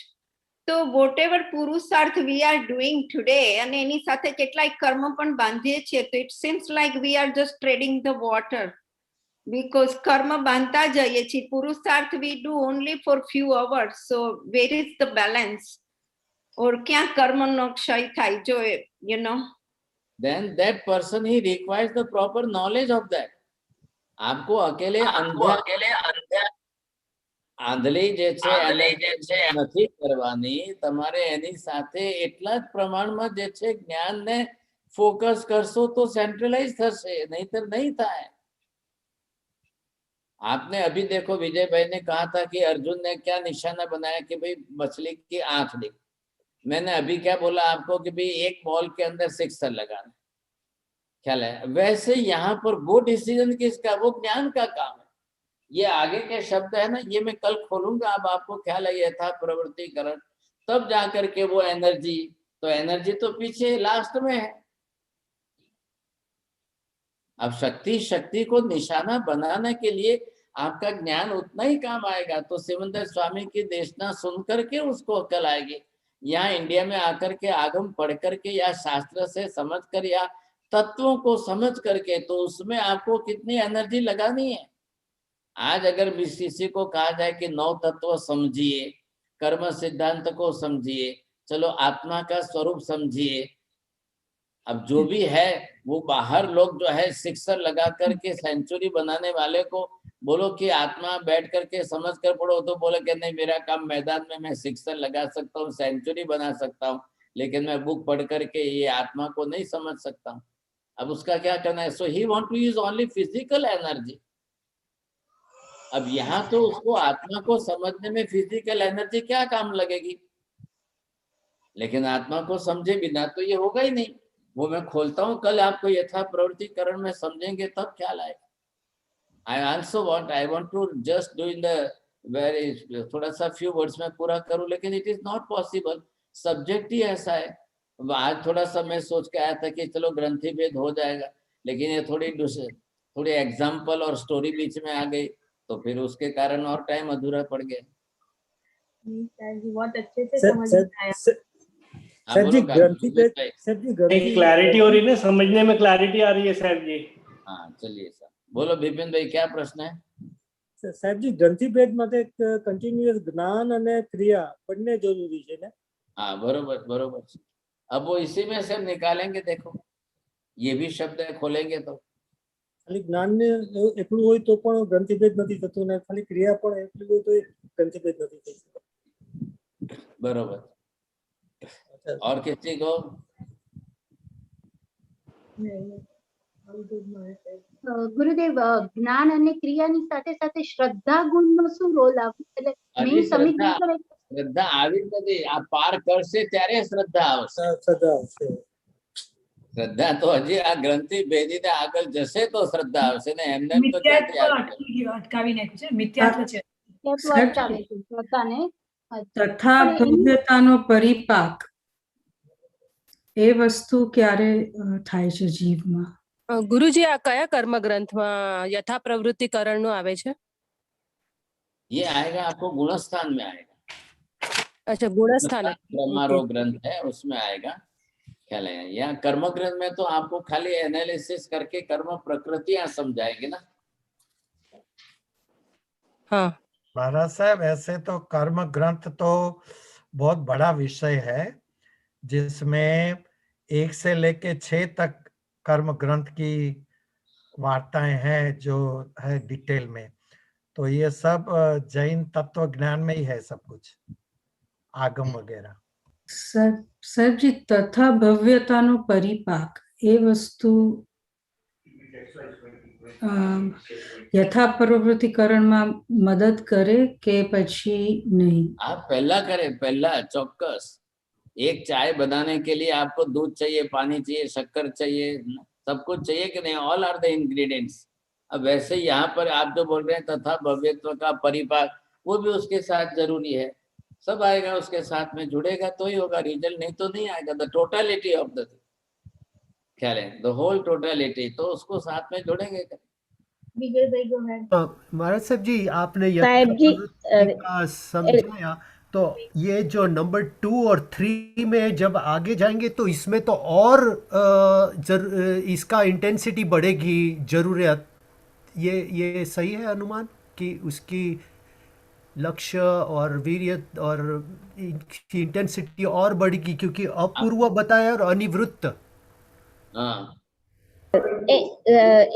so whatever purusarth we are doing today and any સાથે કેટલાય કર્મ પણ બાંધીએ છીએ, તો it seems like we are just treading the water because karma બાંધતા જઈએ છીએ, પુરુષાર્થ we do only for few hours. So where is the balance? or ક્યાં કર્મનો ક્ષય થાય જો you know, then that person he requires the proper knowledge of that. आपको अकेले आंधली जे છે નથી કરવાની, તમારે એની સાથે એટલા જ પ્રમાણમાં જે છે જ્ઞાનને ફોકસ કરશો તો સેન્ટ્રલાઇઝ થશે, નહીતર નહીં થાય. आपने अभी देखो विजय भाई ने कहा था कि अर्जुन ने क्या निशाना बनाया कि भाई मछली की आंख दिख। मैंने अभी क्या बोला आपको कि भाई एक बॉल के अंदर सिक्सर लगाना, ख्याल है। वैसे यहाँ पर वो डिसीजन किसका, वो ज्ञान का काम है। ये आगे के शब्द है ना, ये मैं कल खोलूंगा, अब आपको ख्याल है यथा प्रवृत्तिकरण, तब जाकर के वो एनर्जी, तो एनर्जी तो पीछे लास्ट में है। अब शक्ति को निशाना बनाने के लिए आपका ज्ञान उतना ही काम आएगा। तो सिमंदर स्वामी की देशना सुन करके उसको अकल आएगी। यहाँ इंडिया में आकर के आगम पढ़ करके या शास्त्र से समझ कर या तत्वों को समझ करके, तो उसमें आपको कितनी एनर्जी लगानी है। आज अगर किसी को कहा जाए कि 9 तत्व समझिए, कर्म सिद्धांत को समझिए, चलो आत्मा का स्वरूप समझिए, अब जो भी है वो बाहर लोग जो है सिक्सर लगा करके सेंचुरी बनाने वाले को बोलो कि आत्मा बैठ करके समझ कर पढ़ो, तो बोले कि नहीं मेरा काम मैदान में मैं सिक्सर लगा सकता हूँ, सेंचुरी बना सकता हूँ, लेकिन मैं बुक पढ़ करके ये आत्मा को नहीं समझ सकता हूँ। अब उसका क्या करना है? So he want to use only physical energy. अब यहाँ तो उसको आत्मा को समझने में फिजिकल एनर्जी क्या काम लगेगी, लेकिन आत्मा को समझे बिना तो ये होगा ही नहीं। वो मैं खोलता हूँ कल आपको यथा प्रवृत्तिकरण में समझेंगे तब ख्याल आएगा। I want to just do in the very थोड़ा सा few words में पूरा करूँ, लेकिन it is not possible, subject ही ऐसा है। आज थोड़ा सा मैं सोच के आया था कि चलो ग्रंथि भेद हो जाएगा, लेकिन ये थोड़ी एग्जाम्पल और स्टोरी बीच में आ गई, तो फिर उसके कारण और टाइम अधूरा पड़ गया। बहुत अच्छे से समझ में आया। सर जी ग्रंथि भेद क्लैरिटी हो रही है ना, समझने में क्लैरिटी आ रही है सर जी। हाँ चलिए सर, बोलो विपिन भाई क्या प्रश्न है? साहेब जी ग्रंथि भेद માટે કન્ટિન્યુઅસ જ્ઞાન અને ક્રિયા બંને જરૂરી છે ને? हाँ बरोबर। अब वो इसी में से निकालेंगे, देखो ये भी शब्द है, खोलेंगे तो ખાલી જ્ઞાન ને એકલું હોય તો પણ ગ્રંથિ ભેદ નથી થતું ને ખાલી ક્રિયા પણ એકલી હોય તો ગ્રંથિ ભેદ નથી થતું। बरोबर। और किसी को? ગુરુદેવ જ્ઞાન અને ક્રિયાની સાથે સાથે શ્રદ્ધા ગુણનો શું રોલ આવે? એટલે મેં સમજી શ્રદ્ધા આવી જ નથી, આ પાર કરશે ત્યારે શ્રદ્ધા આવશે। શ્રદ્ધા તો હજી આ ગ્રંથિ ભેદીને આગળ જશે તો શ્રદ્ધા આવશે ને, એમને તો અટકાવી નાખ્યું છે, મિથ્યાત્વ છે, અટકાવે છે શ્રદ્ધાને। તથા ભવ્યતાનો પરિપાક એ વસ્તુ ક્યારે થાય છે જીવમાં? ગુરુજી આ કયા કર્મ ગ્રંથમાં યથા પ્રવૃત્તિકરણનું આવે છે? ये आएगा आपको गुणस्थान में आएगा। अच्छा गुणस्थान ब्रह्मारो ग्रंथ है उसमें आएगा, ख्याल है। यहाँ कर्म ग्रंथ में तो आपको खाली एनालिसिस करके कर्म प्रकृतियां समझाएंगे ना। हाँ महाराज साहब ऐसे तो कर्म ग्रंथ तो बहुत बड़ा विषय है, जिसमें 1 से लेके 6 तक कर्म ग्रंथ की वार्ताएं हैं जो है डिटेल में। तो ये सब जैन तत्व ज्ञान में ही है सब कुछ, आगम वगैरह। साहब जी तथा भव्यतानो परिपाक ए वस्तु यथा प्रवृत्तिकरण में मदद करे के પછી नहीं? आप पहला करें, पहला चौक्कस। एक चाय बनाने के लिए आपको दूध चाहिए, पानी चाहिए, शक्कर चाहिए, सब कुछ चाहिए कि नहीं? All are the ingredients. अब वैसे यहाँ पर आप जो बोल रहे हैं तथा भव्यत्व का परिपाक, वो भी उसके साथ जरूरी है। सब आएगा उसके साथ में, जुड़ेगा तो ही होगा, रिजल्ट नहीं तो नहीं आएगा। द टोटलिटी ऑफ द ख्याल है, द होल टोटलिटी, तो उसको साथ में जोड़ेंगे। विजय भाई गो अहेड। महाराज साहब जी आपने साहब जी समझाया, तो ये जो नंबर 2 और 3 में जब आगे जाएंगे तो इसमें तो और इसका इंटेंसिटी बढ़ेगी जरूरत। ये सही है अनुमान कि उसकी लक्ष्य और वीर्य और इंटेंसिटी और बढ़ेगी, क्योंकि अपूर्व बताया और अनिवृत्त।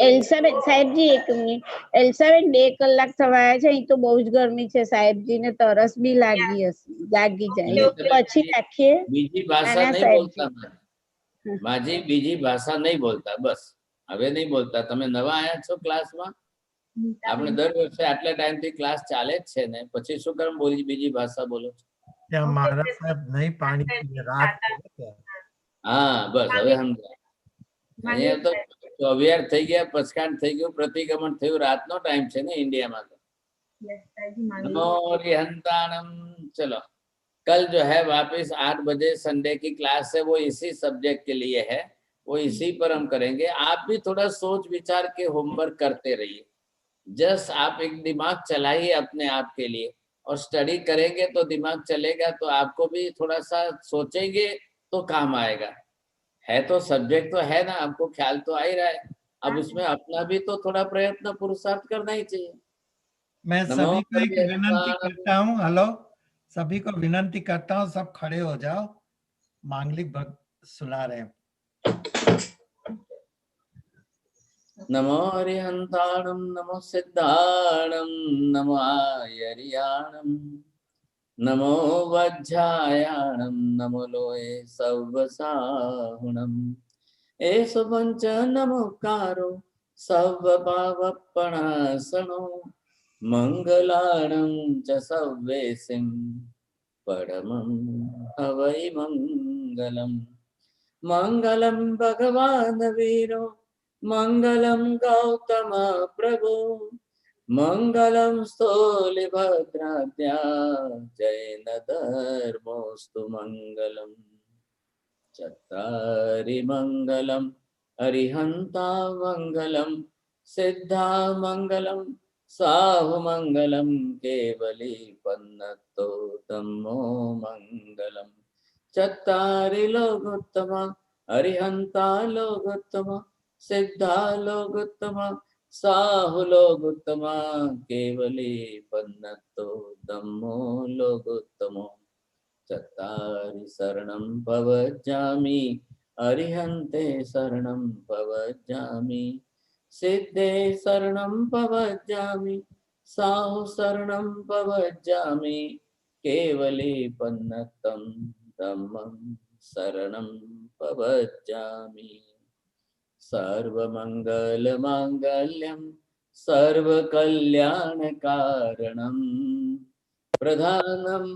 એલિઝાબેથ સાહેબજી એક મિનિટ, એલિઝાબેથ 2 કલાક થવા આવ્યા છે, અહીં તો બહુ જ ગરમી છે, સાહેબજીને તરસ બી લાગી જાય, પછી રાખીએ। બીજી ભાષા નહીં બોલતા માજી, બીજી ભાષા નહીં બોલતા, બસ હવે નહીં બોલતા। તમે નવા આયા છો ક્લાસમાં, આપણે દર વર્ષે આટલા ટાઈમથી ક્લાસ ચાલે જ છે ને, પછી શું કામ બીજી ભાષા બોલો છો? ત્યાં મહારાજ સાહેબ નહીં પાણી પીએ, રાત પડે ત્યાં. હા બસ હવે સમજાય. અહીંયા તો ચોવિયાર થઈ ગયા, પચકાંડ થઈ ગયું, પ્રતિક્રમણ થયું, રાતનો ટાઈમ છે ને इंडिया तो। नमो हरिहंताणम। चलो कल जो है वापस 8 बजे संडे की क्लास है, वो इसी सब्जेक्ट के लिए है, वो इसी पर हम करेंगे। आप भी थोड़ा सोच विचार के होमवर्क करते रहिए, जस्ट आप एक दिमाग चलाइए अपने आप के लिए, और स्टडी करेंगे तो दिमाग चलेगा, तो आपको भी थोड़ा सा सोचेंगे तो काम आएगा। है तो सब्जेक्ट तो है ना, आपको ख्याल तो आ ही रहा है, अब उसमें अपना भी तो थोड़ा प्रयत्न पुरुषार्थ करना ही चाहिए। मैं सभी को एक विनंती करता हूँ, हेलो, सभी को विनंती करता हूँ, सब खड़े हो जाओ, मांगलिक भक्त सुना रहे हैं। नमो हरिहंताणम, नमो सिद्धाणम, नमो आयर्याणम, नमो वज्रायाणम, नमो लोये सव्वसाहुणम, एष पंच नमोकारो सव्वपावपणासनो, मंगलाणं च सव्वेसिं परमं हवै मंगलम्। मंगलं भगवान् वीरो, मंगलं गौतम प्रभु, मंगलं स्थूलिभद्राद्या, जैन धर्मोऽस्तु मंगलम्। चत्वारि मंगलम् अरिहन्ता मंगलम्, सिद्धा मंगलम्, साहुमंगलम, केवली पन्नतो धम्मो मंगलम। चत्तारि लोकोत्तम अरिहंता लोकोत्तम, सिद्धा लोकोत्तम, साहु लोकोत्तम, केवली पन्नतो धम्मो लोकोत्तमो। चत्तारि शरणं पवज्जामि, अरिहन्ते शरणं पवज्जामि, सिद्धे शरणं पवज्जामि, साहु शरणं पवज्जामि, केवली पन्नतं धम्मं शरणं पवज्जामि। सर्वमंगलमांगल्यं सर्वकल्याणकारणं, प्रधानं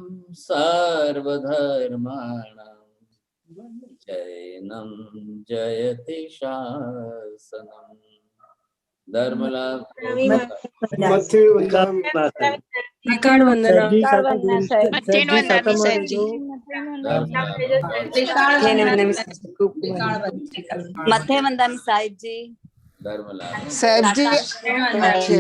सर्वधर्माणां, जैनं जयति शासनम्। धर्म लाभ मथे वंदन साहिब जी, धर्म लाभ साहिब जी